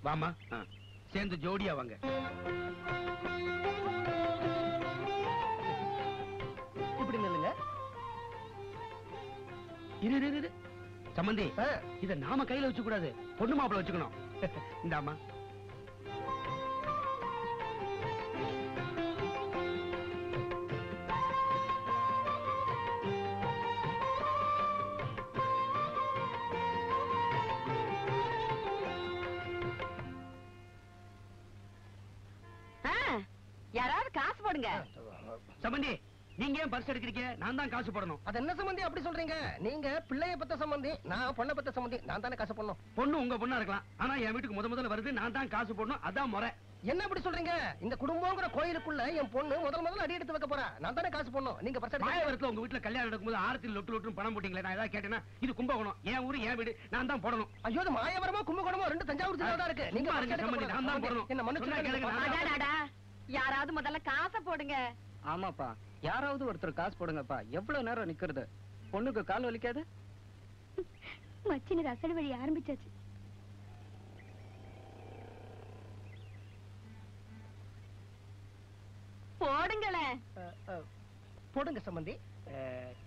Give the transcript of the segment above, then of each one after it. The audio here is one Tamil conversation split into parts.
வாமா, சேர்ந்து ஜோடியா வாங்க. இப்படி நில்லுங்க. இரு சம்பந்தி, இத நாம கையில வச்சு கூடாது, பொண்ணு மாப்பிள்ள வச்சுக்கணும். இந்தாமா. யாராவது காசு போடுங்க. சம்பந்தி, நீங்க ஏன் பர்ஸ் எடுக்கிறீங்க? நான் தான் காசு போடணும். அது என்ன சம்பந்தி அப்படி சொல்றீங்க? நீங்க பிள்ளைய பத்த சம்பந்தி, நான் பொண்ணை பத்த சம்பந்தி. நான் தானே காசு போடணும். பொண்ணு உங்க பொண்ணா இருக்கலாம், ஆனா என் வீட்டுக்கு முதல்ல வருது, நான் தான் காசு போடணும். அதான் முறை. என்ன அப்படி சொல்றீங்க? இந்த குடும்பங்கிற கோயிலுக்குள்ள என் பொண்ணு முதல்ல அடி எடுத்து வைக்க போறா. நான் தானே காசு போடணும். நீங்க பர்ஸ் எடுக்க. மாயவரத்துல உங்க வீட்டுல கல்யாணம் நடக்கும்போது ஆரத்தில் லொட்டு பணம் போட்டீங்களே, நான் ஏதாவது கேட்டேன்னா இது கும்பகோணம், என் ஊரு என் வீடு, நான் தான் போடணும். ஐயோ, அது மாயவரமோ கும்பகோணமோ ரெண்டு தஞ்சாவூர் ஜில்லா தான் இருக்கு. நீங்க சம்பந்தி, நான் தான் போடணும். என்ன மன்னிச்சு. யாராவது முதல்ல காசை போடுங்க. ஆமாப்பா, யாராவது ஒருத்தர் காசு போடுங்கப்பா. எவ்வளவு நேரம் நிக்கிறது? பொண்ணுக்கு கால் வலிக்காது? மச்சினர் அசடு வழி ஆரம்பிச்சாச்சு. போடுங்களே. போடுங்க சம்பந்தி.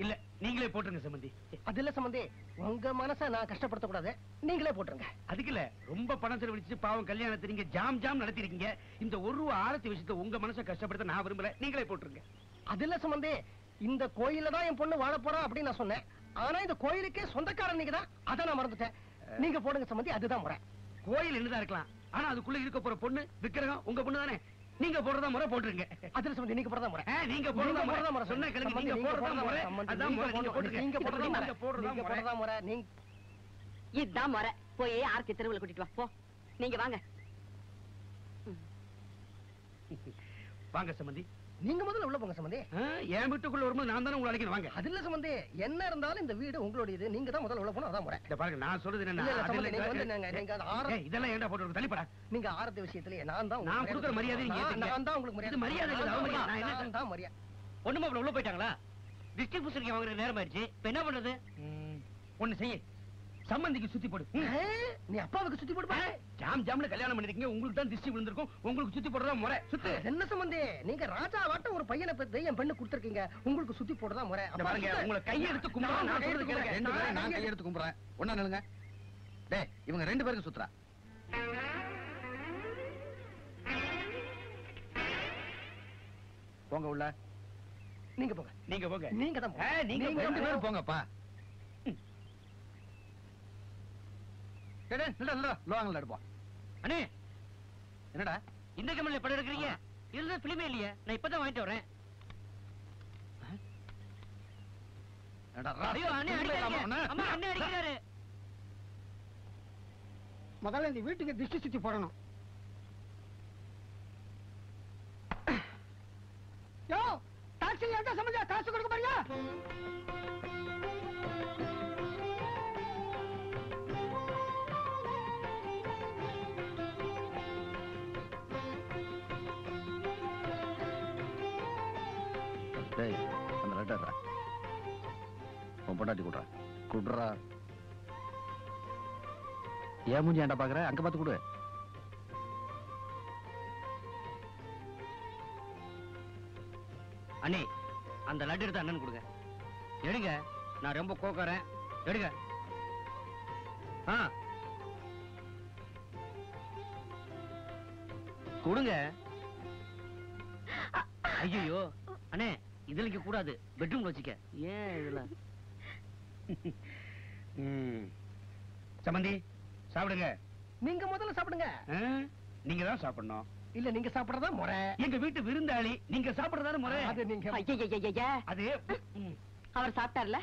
இல்ல, நீங்களே போட்டுருங்க சம்பந்தி. அது இல்ல சம்பந்தி, உங்க மனசை நான் கஷ்டப்படுத்த கூடாது, நீங்களே போட்டுருங்க. அதுக்கு இல்ல, ரொம்ப பணம் செலவழிச்சு பாவம் கல்யாணத்தை நீங்க ஜாம் நடத்திருக்கீங்க. இந்த ஒரு ரூபா ஆரத்தி விஷயத்தை உங்க மனசை கஷ்டப்படுத்த நான் விரும்பல, நீங்களே போட்டுருங்க. அது இல்ல சம்பந்தி, இந்த கோயில தான் என் பொண்ணு வாழ போறா அப்படின்னு நான் சொன்னேன். ஆனா இந்த கோயிலுக்கே சொந்தக்காரன் நீங்க தான், அதை நான் மறந்துட்டேன். நீங்க போடுங்க சம்பந்தி, அதுதான் முறை. கோயில் என்னதான் இருக்கலாம், ஆனா அதுக்குள்ள இருக்க போற பொண்ணு விக்கிரகம் உங்க பொண்ணு தானே. நீங்க போடுறதா முறை போட்டுருங்க. அதுல சம்பந்தி, நீங்க போடுறதா முறை. நீங்க போடுறதா முறை சொன்ன கிழங்கு, நீங்க போடுறதா முறை. அதான் முறை, நீங்க போட்டுருங்க. நீங்க போடுறதா முறை. நீங்க இதுதான் முறை. போய் ஆர்த்தி தெருவுல கூட்டிட்டு வா. போ, நீங்க வாங்க. வாங்க சம்பந்தி. நீங்க முதல்ல உள்ள போங்க சம்பந்தி. என் வீட்டுக்குள்ள வரும்போது நான் தானே உங்களை அழைக்கணும். வாங்க. அது இல்ல சம்பந்தி, என்ன இருந்தாலும் இந்த வீடு உங்களுடையது, நீங்க தான் முதல்ல உள்ள போகணும். அதான் முறை. இத பாருங்க, நான் சொல்றது என்ன, இதெல்லாம் ஏன்டா போட்டு தள்ளிப்படா. நீங்க ஆரத்தி விஷயத்திலே நான் தான் நான் கொடுக்குற மரியாதை நீங்க ஏத்துங்க. நான் தான் உங்களுக்கு மரியாதை. மரியாதை இல்ல, அவமரியாதை. நான் என்ன தான் மரியாதை. பொண்ணு மாப்பிள்ள உள்ள போயிட்டாங்களா? டிஸ்ட்ரிபியூஷனுக்கு வாங்குற நேரம் ஆயிடுச்சு. இப்ப என்ன பண்றது? ஒண்ணு செய்ய, சம்பந்திக்கு சுத்தி போடு. நீ அப்பாவுக்கு சுத்தி போடுப்பா. ஜாம்ல கல்யாணம் பண்ணிருக்கீங்க, உங்களுக்கு தான் திருஷ்டி விழுந்திருக்கும், உங்களுக்கு சுத்தி போடுறதா முறை. சுத்து. என்ன சம்பந்தி, நீங்க ராஜா வாட்ட ஒரு பையனை பெத்து என் பெண்ணு கொடுத்திருக்கீங்க, உங்களுக்கு சுத்தி போடுறதா முறை. பாருங்க, உங்களை கையெடுத்து கும்பிடுறேன். நான் சொல்றது கேளுங்க. ரெண்டு பேரும் நான் கையெடுத்து கும்பிடுறேன். ஒண்ணா நில்லுங்க. டேய், இவங்க ரெண்டு பேருக்கு சுத்துறா. போங்க உள்ள. நீங்க போங்க. நீங்க போங்க. நீங்க தான் நீங்க ரெண்டு பேரும் போங்கப்பா. எடுப்போம். அண்ணே, என்னடா இந்த கமல்ல படம் எடுக்கிறீங்க? இதுல பிலிமே இல்லையா? நான் இப்பதான் வாங்கிட்டு வரேன். ஐயோ அண்ணே அடிக்காதீங்க. அம்மா அண்ணே அடிக்கிறாரு. முதல்ல இந்த வீட்டுக்கு திருஷ்டி சுத்தி போடணும். யோ, டாக்ஸி எங்க சம்பந்தா காசு கொடுக்க பாருங்க. அந்த லெட்டர் உன் பொண்டாட்டி குடுறா. ஏன் மூஞ்சி ஏன்டா பாக்குற? அங்க பார்த்து கொடு. அண்ணே, அந்த லட்டு எடுத்து அண்ணன் கொடுங்க. எடுங்க, நான் ரொம்ப கோக்கறேன். எடுங்க. கொடுங்க. ஐயோ அண்ணே, இதுல இங்க கூடாது, பெட்ரூம்ல வச்சுக்க. ஏன் இதுல? சம்பந்தி, சாப்பிடுங்க. நீங்க முதல்ல சாப்பிடுங்க. நீங்க தான் சாப்பிடணும். இல்ல, நீங்க சாப்பிடுறதா முறை. எங்க வீட்டு விருந்தாளி, நீங்க சாப்பிடுறதா முறை. அது நீங்க அது அவர் சாப்பிட்டார்ல,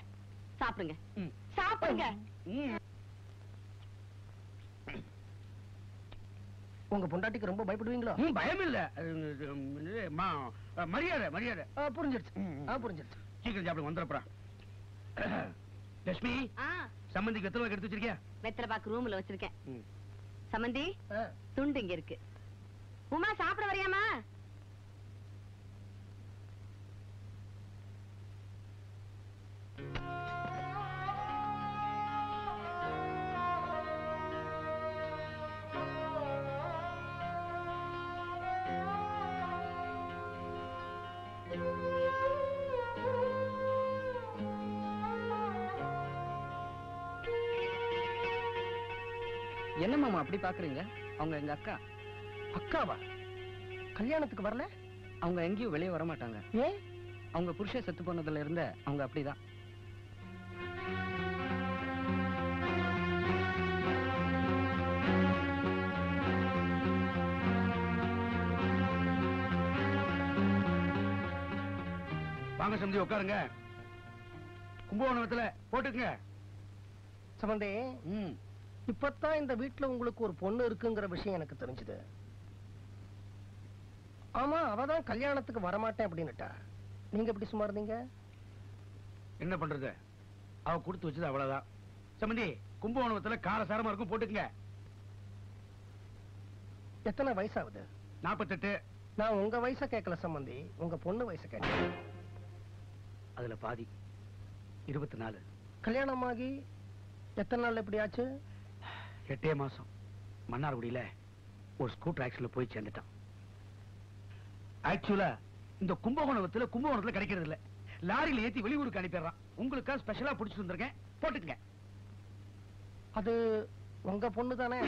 சாப்பிடுங்க. சாப்பிடுங்க. உங்க பொண்டாட்டிக்கு ரொம்ப பயப்படுவீங்களோ? பயம் இல்ல. மரியாதை மரியாதை. புரிஞ்சிருச்சு. புரிஞ்சிருச்சு. சீக்கிரம் சாப்பிட வந்துடுறா. லட்சுமி, சம்பந்திக்கு வெத்தலை எடுத்து வச்சிருக்கியா? வெத்தலை பாக்கு ரூம்ல வச்சிருக்கேன். சம்பந்தி, ஆ. துண்டு இங்க இருக்கு. உமா சாப்பிட வரியாமா? என்ன மாமா அப்படி பாக்குறீங்க? அவங்க எங்க அக்கா. அக்காவா? கல்யாணத்துக்கு வரல? அவங்க எங்கேயும் வெளியே வர மாட்டாங்க. ஏன்? அவங்க புருஷன் செத்து போனதுல இருந்த அவங்க அப்படிதான். வாங்க சம்பந்தி, உட்காருங்க. கும்பகோணத்துல போட்டுக்குங்க. சம்பந்தி, இப்பதான் இந்த வீட்டுல உங்களுக்கு ஒரு பொண்ணு இருக்குங்கிற விஷயம் எனக்கு தெரிஞ்சது. ஆமா, அவதான் கல்யாணத்துக்கு வரமாட்டேன் அப்படின்னுட்டா. நீங்க எப்படி சும்மா இருந்தீங்க? என்ன பண்றது, அவ கொடுத்து வச்சது அவ்வளவுதான். சம்பந்தி, கும்பகோணத்துல காலசாரமா இருக்கும், போட்டுக்குங்க. எத்தனை வயசாகுது? 48. நான் உங்க வயசை கேட்கல சம்பந்தி, உங்க பொண்ணு வயசை கேட்கல. அதுல பாதி 24. கல்யாணமாகி எத்தனை நாள் எப்படி ஆச்சு? 8 மாசம். மன்னார்குடியில ஒரு ஸ்கூட்டர் ஆக்சிடென்ட்ல போய் சேர்ந்துட்டான். ஆக்சுவலா இந்த கும்பகோணத்துல கிடைக்கிறது இல்ல. லாரியில ஏத்தி வெளியூருக்கு அனுப்பிடுறான். உங்களுக்கா ஸ்பெஷலா பிடிச்சிட்டு வந்திருக்கேன், போட்டுக்குங்க. அது உங்க பொண்ணு தானே?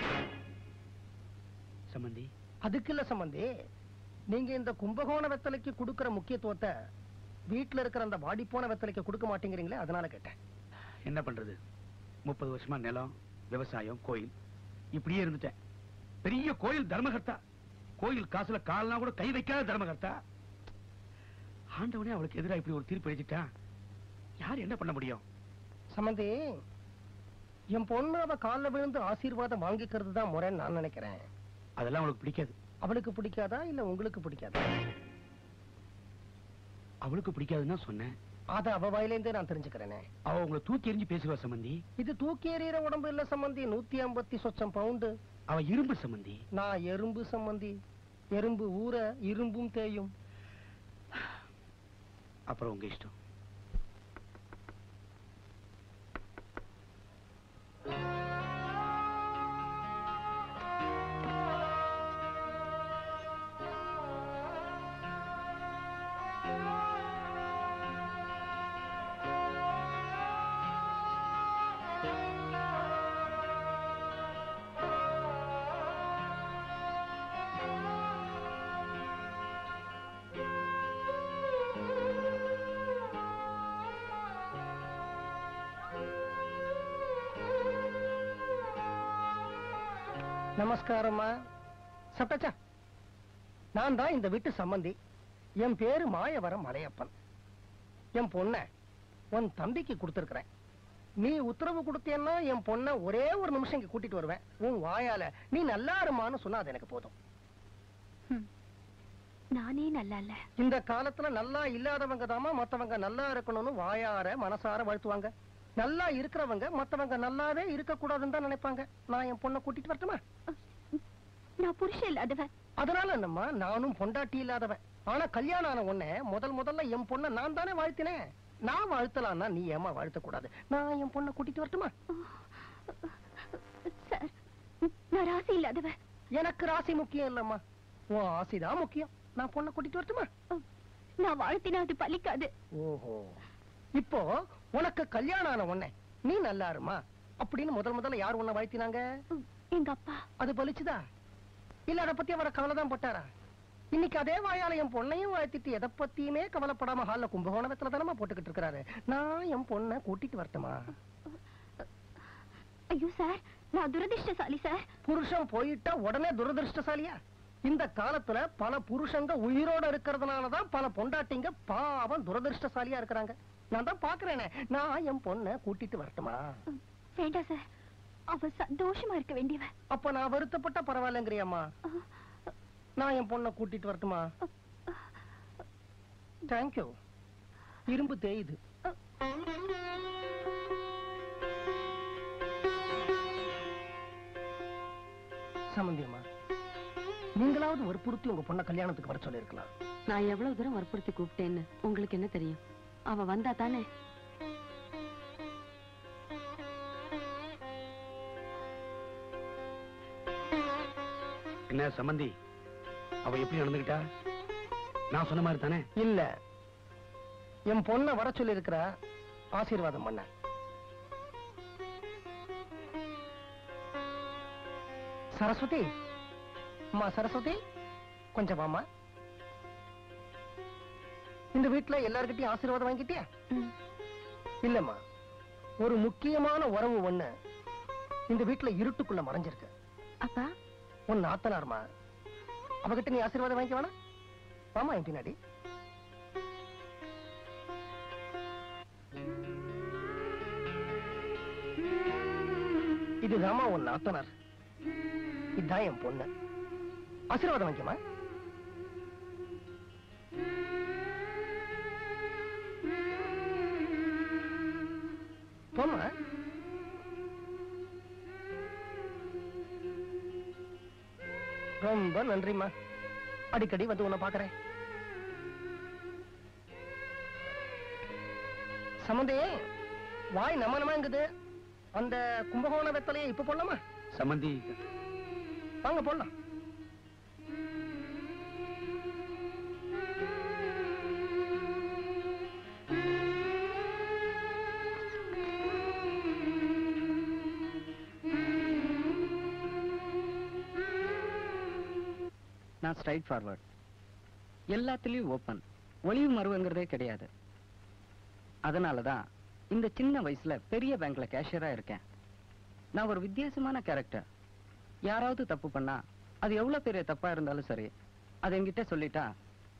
சம்பந்தி, அதுக்கு இல்ல சம்பந்தி, நீங்க இந்த கும்பகோண வெத்தலைக்கு கொடுக்கிற முக்கியத்துவத்தை வீட்டுல இருக்கிற அந்த வாடி போன வெத்தலைக்கு கொடுக்க மாட்டேங்கிறீங்களே, அதனால கேட்டேன். என்ன பண்றது, 30 வருஷமா நிலம், விவசாயம், கோயில் இப்படியே இருந்துட்டேன். பெரிய கோயில் தர்மகர்த்தா, கோயில் காசுல கால்னா கூட கை வைக்காத தர்மகர்த்தா. ஆண்டவனே அவளுக்கு எதிராக இப்படி ஒரு தீர்ப்பு எழுதிட்டா, யார் என்ன பண்ண முடியும்? சம்பந்தி, என் பொண்ணு அவ காலில் விழுந்து ஆசீர்வாதம் வாங்கிக்கிறது தான் முறைன்னு நான் நினைக்கிறேன். அதெல்லாம் அவளுக்கு பிடிக்காது. அவளுக்கு பிடிக்காதா இல்ல உங்களுக்கு பிடிக்காதா? அவளுக்கு பிடிக்காதுன்னு சொன்னேன். அத அவ வாயிலேருந்தே நான் தெரிஞ்சுக்கிறேனே. அவ உங்களை தூக்கி எறிஞ்சு பேசுவா சம்பந்தி. இது தூக்கி எறிகிற உடம்பு இல்ல சம்பந்தி, 150 சொச்சம் பவுண்டு. அவ இரும்பு சம்பந்தி. நான் எறும்பு சம்பந்தி. எறும்பு ஊற இரும்பும் தேயும். அப்புறம் உங்க இஷ்டம். நமஸ்காரம்மா. சப்டாச்சா, நான் தான் இந்த வீட்டு சம்பந்தி. என் பேரு மாயவரம் மலையப்பன். என் பொண்ண உன் தம்பிக்கு கொடுத்திருக்கிறேன். நீ உத்தரவு கொடுத்தேன்னா என் பொண்ண ஒரே ஒரு நிமிஷம் இங்க கூட்டிட்டு வருவேன். உன் வாயால நீ நல்லா இருமான்னு சொன்னா அது எனக்கு போதும். நானே நல்லா இல்ல. இந்த காலத்துல நல்லா இல்லாதவங்க தாமா மத்தவங்க நல்லா இருக்கணும்னு வாயார மனசார வாழ்த்துவாங்க. நல்லா இருக்கிறவங்க மத்தவங்க நல்லாவே இருக்க கூடாதுன்னு தான் நினைப்பாங்க. நான் என் பொண்ணை கூட்டிட்டு வரட்டுமா? நான் புருஷன் இல்லாதவன். அதனால என்னம்மா, நானும் பொண்டாட்டி இல்லாதவன். ஆனா கல்யாணம் ஆன உடனே முதல்ல என் பொண்ணை நான் தானே வாழ்த்தினேன். நான் வாழ்த்தலாம்னா நீ ஏமா வாழ்த்த கூடாது? நான் என் பொண்ணை கூட்டிட்டு வரட்டுமா? சார், நான் ராசி இல்லாதவன். எனக்கு ராசி முக்கியம் இல்லம்மா, உன் ஆசைதான் முக்கியம். நான் பொண்ணை கூட்டிட்டு வரட்டுமா? நான் வாழ்த்தினா அது பலிக்காது. ஓஹோ, இப்போ உனக்கு கல்யாணம் ஆன உடனே நீ நல்லா இருமா அப்படின்னு முதல்ல யார் உன்னை வாழ்த்தினாங்க? எங்க அப்பா. அது பலிச்சுதா இல்ல அதை பத்தி அவரை கவலைதான் பட்டாரா? இன்னைக்கு அதே வாயால என் பொண்ணையும் வாழ்த்திட்டு எதை பத்தியுமே கவலைப்படாம ஹால்ல கும்பகோணத்துல தானமா போட்டுக்கிட்டு இருக்காரு. நான் என் பொண்ணை கூட்டிட்டு வரட்டுமா? ஐயோ சார், நான் துரதிர்ஷ்டசாலி சார். புருஷன் போயிட்டா உடனே துரதிர்ஷ்டசாலியா? இந்த காலத்துல பல புருஷங்க உயிரோட இருக்கிறதுனாலதான் பல பொண்டாட்டிங்க பாவம் துரதிர்ஷ்டசாலியா இருக்கிறாங்க. நான் தான் பாக்குறேனே. நான் என் பொண்ணை கூட்டிட்டு வரட்டுமா? வேண்டாம் சார். அவ சந்தோஷமா இருக்க வேண்டியவ. அப்ப நான் வருத்தப்பட்ட பரவாயில்லங்கிறியம்மா. நான் என் பொண்ணை கூட்டிட்டு வரட்டுமா? தேங்க்யூ. இரும்பு தேயுது. சம்பந்தியம்மா, நீங்களாவது வற்புறுத்தி உங்க பொண்ணை கல்யாணத்துக்கு வர சொல்லி இருக்கலாம். நான் எவ்வளவு தூரம் வற்புறுத்தி கூப்பிட்டேன்னு உங்களுக்கு என்ன தெரியும்? அவ வந்தா தானே. என்ன சம்பந்தி, அவ எப்படி நடந்துகிட்டா? நான் சொன்ன மாதிரி தானே? இல்ல, என் பொண்ணை வர சொல்லி இருக்கிற, ஆசீர்வாதம் பண்ண. சரஸ்வதி, அம்மா சரஸ்வதி, கொஞ்சம் வாமா. இந்த வீட்டுல எல்லார்கிட்டயும் ஆசீர்வாதம் வாங்கிட்டியா? இல்லம்மா, ஒரு முக்கியமான உறவு ஒண்ணு இந்த வீட்டுல இருட்டுக்குள்ள மறைஞ்சிருக்கு. அப்பா, உன் நாத்தனார்மா, அவகிட்ட நீ ஆசீர்வாதம் வாங்கிக்க வேணா? வாமா என் பின்னாடி. இதுதாமா உன் நாத்தனார், இதுதான் என் பொண்ணு. ஆசீர்வாதம் வாங்கிக்கமா. போமா. ரொம்ப நன்றிம்மா. அடிக்கடி வந்து உன்னை பாக்குறேன். சம்பந்தே, வாய் நமனமாங்குது. அந்த கும்பகோண வெத்தலையை இப்ப போடலாமா? சம்பந்தி, வாங்க போடலாம். நான் ஸ்ட்ரைட் ஃபார்வர்ட், எல்லாத்துலயும் ஓப்பன், ஒளிவு மறுவுங்கிறதே கிடையாது. அதனாலதான் இந்த சின்ன வயசுல பெரிய பேங்க்ல கேஷியரா இருக்கேன். நான் ஒரு வித்தியாசமான கேரக்டர். யாராவது தப்பு பண்ணா, அது எவ்வளவு பெரிய தப்பா இருந்தாலும் சரி, அது என்கிட்ட சொல்லிட்டா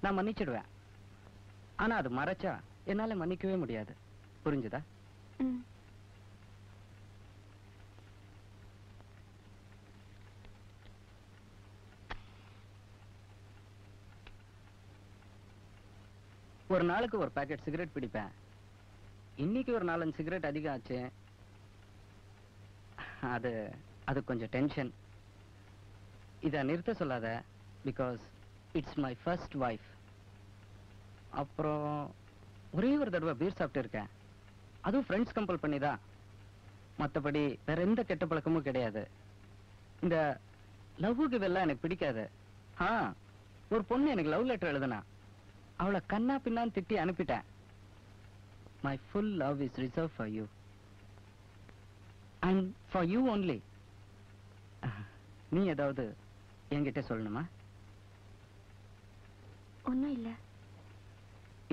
நான் மன்னிச்சிடுவேன். ஆனா அது மறைச்சா என்னால மன்னிக்கவே முடியாது. புரிஞ்சுதா? ஒரு நாளுக்கு ஒரு பாக்கெட் சிகரெட் பிடிப்பேன். இன்னைக்கு ஒரு 4-5 சிகரெட் அதிகம் ஆச்சு. அது கொஞ்சம் டென்ஷன். இத நிறுத்த சொல்லாத, because it's my first wife. அப்புறம் ஒரே ஒரு தடவை பீர் சாப்பிட்டு இருக்கேன், அதுவும் ஃப்ரெண்ட்ஸ் கம்பல் பண்ணிதான். மற்றபடி வேற எந்த கெட்ட பழக்கமும் கிடையாது. இந்த லவ்வுக்கு இதெல்லாம் எனக்கு பிடிக்காது. ஒரு பொண்ணு எனக்கு லவ் லெட்டர் எழுதுனா, அவளை கண்ணா பின்னான்னு திட்டி அனுப்பிட்டேன். My full love is reserved for you. And for you only. நீ ஏதாவது என்கிட்ட சொல்லணுமா? ஒண்ணும் இல்ல.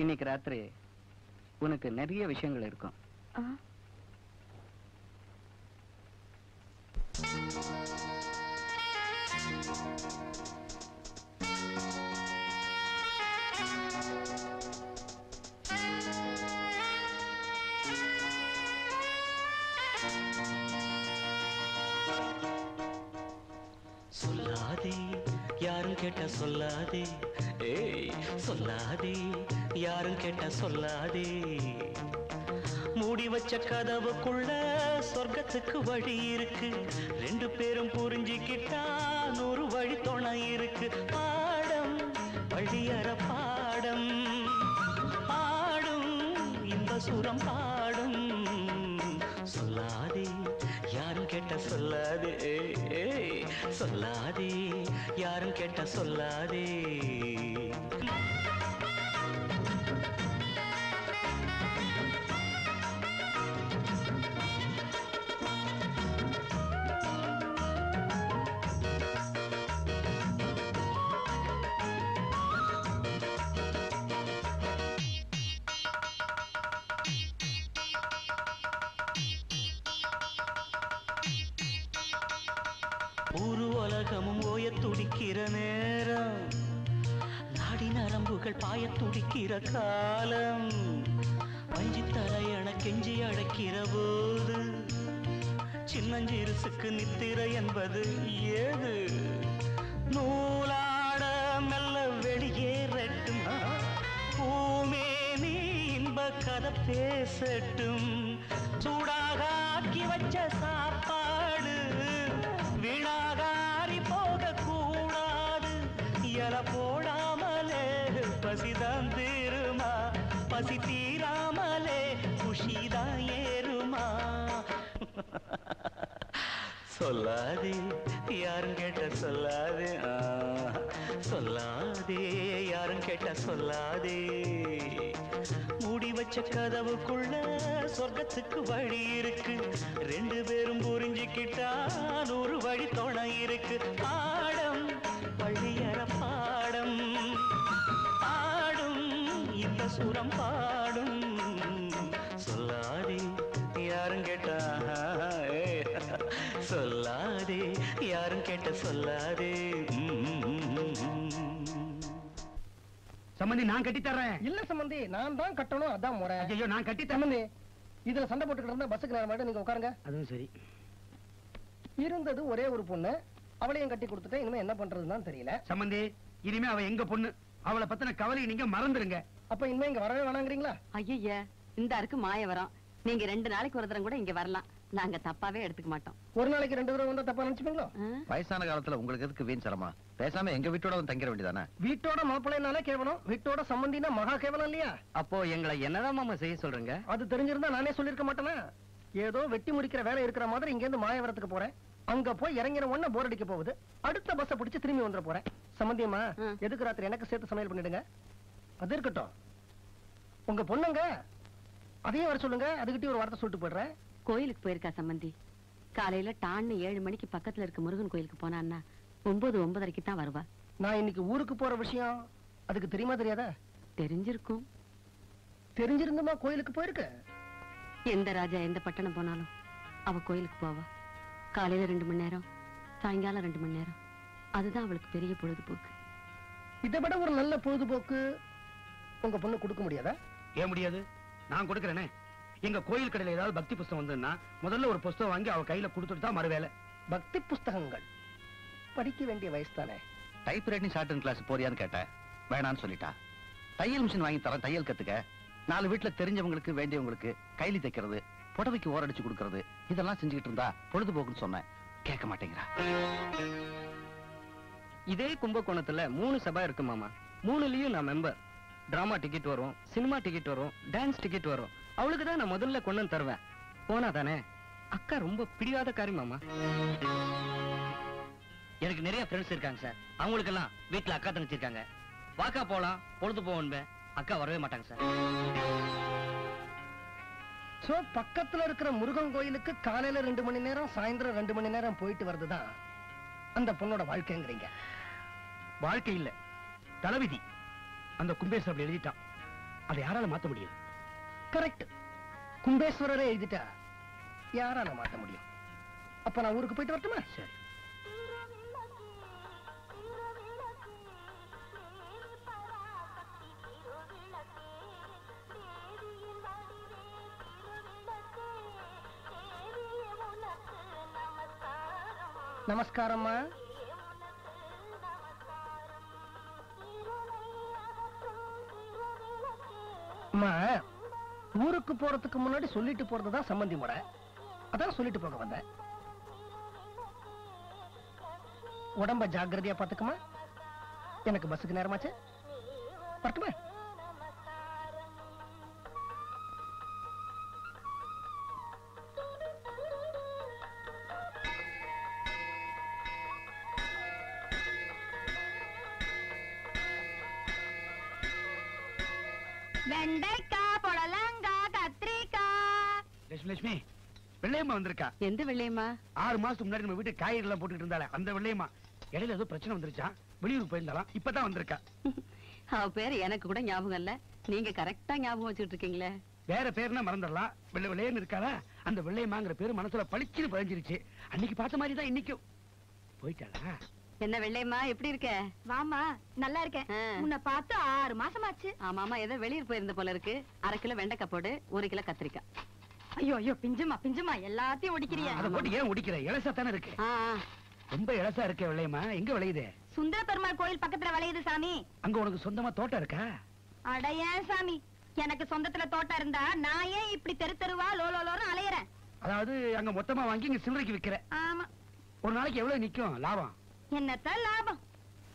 இன்னைக்கு ராத்திரி உனக்கு நிறைய விஷயங்கள் இருக்கும். சொல்லாதே யாரும் கேட்ட சொல்லாதே, ஏய் சொல்லாதே யாரும் கேட்ட சொல்லாதே. மூடி வச்ச கதவுக்குள்ள சொர்க்கத்துக்கு வழி இருக்கு. 2 பேரும் புரிஞ்சுக்கிட்டா 100 வழி துணை இருக்கு. பாடம் வழியற பாடம் பாடும் இந்த சுரம் பாடும். சொல்லாதே யாரும் கேட்ட சொல்லாதே, சொல்லாதே யாரும் கேட்ட சொல்லாதே. ஊரு உலகமும் ஓய துடிக்கிற நேரம், நாடி நரம்புகள் பாய துடிக்கிற காலம். வஞ்சி தலையண கெஞ்சி அழைக்கிற போது சின்னஞ்சிறுசுக்கு நித்திரை என்பது ஏது நூலாட மெல்ல வெளியேறட்டும் பூமே நீ இன்ப கதை பேசட்டும் சூடாக ஆக்கி வச்ச சாப்பாடு வீணாகாரி போக கூடாது இல போடாமலே பசிதான் தீருமா பசி தீராமலே குஷிதான் ஏறுமா சொல்லாதே யாரும் கேட்ட சொல்லாதே சொல்லாதே யாரும் கேட்ட சொல்லாதே மூடி வச்ச கதவுக்குள்ள சொர்க்கத்துக்கு வழி இருக்கு ரெண்டு பேரும் புரிஞ்சுக்கிட்டா 100 வழி துணை இருக்கு பாடம் பள்ளியற பாடம் பாடும் இந்த சுரம் பாடும் சொல்லாதே யாரும் கேட்டா சொல்லாதே யாரும் கேட்ட சொல்லாதே சம்பந்தி நான் கட்டி தர்றேன். இல்ல சம்பந்தி நான் தான் கட்டணும், அதான் முறை. ஐயோ நான் கட்டி சம்பந்தி இதுல சண்டை போட்டுக்கிட்டு இருந்தா பஸ்ஸுக்கு நேரம் ஆயிடும், நீங்க உட்காருங்க. அதுவும் சரி. இருந்தது ஒரே ஒரு பொண்ணு, அவளையும் கட்டி கொடுத்துட்டேன். இனிமே என்ன பண்றதுன்னு தெரியல. சம்பந்தி இனிமே அவ எங்க பொண்ணு, அவளை பத்தின கவலையை நீங்க மறந்துருங்க. அப்ப இனிமே இங்க வரவே வேணாங்கிறீங்களா? ஐயா இந்த அருக்கு மாயவரம். நீங்க 2 நாளைக்கு ஒரு தரம் கூட இங்க வரலாம், நாங்க தப்பாவே எடுத்துக்க மாட்டோம். ஒரு நாளைக்கு 2 தடவை வந்தா தப்பா நினைச்சுப்பீங்களோ? வயசான காலத்துல உங்களுக்கு எதுக்கு வீண் சிரமா? பேசாம எங்க வீட்டோட வந்து தங்கிட வேண்டியதானே? வீட்டோட மாப்பிள்ளைனாலே கேவலம், வீட்டோட சம்பந்தினா மகா கேவலம் இல்லையா? அப்போ எங்களை என்னதான் மாமா செய்ய சொல்றீங்க? அது தெரிஞ்சிருந்தா நானே சொல்லிருக்க மாட்டேனா? ஏதோ வெட்டி முடிக்கிற வேலை இருக்கிற மாதிரி இங்க இருந்து மாயவரத்துக்கு போறேன். அங்க போய் இறங்கின உடனே போர் அடிக்க போகுது. அடுத்த பஸ்ஸை பிடிச்சு திரும்பி வந்துட போறேன். சம்பந்தியம்மா எதுக்கு ராத்திரி எனக்கு சேர்த்து சமையல் பண்ணிடுங்க. அது இருக்கட்டும், உங்க பொண்ணுங்க அதையும் வர சொல்லுங்க. அதுகிட்டே ஒரு வார்த்தை சொல்லிட்டு போயிடுறேன். கோயிலுக்கு போயிருக்கா சம்பந்தி. காலையில டான்னு 7 மணிக்கு பக்கத்துல இருக்க முருகன் கோயிலுக்கு போனான்னா 9:30க்கு தான் வருவா. நான் இன்னைக்கு ஊருக்கு போற விஷயம் அதுக்கு தெரியுமா தெரியாதா? தெரிஞ்சிருக்கும். தெரிஞ்சிருந்துமா கோயிலுக்கு போயிருக்கு? எந்த ராஜா எந்த பட்டணம் போனாலும் அவ கோயிலுக்கு போவா. காலையில 2 மணி நேரம், சாயங்காலம் 2 மணி நேரம். அதுதான் அவளுக்கு பெரிய பொழுதுபோக்கு. இதை விட ஒரு நல்ல பொழுதுபோக்கு உங்க பொண்ணு கொடுக்க முடியாதா? ஏன் முடியாது, நான் கொடுக்கறேனே. எங்க கோயில் கடையில ஏதாவது பக்தி புஸ்தகம் வந்ததுன்னா முதல்ல ஒரு புஸ்தகம் வாங்கி அவ கையில கொடுத்துட்டு தான் மறுவேலை. பக்தி புஸ்தகங்கள் படிக்க வேண்டிய வயசு தானே. டைப் ரைட்டிங் ஷார்ட் கிளாஸ் போறியான்னு கேட்டேன், வேணான்னு சொல்லிட்டா. தையல் மிஷின் வாங்கி தரேன், தையல் கத்துக்க. 4 வீட்டுல தெரிஞ்சவங்களுக்கு வேண்டியவங்களுக்கு கைலி தைக்கிறது, புடவைக்கு ஓரடிச்சு கொடுக்கறது, இதெல்லாம் செஞ்சுக்கிட்டு இருந்தா பொழுதுபோக்குன்னு சொன்னேன். கேட்க மாட்டேங்கிறா. இதே கும்பகோணத்துல 3 சபா இருக்கு மாமா. 3லயும் நான் மெம்பர். டிராமா டிக்கெட் வரும், சினிமா டிக்கெட் வரும், டான்ஸ் டிக்கெட் வரும். அவளுக்கு தான் நான் முதல்ல கொண்டு வந்து தருவேன். போனா தானே. அக்கா ரொம்ப பிடிவாத காரி மாமா. எனக்கு நிறைய ஃப்ரெண்ட்ஸ் இருக்காங்க சார். அவங்களுக்கெல்லாம் வீட்டுல அக்கா தங்கச்சி இருக்காங்க. வாக்கா போலாம், பொழுது போவோன்பேன். அக்கா வரவே மாட்டாங்க சார். சோ பக்கத்துல இருக்கிற முருகன் கோயிலுக்கு காலையில 2 மணி நேரம், சாயந்தரம் 2 மணி நேரம் போயிட்டு வர்றதுதான் அந்த பொண்ணோட வாழ்க்கைங்கிறீங்க? வாழ்க்கை இல்ல, தலைவிதி. அந்த கும்பேஸ்வரர் அப்படி எழுதிட்டான், அதை யாரால மாத்த முடியும்? கரெக்ட். கும்பேஸ்வரரே எழுதிட்டா யாரால மாத்த முடியும்? அப்ப நான் ஊருக்கு போயிட்டு வரட்டுமா? சரி. நமஸ்காரம்மா. அம்மா, ஊருக்கு போறதுக்கு முன்னாடி சொல்லிட்டு போறதுதான் சம்பந்தி முறை. அதான் சொல்லிட்டு போக வந்தேன். உடம்ப ஜாக்கிரதையா பாத்துக்குமா. எனக்கு பஸ்ஸுக்கு நேரமாச்சு, வரட்டுமா? வெண்டைக்காய், புடலங்காய், கத்திரிக்காய். லட்சுமி, வெள்ளையம்மா வந்திருக்கா. எந்த வெள்ளையம்மா? 6 மாசத்துக்கு முன்னாடி நம்ம வீட்டு காய்கறி எல்லாம் போட்டுக்கிட்டு இருந்தாலே அந்த வெள்ளையம்மா. இடையில ஏதோ பிரச்சனை வந்துருச்சா, வெளியூருக்கு போயிருந்தாலாம், இப்பதான் வந்திருக்கா. அவ பேரு எனக்கு கூட ஞாபகம் இல்ல. நீங்க கரெக்டா ஞாபகம் வச்சுட்டு இருக்கீங்களே. வேற பேருனா மறந்துடலாம், வெள்ளை வெள்ளையன்னு இருக்காளா. அந்த வெள்ளையம்மாங்கிற பேரு மனசுல பளிச்சுன்னு பதிஞ்சிருச்சு. அன்னைக்கு பார்த்த மாதிரி தான் இன்னைக்கும். போயிட்டாளா? என்ன வெள்ளையம்மா, எப்படி இருக்க? வாமா, நல்லா இருக்கேன். உன்னை பார்த்து 6 மாசமாச்சு. ஆமாமா, ஏதோ வெளியூர் போயிருந்த போல இருக்கு. 1/2 கிலோ வெண்டைக்காய் போடு, 1 கிலோ கத்திரிக்காய். ஐயோ ஐயோ பிஞ்சுமா எல்லாத்தையும் ஒடிக்கிறியா? அதை போட்டு ஏன் ஒடிக்கிற? இலசா தானே இருக்கு. ரொம்ப இலசா இருக்கே வெள்ளையம்மா. எங்க விளையுது? சுந்தர பெருமாள் கோயில் பக்கத்துல விளையுது சாமி. அங்க உனக்கு சொந்தமா தோட்டம் இருக்கா? அட ஏன் சாமி, எனக்கு சொந்தத்துல தோட்டம் இருந்தா நான் ஏன் இப்படி தெரு தெருவா லோலோன்னு அலையறேன்? அதாவது அங்க மொத்தமா வாங்கி இங்க சில்லறைக்கு விக்கிற. ஆமா. ஒரு நாளைக்கு எவ்வளவு நிக்கும் லாபம்? என்னத்த லாபம்?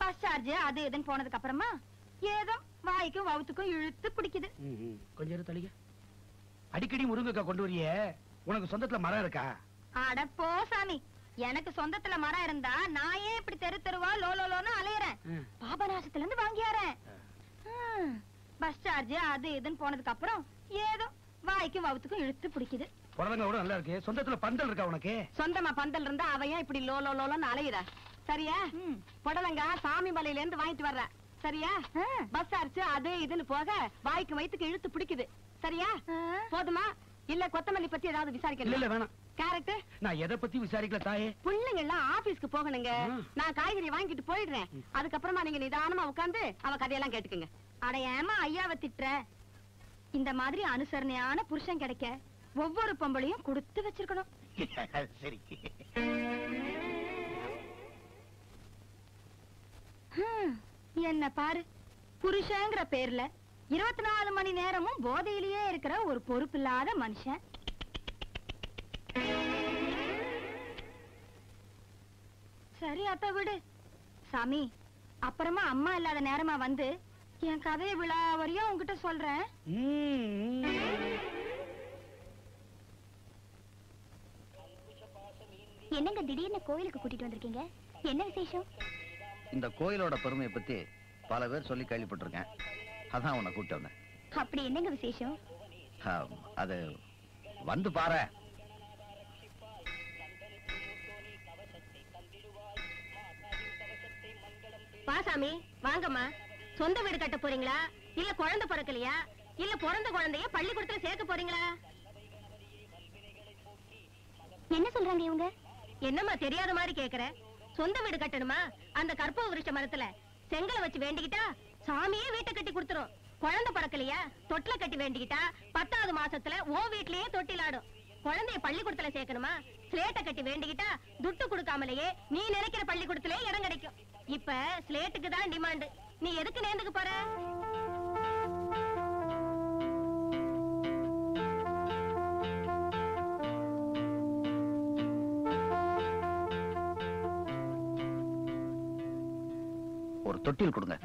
பஸ் சார்ஜ் அது இதுன்னு போனதுக்கு அப்புறமா ஏதோ வாய்க்கும் வவுத்துக்கும் இழுத்து பிடிக்குது. கொஞ்சம் இரு தலிக. அடிக்கடி முருங்கைக்காய் கொண்டு வரியே, உனக்கு சொந்தத்துல மரம் இருக்கா? அட போ சாமி, எனக்கு சொந்தத்துல மரம் இருந்தா நான் ஏன் இப்படி தெரு தெருவா லோலோன்னு அலையறேன்? பாபநாசத்துல இருந்து வாங்கியாரேன். பஸ் சார்ஜ் அது இதுன்னு போனதுக்கு அப்புறம் ஏதோ வாய்க்கும் வவுத்துக்கும் இழுத்து பிடிக்குது. புடலங்க கூட நல்லா இருக்கு. சொந்தத்துல பந்தல் இருக்கா உனக்கு? சொந்தமா பந்தல் இருந்தா அவன் ஏன் இப்படி லோலோன்னு அலையுற? சரியா? புடலங்க சாமி மலையில இருந்து வாங்கிட்டு வர்ற. சரியா? பஸ் சார்ஜ் அது இதுன்னு போக வாய்க்கு வயித்துக்கு இழுத்து பிடிக்குது. சரியா? போதுமா? இல்ல கொத்தமல்லி பத்தி ஏதாவது விசாரிக்கணும்? இல்ல வேணாம். கேரட் நான் எதை பத்தி விசாரிக்கல தாயே. பிள்ளைங்க எல்லாம் ஆபீஸ்க்கு போகணுங்க. நான் காய்கறி வாங்கிட்டு போயிடுறேன். அதுக்கப்புறமா நீங்க நிதானமா உட்கார்ந்து அவ கதையெல்லாம் கேட்டுக்குங்க. அட ஏமா ஐயாவை திட்டுற? இந்த மாதிரி அனுசரணையான புருஷன் கிடைக்க ஒவ்வொரு பொம்பளையும் கொடுத்து வச்சிருக்கணும். சரி. என்ன பாரு, புருஷங்கிற பேர்ல 24 மணி நேரமும் போதையிலேயே இருக்கிற ஒரு பொறுப்பில்லாத மனுஷன். சரி அத்த விடு சாமி, அப்புறமா அம்மா இல்லாத நேரமா வந்து என் கதையை விழாவறியா உன்கிட்ட சொல்றேன். என்னங்க திடீர்னு கோயிலுக்கு கூட்டிட்டு வந்திருக்கீங்க? என்ன விசேஷம்? இந்த கோயிலோட பெருமையை பத்தி பல பேர் சொல்லி கேள்விப்பட்டிருக்கேன். அதான் உன்னை கூப்பிட்டு வந்தேன். அப்படி என்னங்க விசேஷம்? அது வந்து பாரு. பாசாமி வாங்கம்மா. சொந்த வீடு கட்ட போறீங்களா, இல்ல குழந்தை பிறக்கலையா, இல்ல பிறந்த குழந்தைய பள்ளிக்கூடத்துல சேர்க்க போறீங்களா? என்ன சொல்றாங்க இவங்க? என்னம்மா தெரியாத மாதிரி கேக்குற? சொந்த வீடு கட்டணுமா? அந்த கற்பக விருட்ச மரத்துல செங்கலை வச்சு வேண்டிக்கிட்டா சாமியே வீட்டை கட்டி கொடுத்துரும். குழந்தை பிறக்கலையா, தொட்டில கட்டி வேண்டிக்கிட்டா 10வது மாசத்துல ஓ வீட்லயே தொட்டிலாடும். குழந்தைய பள்ளிக்கூடத்துல சேர்க்கணுமா? ஸ்லேட்டை கட்டி வேண்டிக்கிட்டா துட்டு கொடுக்காமலேயே நீ நினைக்கிற பள்ளிக்கூடத்திலே இடம் கிடைக்கும். இப்ப ஸ்லேட்டுக்கு தான் டிமாண்ட். நீ எதுக்கு நேர்ந்துக்கு போற? ஒரு தொட்டில் கொடுங்க.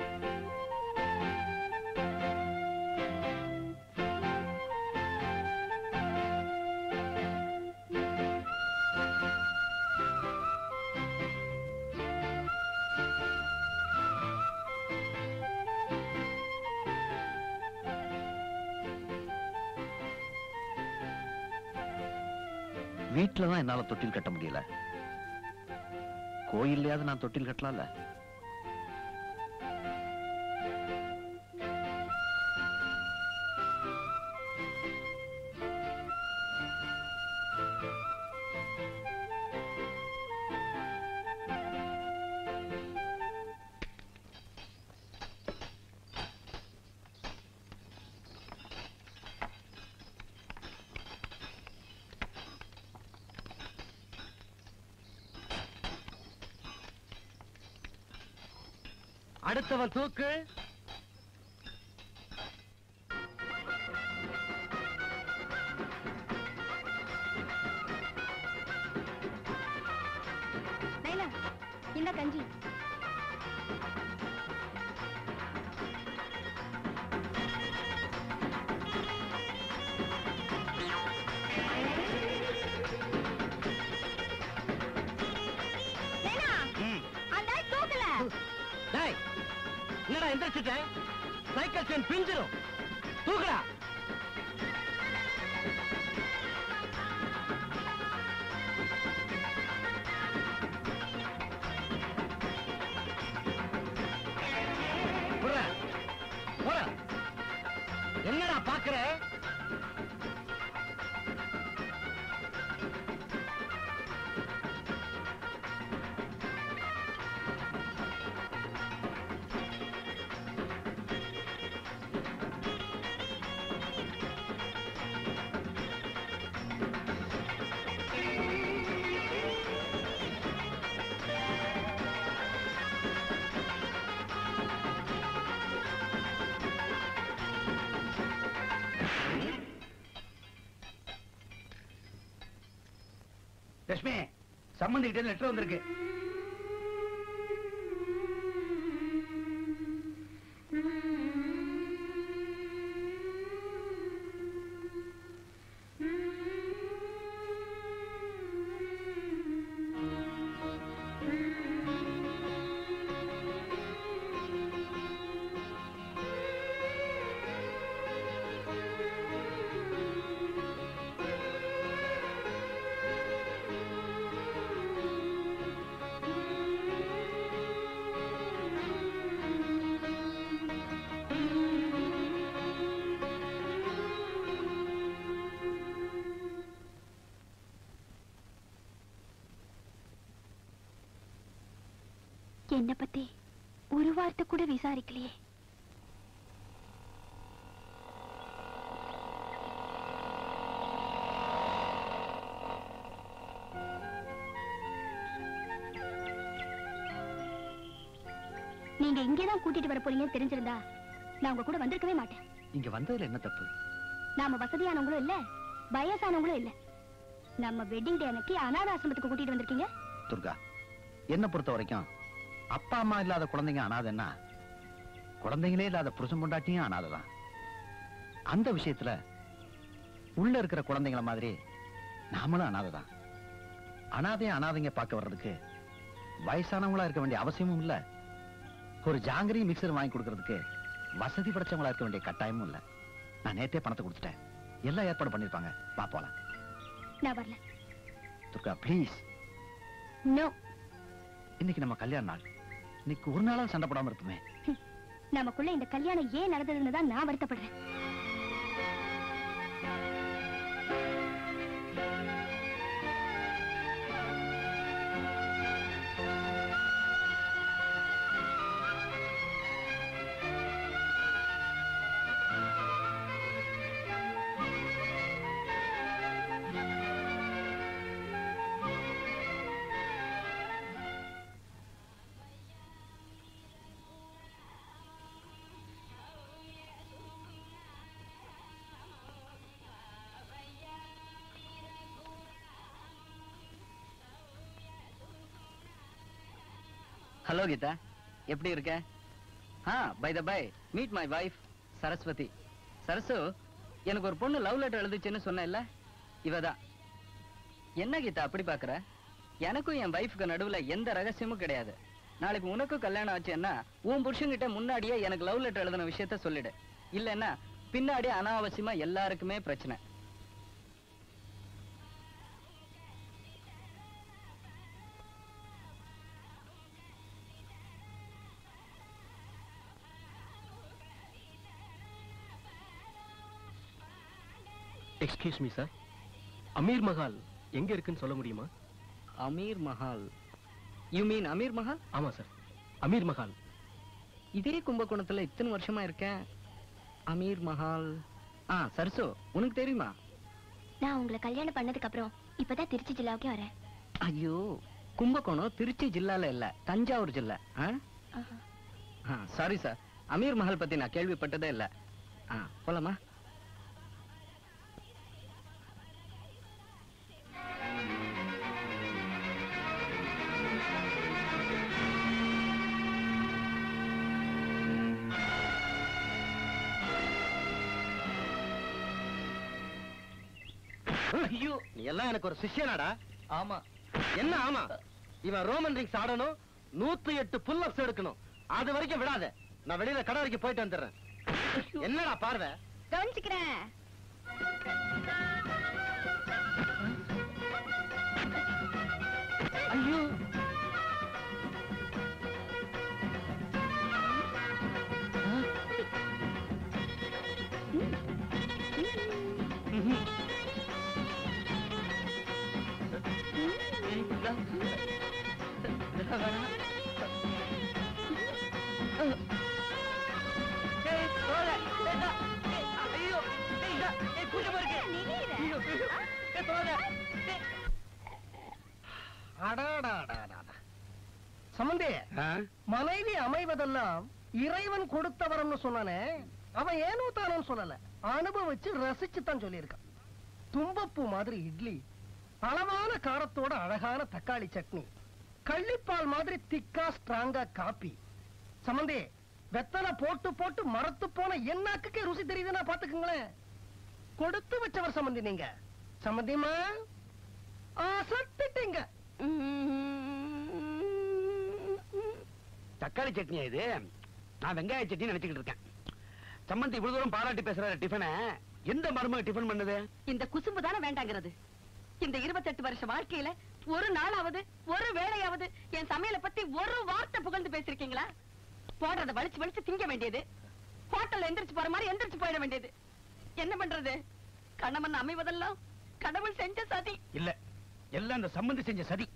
வீட்டுலதான் என்னால தொட்டில் கட்ட முடியல. கோயில்லையாவது நான் தொட்டில் கட்டலாம்ல. அடுத்தவன் தூக்கு. இந்த கஞ்சி என்னடா எந்திரிச்சுட்டேன்? Cycle chain பிஞ்சிரும். தூக்குடா. என்னடா பாக்குற? லட்சுமி, சம்பந்தி கிட்ட லெட்டர் வந்திருக்கு. என்ன பத்தி ஒரு வார்த்தை கூட விசாரிக்கலையே. நீங்க இங்கேதான் கூட்டிட்டு வர போறீங்கன்னு தெரிஞ்சிருந்தா நான் உங்க கூட வந்திருக்கவே மாட்டேன். இங்க வந்ததுல என்ன தப்பு? நாம வசதியானவங்களும் இல்ல, வயசானவங்களும் இல்ல. நம்ம வெட்டிங் டே அன்னைக்கு அனாதை ஆசிரமத்துக்கு கூட்டிட்டு வந்திருக்கீங்க. துர்கா, என்ன பொறுத்த வரைக்கும் அப்பா அம்மா இல்லாத குழந்தைங்க அனாதைன்னா குழந்தைங்களே இல்லாத புருஷன் பொண்டாட்டியும் அனாதைதான். அந்த விஷயத்துல உள்ள இருக்கிற குழந்தைங்கள மாதிரி நாமளும் அனாதைதான். அனாதைங்க பார்க்க வர்றதுக்கு வயசானவங்களா இருக்க வேண்டிய அவசியமும் இல்ல, ஒரு ஜாங்கிரி மிக்சர் வாங்கி கொடுக்கறதுக்கு வசதி படைச்சவங்களா இருக்க வேண்டிய கட்டாயமும் இல்ல. நான் நேத்தே பணத்தை கொடுத்துட்டேன், எல்லாம் ஏற்பாடு பண்ணிருப்பாங்க. வா போலாம். நான் வரல. துர்கா ப்ளீஸ். நோ. இன்னைக்கு நம்ம கல்யாண நாள், இன்னைக்கு ஒரு நாளாவது சண்டை போடாம இருப்போமே. நமக்குள்ள இந்த கல்யாணம் ஏன் நடந்ததுன்னு தான் நான் வருத்தப்படுறேன். ஹலோ கீதா, எப்படி இருக்க? By the by, meet my wife Saraswathi. Sarasu, எனக்கு ஒரு பொண்ணு லவ் லெட்டர் எழுதுச்சுன்னு சொன்னேன்ல, இவதான். என்ன கீதா அப்படி பாக்குற? எனக்கும் என் வைஃப்க்கு நடுவுல எந்த ரகசியமும் கிடையாது. நாளைக்கு உனக்கும் கல்யாணம் ஆச்சுன்னா உன் புருஷன்கிட்ட முன்னாடியே எனக்கு லவ் லெட்டர் எழுதின விஷயத்த சொல்லிடு. இல்லன்னா பின்னாடி அனாவசியமா எல்லாருக்குமே பிரச்சனை. Excuse me sir, Amir Mahal எங்க இருக்குன்னு சொல்ல முடியுமா? அமீர் மஹால்? You mean Amir Mahal? ஆமா சார், அமீர் மஹால். இதே கும்பகோணத்துல இத்தனை வருஷமா இருக்கேன். அமீர் மஹால். சரசு, உனக்கு தெரியுமா? நான் உங்களை கல்யாணம் பண்ணதுக்கு அப்புறம் இப்பதான் திருச்சி ஜில்லாவுக்கே வரேன். ஐயோ, கும்பகோணம் திருச்சி ஜில்லால இல்ல, தஞ்சாவூர் ஜில்லா. சாரி சார், அமீர் மஹால் பத்தி நான் கேள்விப்பட்டதே இல்ல. போலாமா? ஐயோ, நீ எல்லாம் எனக்கு ஒரு சிஷ்யனாடா. ஆமா. என்ன ஆமா? இவன் ரோமன் ரிங்ஸ் ஆடணும், 108 புல் அப்ஸ் எடுக்கணும். அது வரைக்கும் விடாத. நான் வெளியில கடை வரைக்கும் போயிட்டு வந்துடுறேன். என்னடா பார்வை? கவனிச்சுக்கிறேன். ஐயோ, சம்பந்தே, மனைவி அமைவதெல்லாம் இறைவன் கொடுத்த வரம்னு சொன்னானே, அவன் ஏனோ தானு சொல்லல, அனுபவிச்சு ரசிச்சு தான் சொல்லியிருக்கான். தும்பப்பூ மாதிரி இட்லி, அளவான காரத்தோட அழகான தக்காளி சட்னி, கள்ளிப்பால் மாதிரி திக்கா ஸ்ட்ராங்கா காப்பி. சம்பந்தி, வெத்தலை போட்டு போட்டு மரத்து போன என்னாக்குக்கே ருசி தெரியுதுன்னா பாத்துக்குங்களேன். கொடுத்து வச்சவர் சம்பந்தி நீங்க. சம்பந்திமா சட்டிட்டீங்க. தக்காளி சட்னியா இது? நான் வெங்காய சட்னி நினைச்சுக்கிட்டு இருக்கேன். சம்பந்தி இவ்வளவு தூரம் பாராட்டி பேசுறாரு. டிஃபனை எந்த மருமக டிஃபன் பண்ணது? இந்த குசும்பு தானே வேண்டாங்கிறது. இந்த 28 வருஷ வாழ்க்கையில ஒரு நாளாவது ஒரு வேளையாவது என் சமையலை பத்தி ஒரு வார்த்தை புகழ்ந்து பேசிருக்கீங்களா? போடுறத வலிச்சு வலிச்சு திங்க வேண்டியது, ஹோட்டல்ல எந்திரிச்சு போற மாதிரி எந்திரிச்சு போயிட வேண்டியது. என்ன பண்றது? கணவன் அமைவதெல்லாம் கடவுள் செஞ்ச சதி. இல்ல, எல்லாம் அந்த சம்பந்தி செஞ்ச சதி.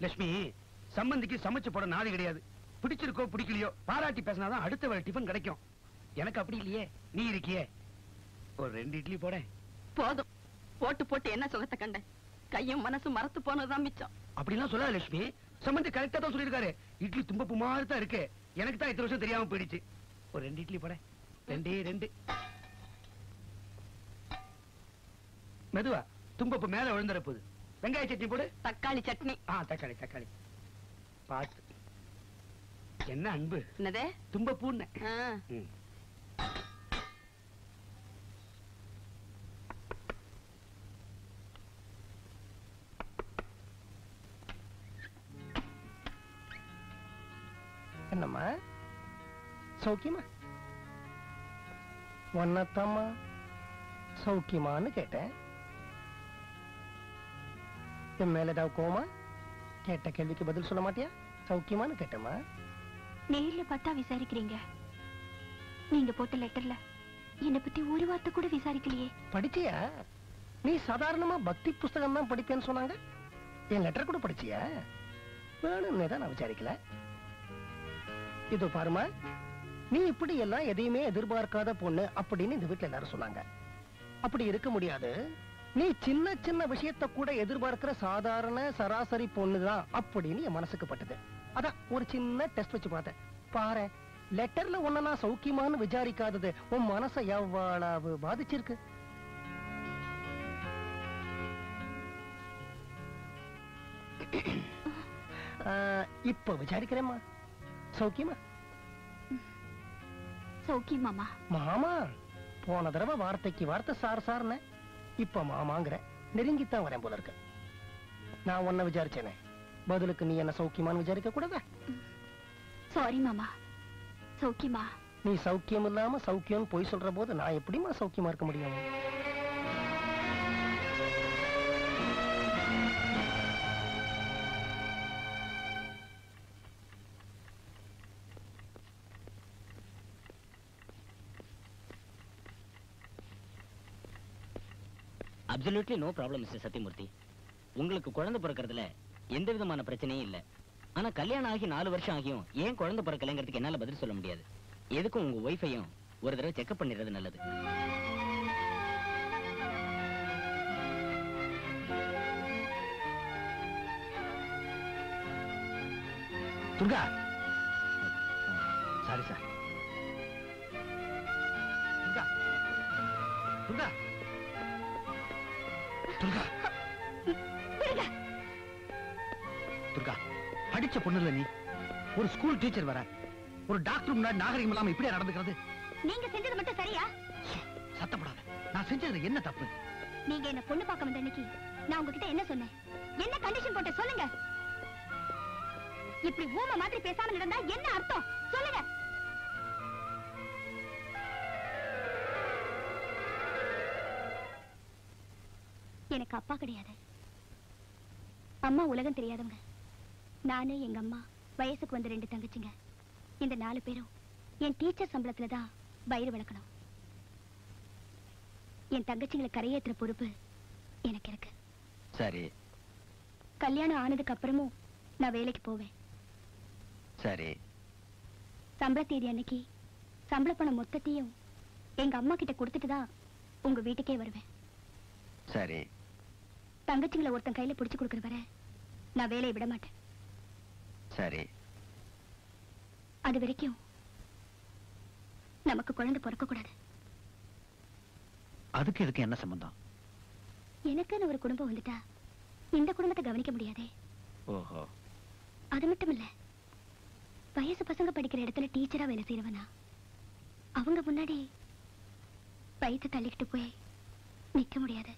லட்சுமி, சம்பந்திக்கு சமைச்சு போட நாதி கிடையாது. பிடிச்சிருக்கோ பிடிக்கலையோ பாராட்டி பேசினாதான் அடுத்த வேளை டிஃபன் கிடைக்கும். எனக்கு அப்படி இல்லையே, நீ இருக்கியே. ஒரு 2 இட்லி போட. போதும். போட்டு போட்டு என்ன சுகத்தை கண்ட? கையும் மனசும் மறத்து போனதுதான் மிச்சம். அப்படிலாம் சொல்லாத லட்சுமி. சம்பந்தி கரெக்டா தான் சொல்லியிருக்காரு. இட்லி தும்பப்பு மாதிரி தான் இருக்கு. எனக்கு தான் இத்தனை வருஷம் தெரியாம போயிடுச்சு. ஒரு 2 இட்லி போட. 2 மெதுவா, தும்பப்பு மேல விழுந்துற போகுது. வெங்காய சட்னி போடு. தக்காளி சட்னி. தக்காளி தக்காளி பார்த்து. என்ன அன்பு? என்னதே? தும்பப்பூன்னு. என்னம்மா சௌக்கியமா? ஒன்னத்தம்மா சௌக்கியமான்னு கேட்டேன். என் மேல ஏதாவது கோமா? கேட்ட கேள்விக்கு பதில் சொல்ல மாட்டியா? சௌக்கியமான்னு கேட்டேம்மா. நேர்ல பார்த்தா விசாரிக்கிறீங்க. நீங்க போட்ட லெட்டர்ல என்ன பத்தி ஒரு வார்த்தை கூட விசாரிக்கலையே. படிச்சியா? நீ சாதாரணமா பக்தி புஸ்தகம் தான் படிப்பேன்னு சொன்னாங்க. என் லெட்டர் கூட படிச்சியா? வேணும்னே தான் நான் விசாரிக்கல. இதோ பாருமா, நீ இப்படி எல்லாம் எதையுமே எதிர்பார்க்காத பொண்ணு அப்படின்னு இந்த வீட்டுல எல்லாரும் சொன்னாங்க. அப்படி இருக்க முடியாது. நீ சின்ன சின்ன விஷயத்தை கூட எதிர்பார்க்கிற சாதாரண சராசரி பொண்ணுதான் அப்படின்னு என் மனசுக்கு பட்டது. அதான் ஒரு சின்ன டெஸ்ட் வச்சு பார்த்தேன். பாரு, லெட்டர்ல ஒன்ன நான் சௌக்கியமான்னு விசாரிக்காதது உன் மனசை எவ்வளவு பாதிச்சிருக்கு. இப்ப விசாரிக்கிறேம்மா. சௌக்கியமா? சௌக்கியம் மாமா. மாமா? போன தடவை வார்த்தைக்கு வார்த்தை சார் சார்ன, இப்ப மாமாங்கிற. நெருங்கித்தான் வரேன் போல இருக்கு. நான் உன்னை விசாரிச்சேனே, பதிலுக்கு நீ என்ன சௌக்கியமான்னு விசாரிக்க கூடாதா? சாரி மாமா. சௌக்கியமா? நீ சௌக்கியம் இல்லாம சௌக்கியம் போய் சொல்ற போது நான் எப்படிமா சௌக்கியமா இருக்க முடியும்? Absolutely no problem mister Sathyamoorthy. உங்களுக்கு குழந்தை பிறக்கிறதுல எந்த விதமான பிரச்சனையும் இல்ல. ஆனா கல்யாணம் ஆகி 4 வருஷம் ஆகியும் ஏன் குழந்தை பிறக்கலைங்கிறதுக்கு என்னால பதில் சொல்ல முடியாது. எதுக்கும் உங்க ஒய்ஃபையும் ஒரு தடவை செக்அப் பண்ணிடுறது நல்லது. Durga, sorry sir. துர்கா, துர்கா, துர்கா, துர்கா, படிச்ச பொண்ணு இல்ல நீ. ஒரு ஸ்கூல் டீச்சர் வர, ஒரு டாக்டர் முன்னாடி நாகரிகம் இல்லாம இப்படியா நடந்துக்கிறது? நீங்க செஞ்சது மட்டும் சரியா? சத்தப்படாத. நான் செஞ்சது என்ன தப்பு? நீங்க என்ன பொண்ணு பார்க்க வந்த அன்னைக்கு நான் உங்ககிட்ட என்ன சொன்னேன்? என்ன கண்டிஷன் போட்ட சொல்லுங்க. இப்படி ஊம மாதிரி பேசாம நடந்தா என்ன அர்த்தம் சொல்லுங்க. எனக்கு அப்பா கிடையாது. அம்மா உலகம் தெரியாதவங்க. நானு, எங்க அம்மா, வயசுக்கு வந்த 2 தங்கச்சிங்க. இந்த 4 பேரும் என் டீச்சர் சம்பளத்துல தான் வயிறு வளர்க்கணும். என் தங்கச்சிங்களை கரையேற்றுற பொறுப்பு எனக்கு இருக்கு. சரி கல்யாணம் ஆனதுக்கு அப்புறமும் நான் வேலைக்கு போவேன். சரி. சம்பள தேதி அன்னைக்கு சம்பள பணம் மொத்தத்தையும் எங்க அம்மா கிட்ட கொடுத்துட்டு தான் உங்க வீட்டுக்கே வருவேன். சரி. தங்கச்சிங்களை ஒருத்தன் கையில பிடிச்சு கொடுக்கற வரை நான் வேலையை விட மாட்டேன். சரி. அது வரைக்கும் நமக்கு குழந்தை பிறக்க கூடாது. அதுக்கு இதுக்கு என்ன சம்பந்தம்? எனக்குன்னு ஒரு குடும்பம் வந்துட்டா இந்த குடும்பத்தை கவனிக்க முடியாதே. ஓஹோ. அது மட்டும் இல்ல, வயசு பசங்க படிக்கிற இடத்துல டீச்சரா வேலை செய்யறவனா அவங்க முன்னாடி வயிற்று தள்ளிக்கிட்டு போய் நிக்க முடியாது.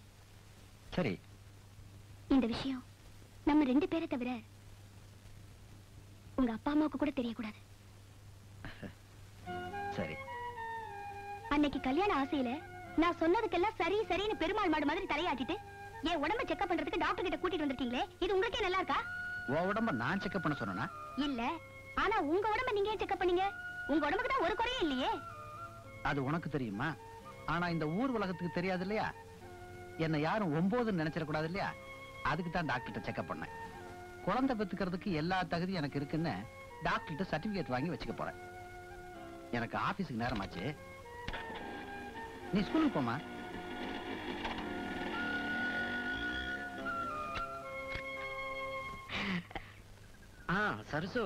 சரி, இந்த விஷயம் நம்ம 2 பேரை தவிர உங்க அப்பா அம்மாவுக்கு கூட தெரியக்கூடாது. சரி. அன்னைக்கு கல்யாண ஆசையில நான் சொன்னதுக்கெல்லாம் சரி சரின்னு பெருமாள் மாடு மாதிரி தலையாட்டிட்டு என் உடம்ப செக்அப் பண்றதுக்கு டாக்டர் கிட்ட கூட்டிட்டு வந்திருக்கீங்களே, இது உங்களுக்கே நல்லா இருக்கா? உன் உடம்ப நான் செக்அப் பண்ண சொன்னா? இல்ல, ஆனா உங்க உடம்ப நீங்க ஏன் செக்அப் பண்ணீங்க? உங்க உடம்புக்கு தான் ஒரு குறையும் இல்லையே. அது உனக்கு தெரியுமா? ஆனா இந்த ஊர் உலகத்துக்கு தெரியாது இல்லையா? என்ன யாரும் 9 நினைச்சிடக்கூடாது இல்லையா? அதுக்கு தான் டாக்டர்கிட்ட செக்அப் பண்ணேன். குழந்தை பெத்துக்கிறதுக்கு எல்லா தகுதியும் எனக்கு இருக்குன்னு டாக்டர்கிட்ட சர்டிபிகேட் வாங்கி வச்சுக்க போறேன். எனக்கு ஆபீஸுக்கு நேரமாச்சு, நீ ஸ்கூலுக்கு போமா. சரசு,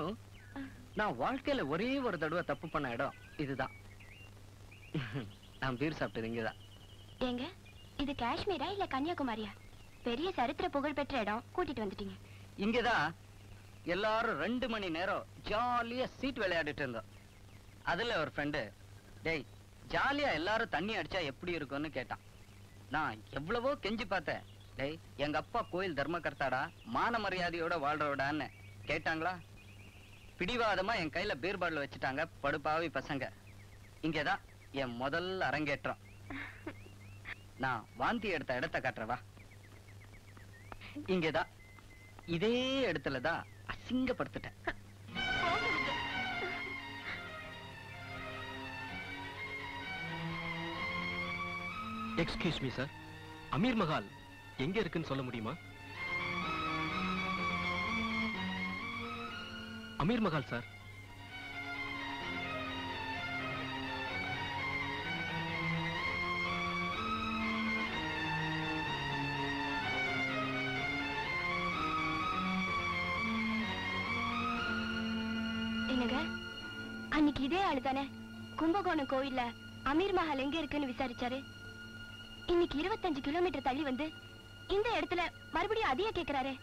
நான் வாழ்க்கையில ஒரே ஒரு தடவை தப்பு பண்ண இடம் இதுதான். நான் பீர் சாப்பிட்டது இங்கதான். ஏங்க, இது காஷ்மீரா இல்ல கன்னியாகுமரியா? பெரிய சரித்திர புகழ் பெற்ற இடம், கூட்டிட்டு வந்துட்டீங்க. இங்கதான் எல்லாரும் 2 மணி நேரம் ஜாலியா சீட் விளையாடிட்டு இருந்தோம். அதுல ஒரு ஃப்ரெண்டு, டேய் ஜாலியா எல்லாரும் தண்ணி அடிச்சா எப்படி இருக்கும்னு கேட்டான். நான் எவ்வளவோ கெஞ்சி பார்த்தேன். டேய், எங்க அப்பா கோயில் தர்மகர்த்தாடா, மான மரியாதையோட வாழ்றோடான்னு கேட்டாங்களா? பிடிவாதமா என் கையில பீர் பாட்டில் வச்சுட்டாங்க படுபாவி பசங்க. இங்கதான் என் முதல் அரங்கேற்றம். நான் வாந்தி எடுத்த இடத்தை காட்டுறவா. இங்கதான் இதே இடத்துலதான் அசிங்கப்படுத்திட்டேன். Excuse me sir, Amir Mahal எங்க இருக்குன்னு சொல்ல முடியுமா? அமீர் மஹால் சார். என்னங்க, அன்னைக்கு இதே ஆளுதானே கும்பகோணம் கோயில்ல அமீர் மஹால் எங்க இருக்குன்னு விசாரிச்சாரு? இன்னைக்கு 25 கிலோமீட்டர் தள்ளி வந்து இந்த இடத்துல மறுபடியும் அதையே கேக்குறாரு.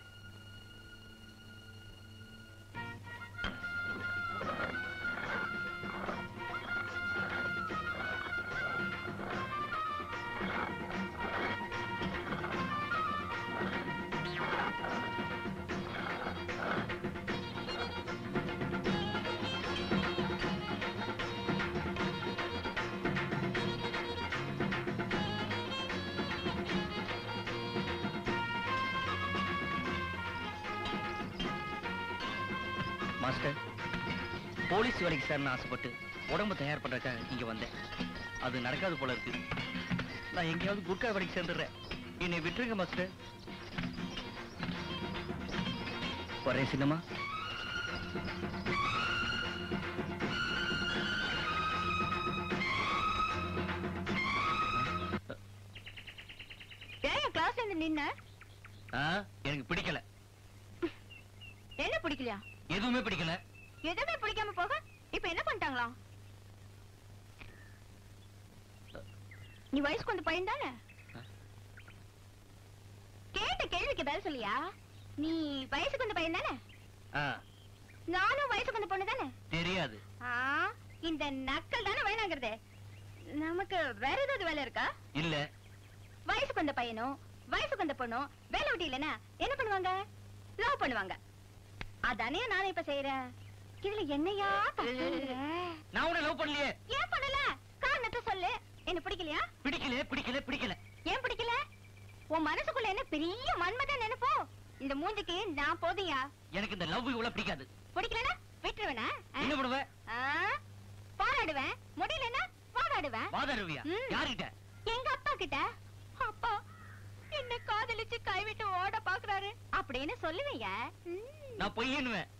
மாஸ்டர், போலீஸ் வேலைக்கு சார்னு ஆசைப்பட்டு உடம்பு தயார் பண்றதுக்காக இங்க வந்தேன். அது நடக்காது போல இருக்கு. நான் எங்கேயாவது குர்கா வேலைக்கு சேர்ந்துடுறேன். என்னை விட்டுருங்க மாஸ்டர். ஒரே சின்னமா. கிளாஸ்ல இருந்து நின்ன எனக்கு பிடிக்கல. என்ன பிடிக்கலையா? எதுவுமே பிடிக்கல. எதுவுமே பிடிக்காம போக இப்ப என்ன பண்ணிட்டாங்களா? நீ வயசுக்கு வந்து பையன் தானே? கேட்ட கேள்விக்கு பதில் சொல்லியா? நீ வயசுக்கு வந்து பையன் தானே? நானும் வயசுக்கு வந்து பொண்ணு தானே? தெரியாது. இந்த நக்கல் தானே வேணாங்கிறது. நமக்கு வேற ஏதாவது வேலை இருக்கா? இல்ல. வயசுக்கு வந்த பையனும் வயசுக்கு வந்த பொண்ணும் வேலை விட்டு இல்லைன்னா என்ன பண்ணுவாங்க? லவ் பண்ணுவாங்க. அதானே நானே இப்ப செய்யறேன். இதுல என்னையா? நான் உன்னை லவ் பண்ணலையே. ஏன் பண்ணல? காரணத்தை சொல்லு. என்ன பிடிக்கலையா? பிடிக்கல பிடிக்கல பிடிக்கல. ஏன் பிடிக்கல? உன் மனசுக்குள்ள என்ன பெரிய மன்மதன் நினைப்போ? இந்த மூஞ்சிக்கு நான் போதியா? எனக்கு இந்த லவ் இவ்வளவு பிடிக்காது. பிடிக்கலனா விட்டுருவேனா? என்ன பண்ணுவ? பாராடுவேன். முடியலன்னா வாதாடுவேன். வாதாடுவியா? யார்கிட்ட? எங்க அப்பா கிட்ட. அப்பா என்ன காதலிச்சு கைவிட்டு ஓட பாக்குறாரு அப்படின்னு சொல்லுவீங்க. நான் பொய்யன்னுவேன்.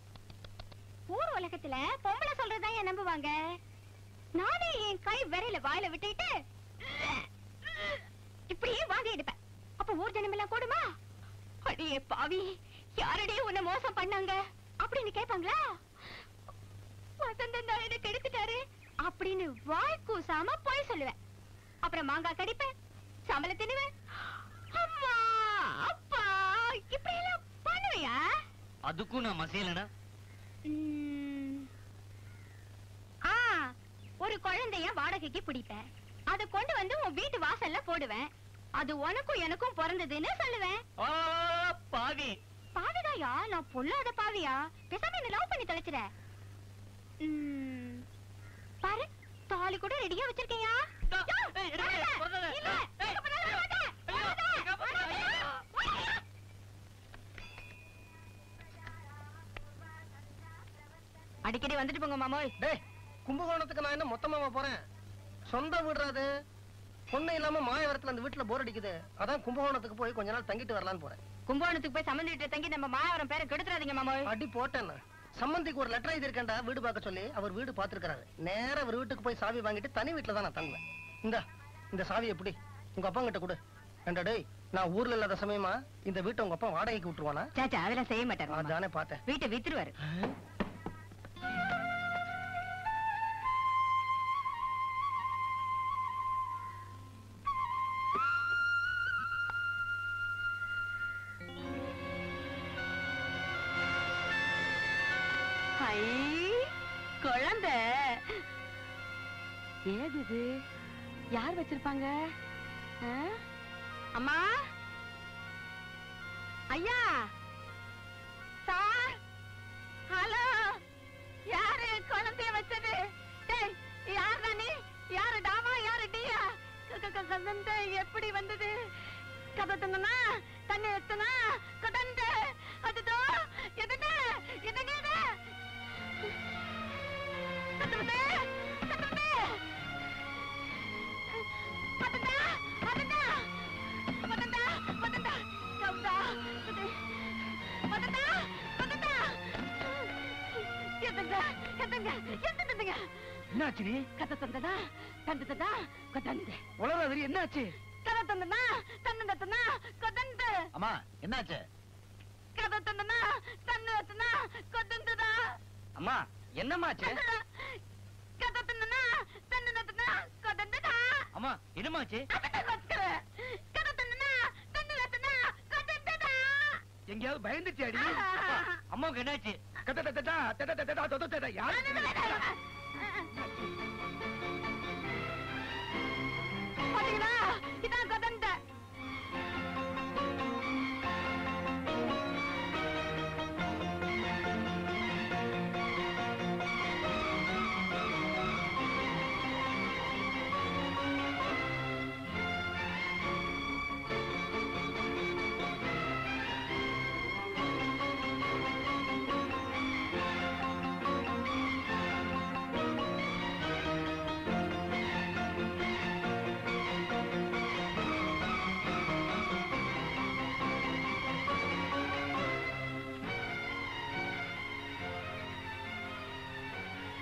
ஊர் உலகத்துல பொம்பளை சொல்றதா ஏன் நம்புவாங்க? நானே என் கை விரல வாயில விட்டுட்டு இப்படியே வாந்தி எடுப்பேன். அப்ப ஊர் ஜனம் எல்லாம் கூடுமா? அடியே பாவி, யாரடியே உன்னை மோசம் பண்ணாங்க அப்படின்னு கேட்பாங்களா? வசந்தன் தான் என்ன கெடுத்துட்டாரு அப்படின்னு வாய் கூசாம போய் சொல்லுவேன். அப்புறம் மாங்காய் கடிப்பேன், சம்பளம் தின்னுவேன். அம்மா அப்பா இப்படி எல்லாம் பண்ணுவியா? அதுக்கும் நான் மசியலனா? ஒரு குழந்தைய வாடகைக்கு பிடிப்பேன், அதை கொண்டு வந்து உன் வீட்டு வாசல்ல போடுவேன். அது உனக்கும் எனக்கும் பிறந்ததுன்னு சொல்லுவேன். பாவி பாவிதாயா? நான் பொல்லாத பாவியா? பேசாம என்ன லவ் பண்ணி தொலைச்சிட. பாரு, தாலி கூட ரெடியா வச்சிருக்கியா? அடிக்கடி வந்துட்டு போங்க மாமோய். டேய், கும்பகோணத்துக்கு நான் என்ன மொத்தமாவா போறேன்? சொந்த வீடுறாது. பொண்ணு இல்லாம மாயவரத்துல அந்த வீட்டுல போர் அடிக்குது. அதான் கும்பகோணத்துக்கு போய் கொஞ்ச நாள் தங்கிட்டு வரலான்னு போறேன். கும்பகோணத்துக்கு போய் சம்மந்தி வீட்டுல தங்கி நம்ம மாயவரம் பேரை கெடுத்துறாதீங்க மாமோய். அடி போட்டேன். சம்பந்திக்கு ஒரு லெட்டர் எழுதி இருக்கேன்டா, வீடு பார்க்க சொல்லி. அவர் வீடு பார்த்திருக்காரு. நேரா அவர் வீட்டுக்கு போய் சாவி வாங்கிட்டு தனி வீட்டுல தான் நான் தங்குவேன். இந்த சாவி எப்படி உங்க அப்பா கிட்ட கொடு. ஏண்டா டேய், நான் ஊர்ல இல்லாத சமயமா இந்த வீட்டை உங்க அப்பா வாடகைக்கு விட்டுருவானா? சாச்சா, அதெல்லாம் செய்ய மாட்டாரு. அதானே பார்த்தேன். வீட்டை வித்துருவாரு. குழந்தை ஏது இது? யார் வச்சிருப்பாங்க? அம்மா, ஐயா, சார், ஹலோ, யாரு குழந்தைய வச்சது? யார் தானே? யாரு டாமா, யாரு டியா? குழந்தை எப்படி வந்தது? கதத்துனா தண்ணி எத்தனா குழந்த அதுதோ எதுனா எதுங்க என்னாச்சு? கதை தந்தனா தந்ததா கொதந்து உலகாதிரி என்னாச்சு? கதை தந்தனா தந்ததா கொதந்து. அம்மா என்னாச்சு? கதை தந்தனா தந்ததா கொதந்துதா. அம்மா என்னமாச்சு? கதை தந்தனா தந்ததா கொதந்துதா. அம்மா என்னமாச்சு? கதை தந்தனா தந்ததா கொதந்துதா. எங்கயாவது பயந்துட்டியாடி? அம்மாவுக்கு என்னாச்சு? பாத்தீங்களா, இதான் கொதந்த.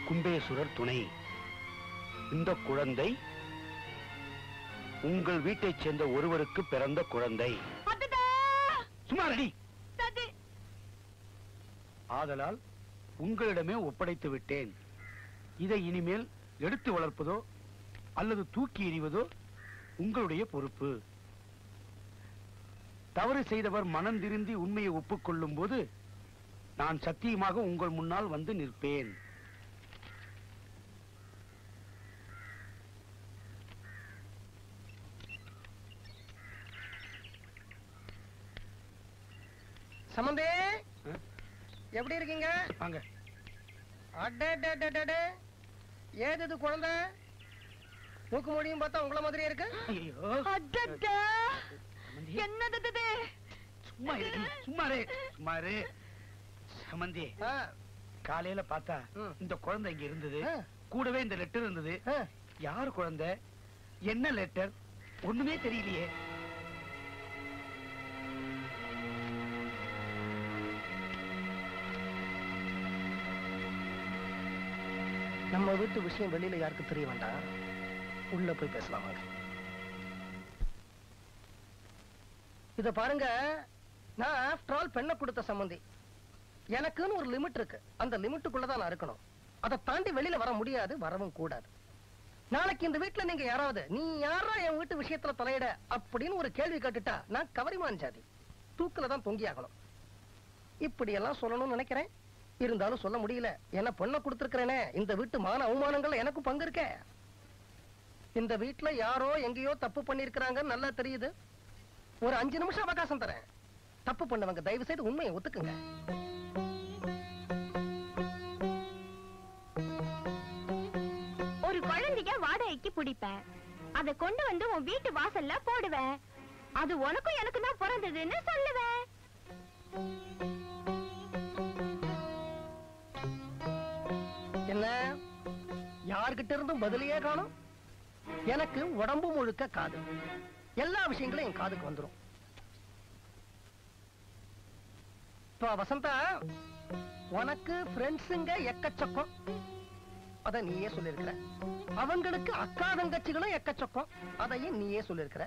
கும்பேஸ்வரர் துணை. இந்த குழந்தை உங்கள் வீட்டைச் சேர்ந்த ஒருவருக்கு பிறந்த குழந்தை. சுமாரடி. ஆதலால் உங்களிடமே ஒப்படைத்து விட்டேன். இதை இனிமேல் எடுத்து வளர்ப்பதோ அல்லது தூக்கி எறிவதோ உங்களுடைய பொறுப்பு. தவறு செய்தவர் மனம் திருந்தி உண்மையை ஒப்புக்கொள்ளும் போது நான் சத்தியமாக உங்கள் முன்னால் வந்து நிற்பேன். சம்பந்தி, எப்படி இருக்கீங்க? வாங்க. அடடடடட, ஏது இது குழந்தை? மூக்கு மொழியும் பார்த்தா உங்கள மாதிரியே இருக்கு. என்னது? சும்மாரு சம்பந்தி. காலையில பார்த்தா இந்த குழந்தை இங்க இருந்தது, கூடவே இந்த லெட்டர் இருந்தது. யாரு குழந்தை, என்ன லெட்டர், ஒண்ணுமே தெரியலையே. நம்ம வீட்டு விஷயம் வெளியில யாருக்கு தெரிய வேண்டாம். உள்ள போய் பேசலாம். இத பாருங்க, நான் ஆஃப்டர் ஆல் பெண்ணை கொடுத்த சம்பந்தி. எனக்குன்னு ஒரு லிமிட் இருக்கு. அந்த லிமிட்டுக்குள்ளதான் நான் இருக்கணும். அதை தாண்டி வெளியில வர முடியாது, வரவும் கூடாது. நாளைக்கு இந்த வீட்டுல நீங்க யாராவது நீ யாரா என் வீட்டு விஷயத்துல தலையிட அப்படின்னு ஒரு கேள்வி கேட்டுட்டா நான் கவரிமான் ஜாதி. தூக்குல தான் தொங்கி ஆகணும். இப்படி எல்லாம் சொல்லணும்னு நினைக்கிறேன், இருந்தாலும் சொல்ல முடியல. என்ன பொண்ணை கொடுத்திருக்கிறேனே, இந்த வீட்டு மான அவமானங்கள் எனக்கும் பங்கு இருக்க. இந்த வீட்டுல யாரோ எங்கேயோ தப்பு பண்ணிருக்கிறாங்கன்னு நல்லா தெரியுது. ஒரு 5 நிமிஷம் அவகாசம் தரேன். தப்பு பண்ணவங்க தயவு செய்து உண்மையை ஒத்துக்குங்க. ஒரு குழந்தைய வாடகைக்கு பிடிப்பேன், அதை கொண்டு வந்து உன் வீட்டு வாசல்ல போடுவேன். அது உனக்கும் எனக்கு தான் பிறந்ததுன்னு சொல்லுவேன். என்ன யார்கிட்ட இருந்தும் பதிலையே காணும். எனக்கு உடம்பு முழுக்க காது, எல்லா விஷயங்களும் என் காதுக்கு வந்துரும். இப்போ வசந்தா, உனக்கு ஃப்ரெண்ட்ஸுங்க எக்கச்சக்கம், அத நீயே சொல்லிருக்கிற. அவங்களுக்கு அக்கா தங்கச்சிகளும் எக்கச்சக்கம், அதையும் நீயே சொல்லிருக்கிற.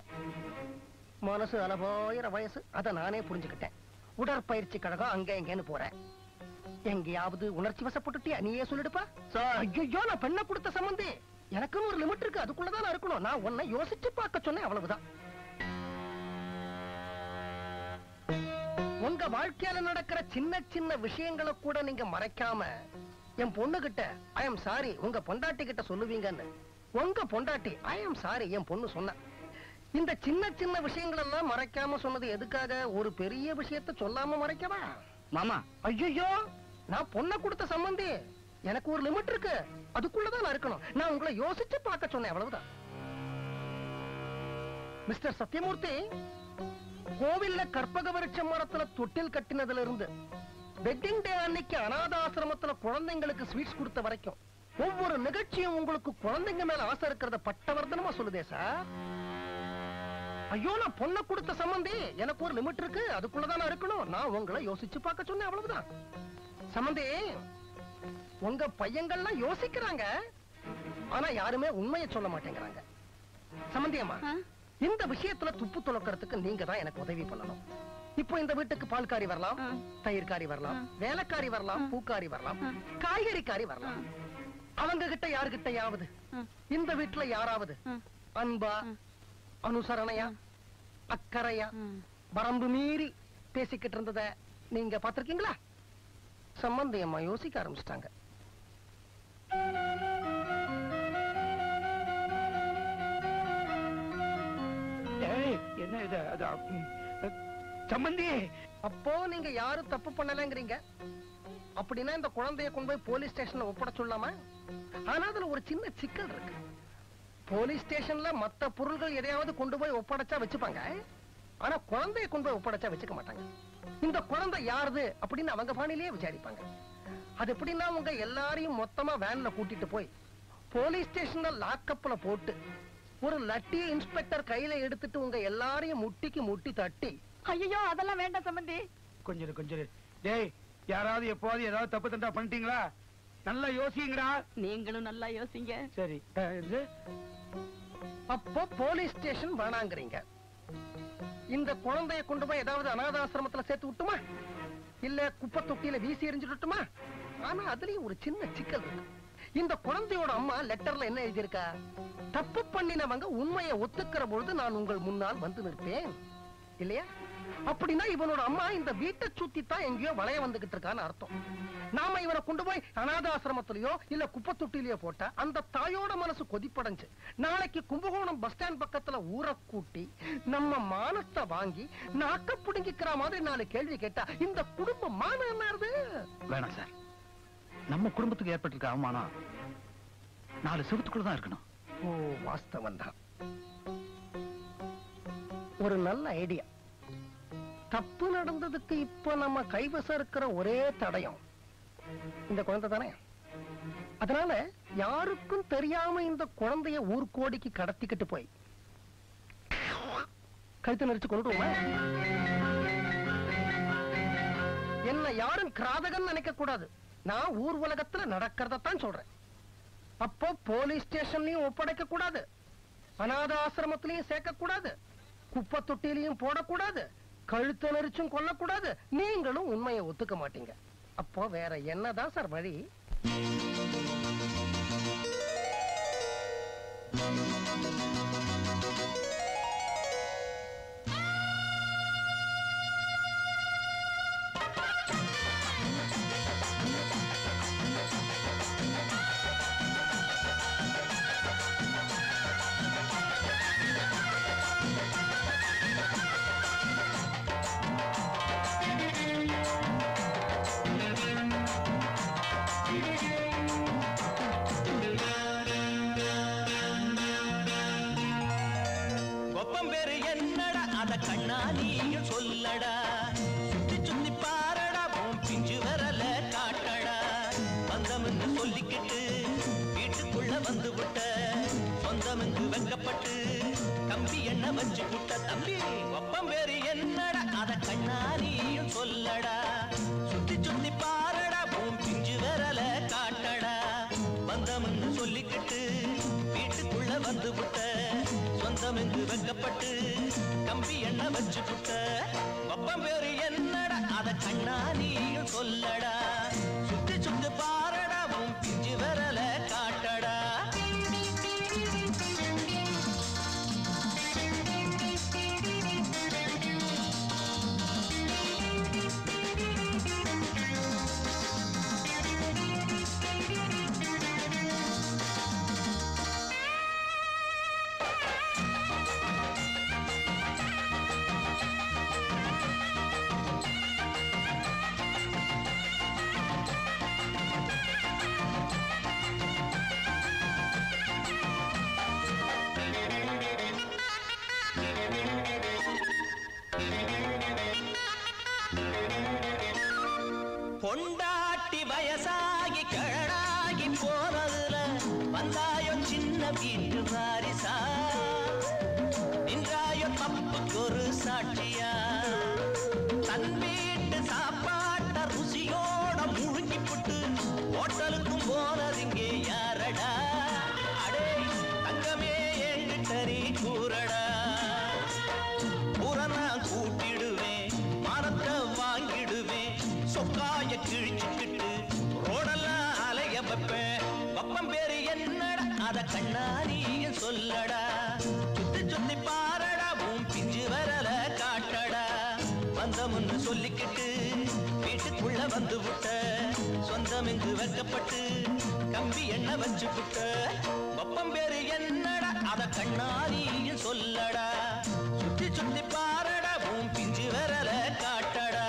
மனசு அலபோயிர வயசு, அத நானே புரிஞ்சுக்கிட்டேன். உடற்பயிற்சி கழகம் அங்க எங்கன்னு போறேன். எங்கேயாவது உணர்ச்சி வசப்பட்டுட்டியா? நீயே சொல்லிடுப்பா. ஐயோ, நான் பெண்ணை கொடுத்த சம்பந்தி, எனக்குன்னு ஒரு லிமிட் இருக்கு, அதுக்குள்ளதான் நான் இருக்கணும். நான் உன்னை யோசிச்சு பார்க்க சொன்னேன், அவ்வளவுதான். உங்க வாழ்க்கையில நடக்கிற சின்ன சின்ன விஷயங்களை கூட நீங்க மறைக்காம என் பொண்ணு கிட்ட ஐ எம் சாரி உங்க பொண்டாட்டி கிட்ட சொல்லுவீங்கன்னு. உங்க பொண்டாட்டி ஐ எம் சாரி என் பொண்ணு சொன்ன. இந்த சின்ன சின்ன விஷயங்கள் எல்லாம் மறைக்காம சொன்னது எதுக்காக? ஒரு பெரிய விஷயத்தை சொல்லாம மறைக்கவா? மாமா, ஐயோ, நான் பொண்ணை கொடுத்த சம்பந்தி, எனக்கு ஒரு லிமிட் இருக்கு, அதுக்குள்ளதான் நான் இருக்கணும். நான் உங்களை யோசிச்சு பார்க்க சொன்னேன், அவ்வளவுதான். மிஸ்டர் சத்யமூர்த்தி, கோவில்ல கற்பக விருட்ச மரத்துல தொட்டில் கட்டினதுல இருந்து வெட்டிங் டே அன்னைக்கு அனாதாசிரமத்துல குழந்தைங்களுக்கு ஸ்வீட்ஸ் கொடுத்த வரைக்கும் ஒவ்வொரு நிகழ்ச்சியும் உங்களுக்கு குழந்தைங்க மேல ஆசை இருக்கிறத பட்டவர்தனமா சொல்லுதே சார். ஐயோ, நான் பொண்ணை கொடுத்த சம்பந்தி, எனக்கு ஒரு லிமிட் இருக்கு, அதுக்குள்ளதான் நான் இருக்கணும். நான் உங்களை யோசிச்சு பார்க்க சொன்னேன், அவ்வளவுதான். சம்பந்தி, உங்க பையங்கள்லாம் யோசிக்கிறாங்க, ஆனா யாருமே உண்மையை சொல்ல மாட்டேங்கிறாங்க. சம்பந்தியம்மா, இந்த விஷயத்துல துப்பு துளக்கிறதுக்கு நீங்க தான் எனக்கு உதவி பண்ணணும். இப்போ இந்த வீட்டுக்கு பால்காரி வரலாம், தயிர்காரி வரலாம், வேலைக்காரி வரலாம், பூக்காரி வரலாம், காய்கறிக்காரி வரலாம். அவங்க கிட்ட யாருகிட்டயாவது இந்த வீட்டுல யாராவது அன்பா, அனுசரணையா, அக்கறையா, வரம்பு மீறி பேசிக்கிட்டு இருந்தத நீங்க பாத்திருக்கீங்களா? சம்பந்தி அம்மா யோசிக்க ஆரம்பிச்சிட்டாங்க. என்ன இது? சம்பந்தி, அப்போ நீங்க யாரும் தப்பு பண்ணலங்கிறீங்க. அப்படின்னா இந்த குழந்தைய கொண்டு போய் போலீஸ் ஸ்டேஷன்ல ஒப்பட சொல்லாமா? ஆனா அதுல ஒரு சின்ன சிக்கல் இருக்கு. போலீஸ் ஸ்டேஷன்ல மத்த பொருள்கள் எதையாவது கொண்டு போய் ஒப்படைச்சா வச்சுப்பாங்க, ஆனா குழந்தைய கொண்டு போய் ஒப்படைச்சா வச்சுக்க மாட்டாங்க. இந்த குழந்தை யாருது அப்படின்னு அவங்க பாணிலேயே விசாரிப்பாங்க. அது எப்படின்னா உங்க எல்லாரையும் மொத்தமா வேன்ல கூட்டிட்டு போய் போலீஸ் ஸ்டேஷன்ல லாக்கப்ல போட்டு ஒரு லட்டிய இன்ஸ்பெக்டர் கையில எடுத்துட்டு உங்க எல்லாரையும் முட்டிக்கு முட்டி தட்டி. ஐயோ, அதெல்லாம் வேண்டாம் சம்பந்தி. கொஞ்சம் டேய், யாராவது எப்போது ஏதாவது தப்பு தண்டா பண்ணிட்டீங்களா? நல்லா யோசிங்கடா. நீங்களும் நல்லா யோசிங்க. சரி, அப்போ போலீஸ் ஸ்டேஷன் வேணாங்கிறீங்க. இந்த குழந்தைய கொண்டு போய் ஏதாவது அனாதாசிரமத்துல சேர்த்து விட்டுமா, இல்ல குப்பை தொட்டியில வீசி எறிஞ்சுட்டுமா? ஆனா அதுலயும் ஒரு சின்ன சிக்கல் இருக்கு. இந்த குழந்தையோட அம்மா லெட்டர்ல என்ன எழுதியிருக்கா? தப்பு பண்ணினவங்க உண்மையை ஒத்துக்கிற பொழுது நான் உங்கள் முன்னால் வந்து நிற்பேன், இல்லையா? அப்படின்னா இவனோட அம்மா இந்த வீட்டை சுத்தி தான் எங்கேயோ வளைய வந்துகிட்டு இருக்கான்னு அர்த்தம். நாம இவனை கொண்டு போய் அனாதாசிரமத்திலயோ இல்ல குப்பை தொட்டிலேயோ போட்டா அந்த தாயோட மனசு கொதிப்படைஞ்சு நாளைக்கு கும்பகோணம் பஸ் ஸ்டாண்ட் பக்கத்துல ஊரை கூட்டி நம்ம மானத்தை வாங்கி நாக்க புடுங்கிக்கிற மாதிரி 4 கேள்வி கேட்டா இந்த குடும்ப மானம் என்ன ஆறுது? வேணாம் சார், நம்ம குடும்பத்துக்கு ஏற்பட்டிருக்க அவமானம் 4 செவத்துக்குள்ளதான் இருக்கணும். ஓ, வாஸ்தவம் தான். ஒரு நல்ல ஐடியா. தப்பு நடந்ததுக்கு இப்ப நம்ம கைவசம் இருக்கிற ஒரே தடயம் இந்த குழந்தை தானே. அதனால யாருக்கும் தெரியாம இந்த குழந்தைய ஊர்கோடிக்கு கடத்திக்கிட்டு போய் கழுத்து நெரிச்சு கொண்டுருவோமா? என்ன யாரும் கிராதகன் நினைக்க கூடாது. நான் ஊர் உலகத்துல நடக்கிறதான் சொல்றேன். அப்போ போலீஸ் ஸ்டேஷன்லயும் ஒப்படைக்க கூடாது, அநாத ஆசிரமத்திலையும் சேர்க்க கூடாது, குப்பை தொட்டிலையும் போடக்கூடாது, கழுத்து நெரிச்சும் கொல்லக்கூடாது. நீங்களும் உண்மையை ஒத்துக்க மாட்டீங்க. அப்போ வேற என்னதான் சார் வழி? என்னடா அத கண்ணா நீயும் சொல்லடா சுத்தி சுத்தி பாரடா உன் பிஞ்சு வரல காட்டடா வந்தமென்று சொல்லிக்கிட்டு வீட்டுக்குள்ள வந்து விட்ட சொந்தமென்று வெக்கப்பட்டு கம்பி என்ன வச்சு விட்ட தம்பி ஒப்பம் வேறு என்னடா அத கண்ணா நீயும் சொல்லடா சுத்தி சுத்தி பாரடா உன் பிஞ்சு வரல காட்டடா வந்தமென்று சொல்லிக்கிட்டு வீட்டுக்குள்ள வந்து விட்ட சொந்தமென்று வெக்கப்பட்டு கம்பி என்ன வச்சு விட்ட ஒப்பம் வேறு என்னடா அத கண்ணா நீயும் சொல்லடா சுத்தி சுத்தி பாரடா உன் பிஞ்சு வரல காட்டடா பொண்டாட்டி வயசாகி கழடாகி போனதுல வந்தாயோ சின்ன வீட்டு வாரிசா நின்றாயோ தப்புக்கு ஒரு சாட்சியா தன் வீட்டு சாப்பாட்ட ருசியோட முழுங்கி புட்டு ஹோட்டலுக்கும் போனதிங்கே யாரடா அடே தங்கமே என்கிட்ட நீ கூறடா புறனா கூட்டிடுவேன் மரத்தை வாங்கிடுவேன் சொக்காய கிழிச்சுக்கிட்டு ரோடெல்லாம் அலைய வைப்பேன் பப்பம் பேரு என்னடா அத கண்ணாரியும் சொல்லடா சுத்தி சுத்தி பாரடா உன் பிஞ்சு வரல காட்டடா வந்த முன்னு சொல்லிக்கிட்டு வீட்டுக்குள்ள வந்து விட்ட சொந்தம் இங்கு வைக்கப்பட்டு கம்பி என்ன வச்சு விட்ட பப்பம் பேரு என்னடா அத கண்ணாரியும் சொல்லடா சுத்தி சுத்தி பாரடா உன் பிஞ்சு வரல காட்டடா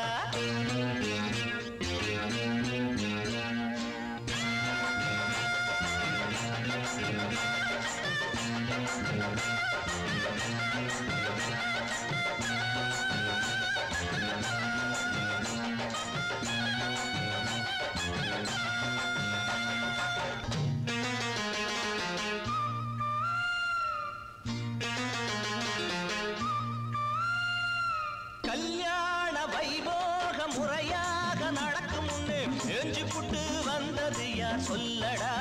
கல்யாண வைபோக முறையாக நடக்கும் முன்னே ஏஞ்சி புட்டு வந்தது யார் சொல்லடா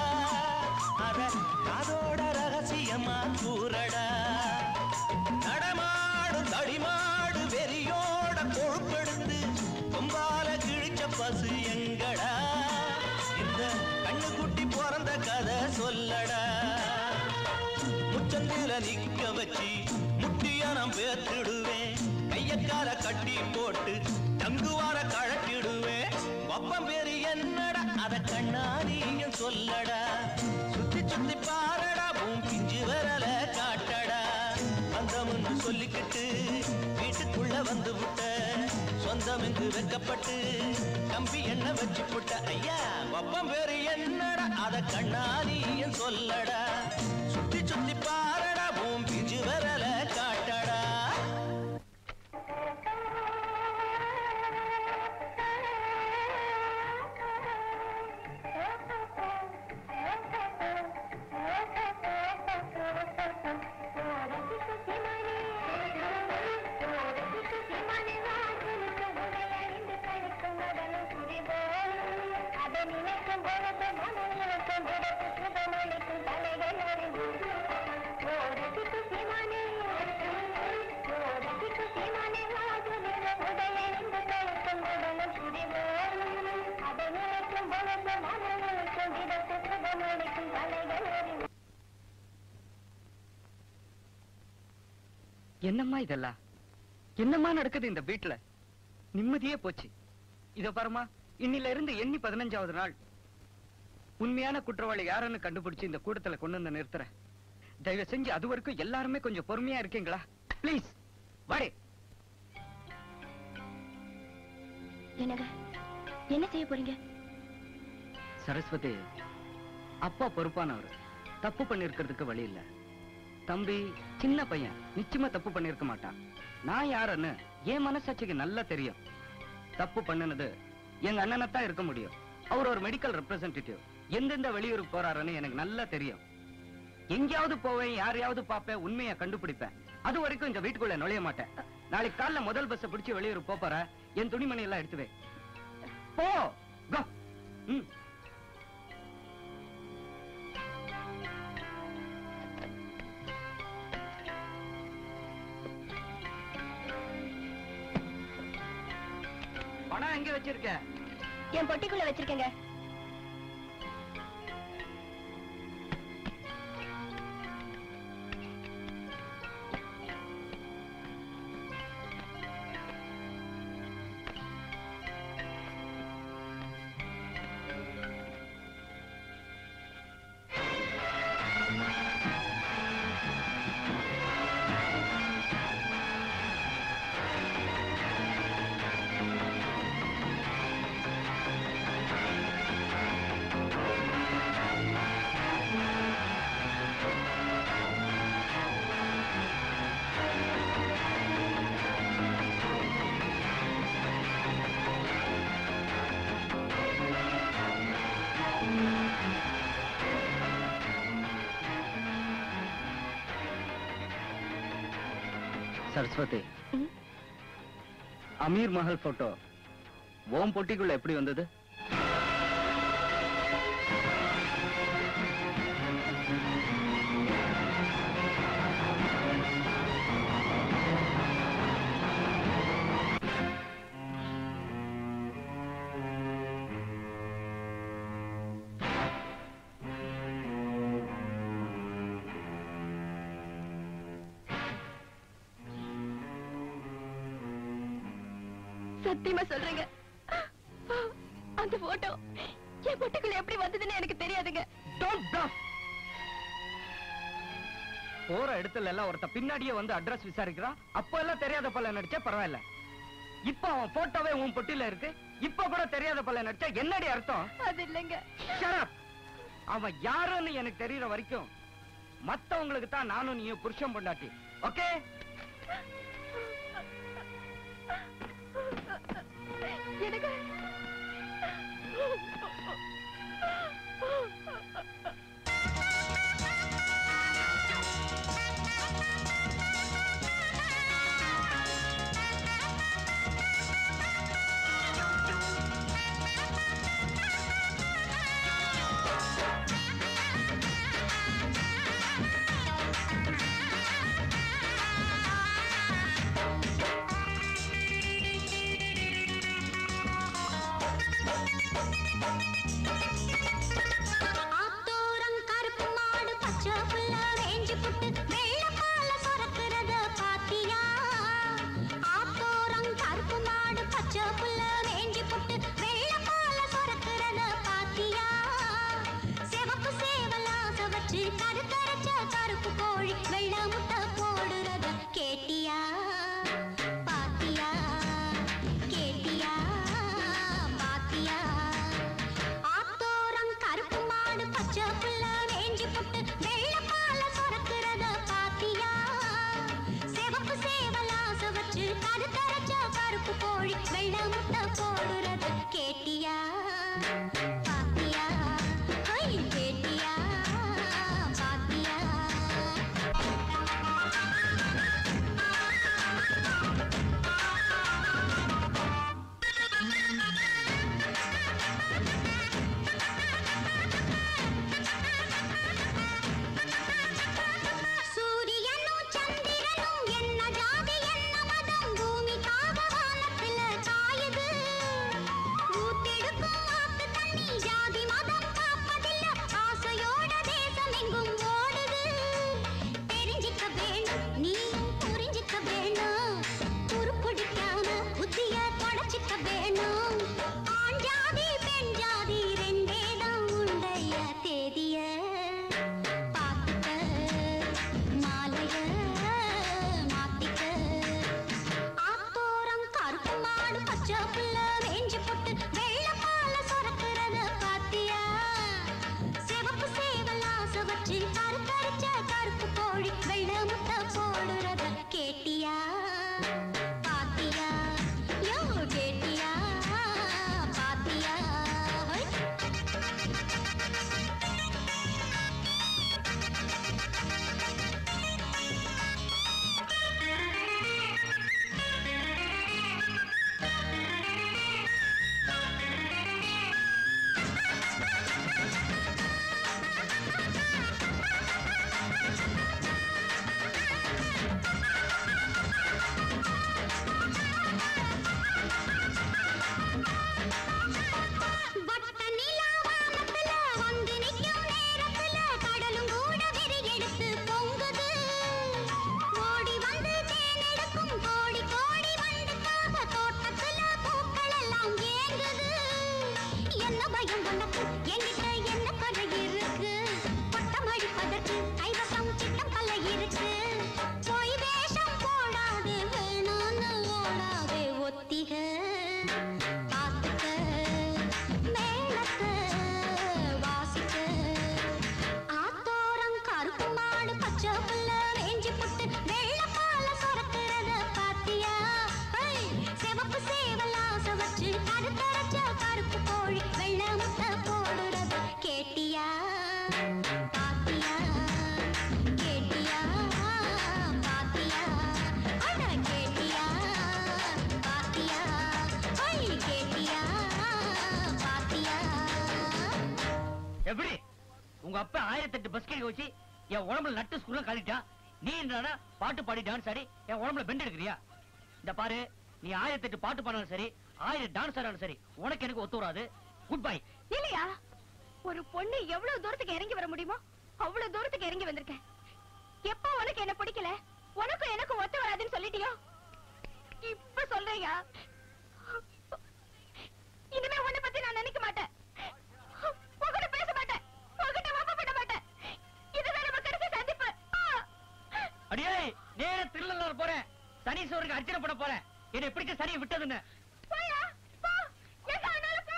அத அதோட ரகசியமா கூறடா நடமாடு தடிமாடு வெறியோட கொழுப்பெடுத்து கொம்பால கிழிச்ச பசு எங்கடா இந்த கண்ணுக்குட்டி பிறந்த கதை சொல்லடா முச்சந்தில நிக்க வச்சு முட்டிய நான் பேத்துடுவேன் கையக்கால கட்டி போட்டு தங்குவார கழட்டிடுவேன் ஒப்பம் பேரு என்னடா அத கண்ணாரியும் சொல்லடா சுத்தி சுத்தி பாரடா உன் பிஞ்சு வரல காட்டடா அந்த முன்னு சொல்லிக்கிட்டு வீட்டுக்குள்ள வந்து விட்ட சொந்தம் இங்கு வைக்கப்பட்டு கம்பி என்ன வச்சு புட்ட ஐயா ஒப்பம் பேரு என்னடா அத கண்ணாரியும் சொல்லடா சுத்தி சுத்தி பாரடா உன் பிஞ்சு வரல காட்டடா என்னம்மா இதெல்லாம் என்னம்மா நடக்குது இந்த வீட்டுல நிம்மதியே போச்சு இத பாருமா இன்னில இருந்து எண்ணி 15வது நாள் உண்மையான குற்றவாளி யாருன்னு கண்டுபிடிச்சு இந்த கூட்டத்துல கொண்டு வந்து நிறுத்துறேன் தயவு செஞ்சு அது வரைக்கும் எல்லாருமே கொஞ்சம் பொறுமையா இருக்கீங்களா பிளீஸ் வாடே என்னங்க என்ன செய்ய போறீங்க சரஸ்வதி அப்பா பொறுப்பானவர் தப்பு பண்ணிருக்கிறதுக்கு வழி இல்ல தம்பி சின்ன பையன், நிச்சயமா தப்பு பண்ணிருக்க மாட்டான். நான் யாருன்னு என் மனசாட்சிக்கு நல்லா தெரியும். தப்பு பண்ணுனது எங்க அண்ணனத்தான் இருக்க முடியும். அவர் ஒரு மெடிக்கல் ரெப்ரசன்டேட்டிவ். எந்தெந்த வெளியூருக்கு போறாருன்னு எனக்கு நல்லா தெரியும். எங்கேயாவது போவேன், யாரையாவது பார்ப்பேன், உண்மையை கண்டுபிடிப்பேன். அது வரைக்கும் இந்த வீட்டுக்குள்ள நுழைய மாட்டேன். நாளைக்கு காலைல முதல் பஸ் பிடிச்சு வெளியூர் போற, என் துணிமணி எல்லாம் எடுத்துவே. போ. பணம் எங்க வச்சிருக்க? என் பொட்டிக்குள்ள வச்சிருக்கேங்க. சரஸ்வதி, அமீர் மஹல் போட்டோ ஓம் பொட்டிக்குள்ள எப்படி வந்தது? சத்தியமா சொல்றேங்க, அந்த போட்டோ என் பொட்டிக்குள்ள எப்படி வந்ததுன்னு எனக்கு தெரியாதுங்க. போற இடத்துல எல்லாம் ஒருத்த பின்னாடியே வந்து அட்ரஸ் விசாரிக்கிறான். அப்ப எல்லாம் தெரியாத பல்ல நடிச்சா பரவாயில்ல. இப்ப அவன் போட்டோவே உன் பொட்டில இருக்கு. இப்ப கூட தெரியாத பல்ல நடிச்சா என்னடி அர்த்தம்? அது இல்லைங்க. அவன் யாருன்னு எனக்கு தெரியற வரைக்கும் மத்தவங்களுக்கு தான் நானும் நீயும் புருஷன் பொண்டாட்டி. ஓகே? எனக்கு உங்க அப்பா 1008 பஸ் கேட்க வச்சு என் உடம்புல நட்டு ஸ்கூல்ல கழிட்டான். நீ என்னடா பாட்டு பாடி டான்ஸ் ஆடி என் உடம்புல பெண்ட் எடுக்கிறியா? இந்த பாரு, நீ 1008 பாட்டு பாடினாலும் சரி, 1000 டான்ஸ் ஆனாலும் சரி, உனக்கு எனக்கு ஒத்து வராது. Good bye. இல்லையா, ஒரு பொண்ணு எவ்வளவு தூரத்துக்கு இறங்கி வர முடியுமோ அவ்வளவு தூரத்துக்கு இறங்கி வந்திருக்கேன். எப்போ உனக்கு என்ன பிடிக்கல, உனக்கும் எனக்கு ஒத்து வராதுன்னு சொல்லிட்டியோ, இப்ப சொல்றியா? இனிமே உன்னை பத்தி நான் நினைக்க மாட்டேன், உன்கிட்ட பேச மாட்டேன், உன்கிட்ட வாப்ப பண்ண மாட்டேன். இதுதான் நம்ம கடைசி சந்திப்பு. அடியே, நேரா திருநள்ளாறு போறேன், சனீஸ்வரருக்கு அர்ச்சனை பண்ண போறேன். என்னை பிடிச்ச சனியை விட்டதுன்னு போயா, போ, எங்க வேணாலும் போ.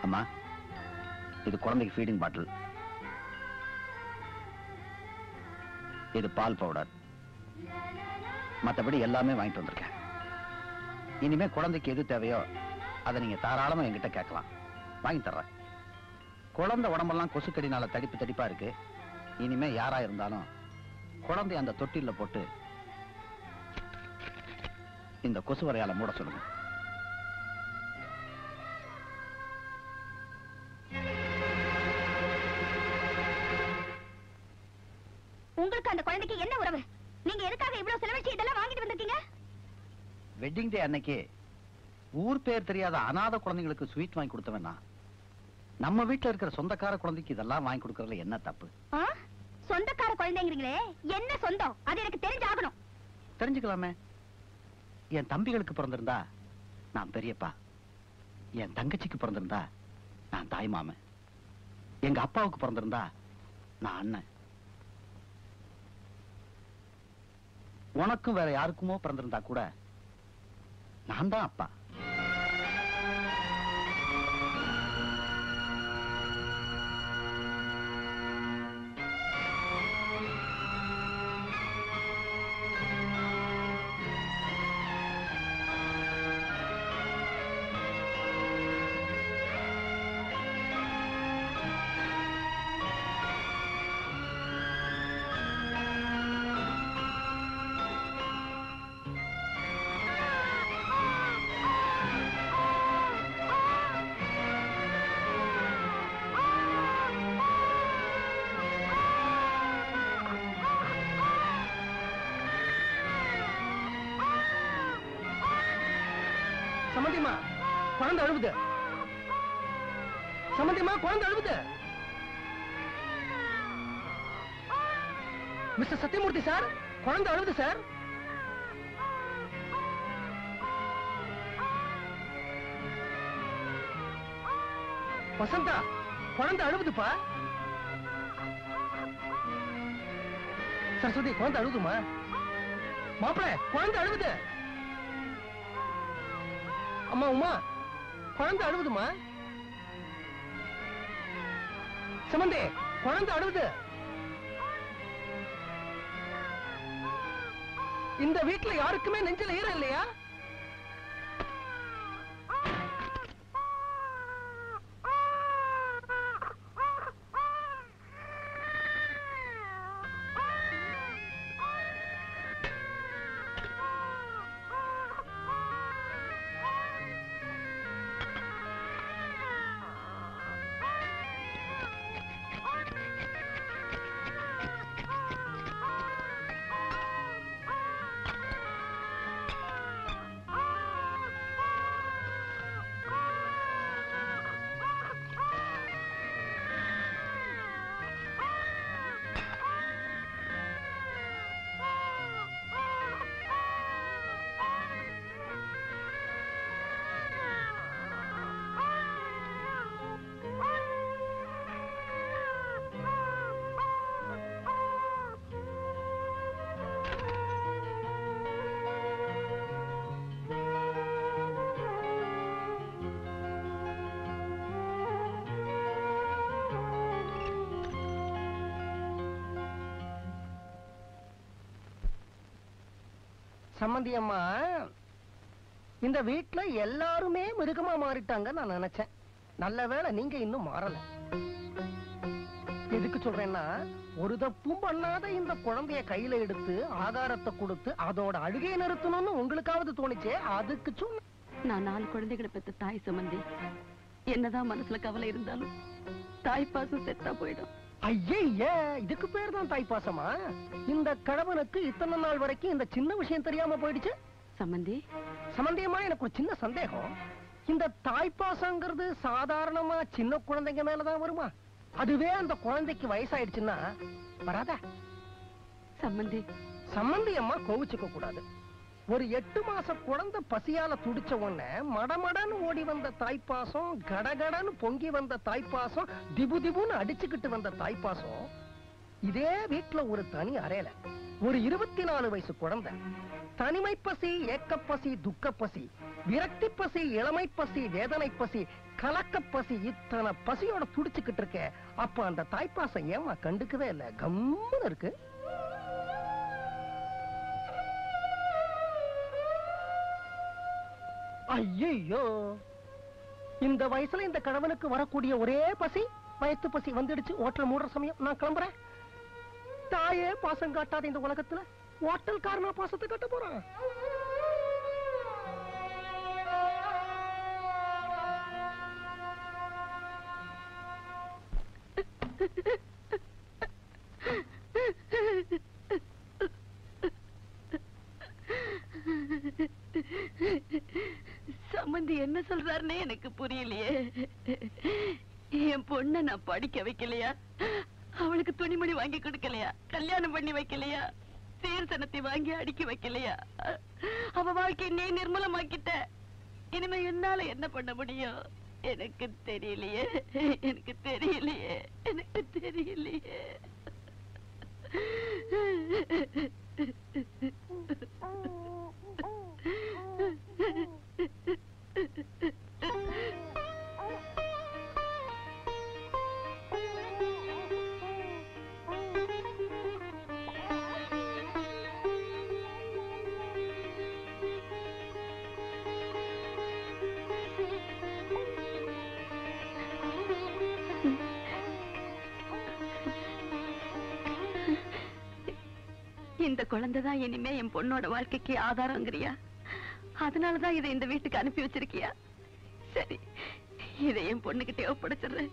அம்மா, இது குழந்தைக்கு ஃபீடிங் பாட்டில், இது பால் பவுடர், மற்றபடி எல்லாமே வாங்கிட்டு வந்திருக்கேன். இனிமே குழந்தைக்கு எது தேவையோ அதை நீங்க தாராளமா என்கிட்ட கேட்கலாம், வாங்கி தர்றேன். குழந்தை உடம்பெல்லாம் கொசுக்கடினால தடிப்பு தடிப்பா இருக்கு. இனிமே யாரா இருந்தாலும் குழந்தை அந்த தொட்டில போட்டு இந்த கொசு வரையால மூட சொல்லுங்க. உங்களுக்கு அந்த குழந்தைக்கு என்ன உறவு? நீங்க எதுக்காக இவ்வளவு செலவழிச்சு இதெல்லாம் வாங்கிட்டு வந்திருக்கீங்க? வெட்டிங் டே அன்னைக்கு ஊர் பேர் தெரியாத அநாத குழந்தைங்களுக்கு ஸ்வீட் வாங்கி கொடுத்தவனா, நம்ம வீட்டுல இருக்கிற சொந்தக்கார குழந்தைக்கு இதெல்லாம் வாங்கி கொடுக்கறதுல என்ன தப்பு? சொந்தக்கார குழந்தைங்கிறீங்களே, என்ன சொந்தம்? அது எனக்கு தெரிஞ்சாகணும். தெரிஞ்சுக்கலாமே. என் தம்பிகளுக்கு பிறந்திருந்தா நான் பெரியப்பா, என் தங்கச்சிக்கு பிறந்திருந்தா நான் தாய் மாமன், எங்க அப்பாவுக்கு பிறந்திருந்தா நான் அண்ணன், உனக்கும் வேற யாருக்குமோ பிறந்திருந்தா கூட நான் தான் அப்பா. சம்பந்திமா, குழந்தை அழுவுது. சம்பந்திமா, குழந்தை அழுவுது. மிஸ்டர் சத்தியமூர்த்தி சார், குழந்தை அழுவுது சார். வசந்தா, குழந்தை அழுவுதுப்பா. சரஸ்வதி, குழந்தை அழுவுதுமா. மாப்பிள, குழந்தை அழுவுது. அம்மா உமா, குழந்தை அழுவுதுமா. சம்பந்தி, குழந்தை அழுவுது. இந்த வீட்டுல யாருக்குமே நெஞ்சில ஈரம் இல்லையா? சம்மந்தி அம்மா, இந்த வீட்டுல எல்லாருமே மிருகமா மாறிட்டாங்க நான் நினைச்சேன். நல்ல வேளை நீங்க இன்னும் மாறல. எதுக்கு சொல்றேன்னா, ஒரு தப்பும் பண்ணாத இந்த குழந்தைய கையில எடுத்து ஆகாரத்தை கொடுத்து அதோட அழுகையை நிறுத்தணும்னு உங்களுக்காவது தோணுச்சே, அதுக்கு சொன்ன. நான் 4 குழந்தைகளை பெற்ற தாய் சம்பந்தி. என்னதான் மனசுல கவலை இருந்தாலும் தாய்ப்பாசம் செத்தா போயிடும். ஐயே, இதுக்கு பேர் தான் தாய்ப்பாசமா? இந்த கணவனுக்கு இத்தனை நாள் வரைக்கும் இந்த சின்ன விஷயம் தெரியாம போயிடுச்சு. சம்பந்தி, சம்பந்தியமா எனக்கு ஒரு சின்ன சந்தேகம். இந்த தாய்ப்பாசங்கிறது சாதாரணமா சின்ன குழந்தைங்க மேலதான் வருமா? அதுவே அந்த குழந்தைக்கு வயசாயிடுச்சுன்னா வராதா? சம்பந்தி, சம்பந்தியம்மா கோவிச்சுக்க கூடாது. ஒரு 8 மாச குழந்தை பசியால துடிச்ச உடனே மடமடன்னு ஓடி வந்த தாய்ப்பாசம், கடகடன்னு பொங்கி வந்த தாய்ப்பாசம், திபு திபுன்னு அடிச்சுக்கிட்டு வந்த தாய்ப்பாசம், இதே வீட்டுல ஒரு தனி அறையில ஒரு 24 வயசு குழந்தை தனிமை பசி, ஏக்கப்பசி, துக்கப்பசி, விரக்தி பசி, இளமை பசி, வேதனை பசி, கலக்க பசி, இத்தனை பசியோட துடிச்சுக்கிட்டு இருக்க. அப்ப அந்த தாய்ப்பாசம் ஏமா கண்டுக்கவே இல்ல, கம்முன்னு இருக்கு? ஐயோ, இந்த வயசுல இந்த கணவனுக்கு வரக்கூடிய ஒரே பசி வயத்து பசி வந்துடுச்சு. ஹோட்டல் மூடுற சமயம் நான் கிளம்புறேன். தாயே பாசம் காட்டாத இந்த உலகத்துல ஹோட்டல் காரனா பாசத்தை கட்ட போறான். சம்பந்தி என்ன சொல்றாருன்னே எனக்கு புரியலையே. என் பொண்ண நான் படிக்க வைக்கலையா? அவளுக்கு துணிமணி வாங்கி கொடுக்கலையா? கல்யாணம் பண்ணி வைக்கலையா? சீர்சனத்தை வாங்கி அடுக்கி வைக்கலையா? அவ வாழ்க்கை நீ நிர்மூலமாக்கிட்ட. இனிமே என்னால என்ன பண்ண முடியும்? எனக்கு தெரியலையே, எனக்கு தெரியலையே, எனக்கு தெரியலையே. இந்த குழந்தைதான் இனிமே என் பொண்ணோட வாழ்க்கைக்கு ஆதாரங்கிறியா? அதனாலதான் இதை இந்த வீட்டுக்கு அனுப்பி வச்சிருக்கியா? சரி, இதை என் பொண்ணுகிட்டே ஒப்படைச்சிடுறேன்.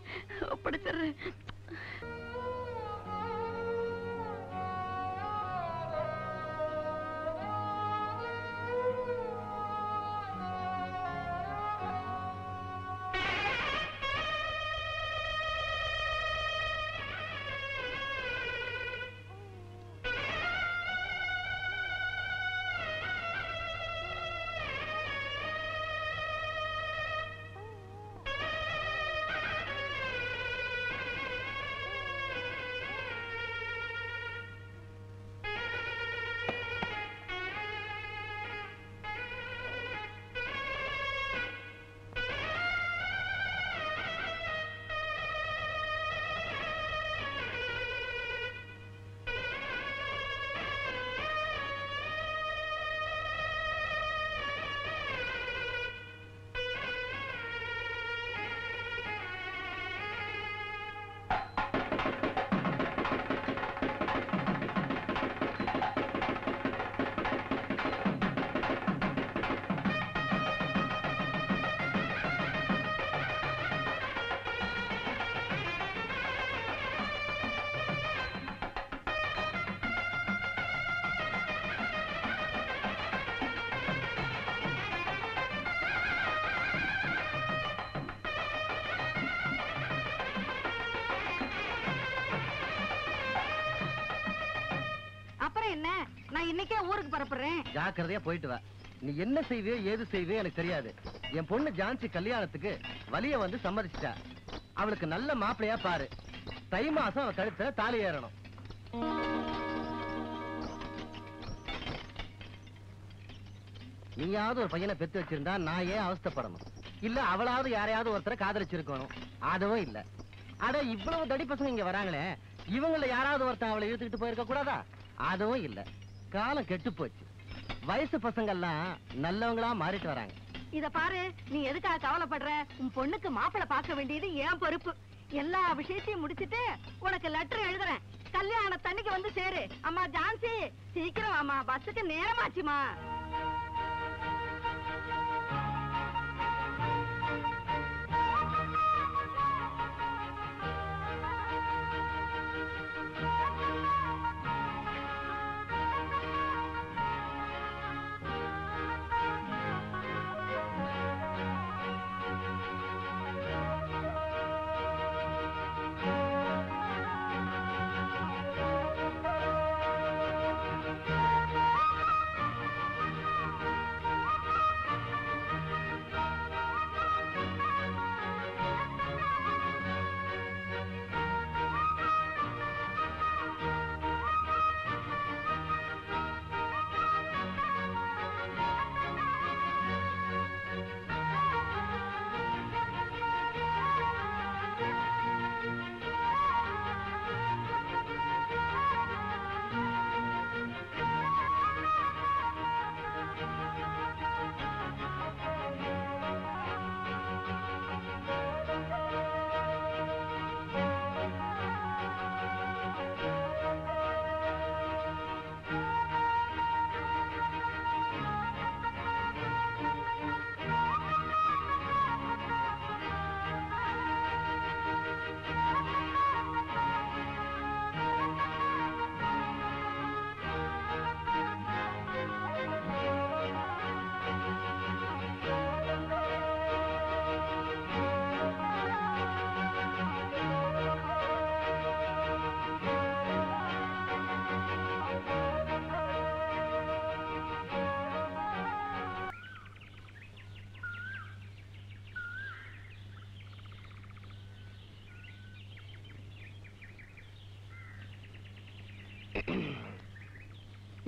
என்ன, நான் இன்னைக்கே ஊருக்கு பரப்புறேன். ஜாக்கிரதையா போயிட்டு வா. நீ என்ன செய்வே ஏது செய்வே எனக்கு தெரியாது. என் பொண்ணு ஜான்சி கல்யாணத்துக்கு வலிய வந்து சம்மதிச்சிட்டா. அவளுக்கு நல்ல மாப்பிளையா பாரு. தை மாசம் அவ கழுத்துல தாலி ஏறணும். நீயாவது ஒரு பையனை பெத்து வச்சிருந்தா நான் ஏன் அவஸ்தைப்படணும்? இல்ல அவளாவது யாரையாவது ஒருத்தரை காதலிச்சிருக்கணும். அதுவும் இல்ல. அட இவ்வளவு தடி பசங்க இங்க வராங்களே, இவங்கள யாராவது ஒருத்தன் அவளை இழுத்துக்கிட்டு போயிருக்க கூடாதா? அதுவும் இல்ல. காலம் கெட்டு போச்சு. வயசு பசங்க எல்லாம் நல்லவங்களா மாறிட்டு வராங்க. இத பாரு, நீ எதுக்காக கவலைப்படுற? உன் பொண்ணுக்கு மாப்பிள்ளை பார்க்க வேண்டியது ஏன் பொறுப்பு. எல்லா விஷயத்தையும் முடிச்சிட்டு உனக்கு லெட்டர் எழுதுறேன். கல்யாணத்தன்னைக்கு வந்து சேரு. அம்மா ஜான்சி, சீக்கிரம் அம்மா, பஸ்ஸுக்கு நேரமாச்சுமா.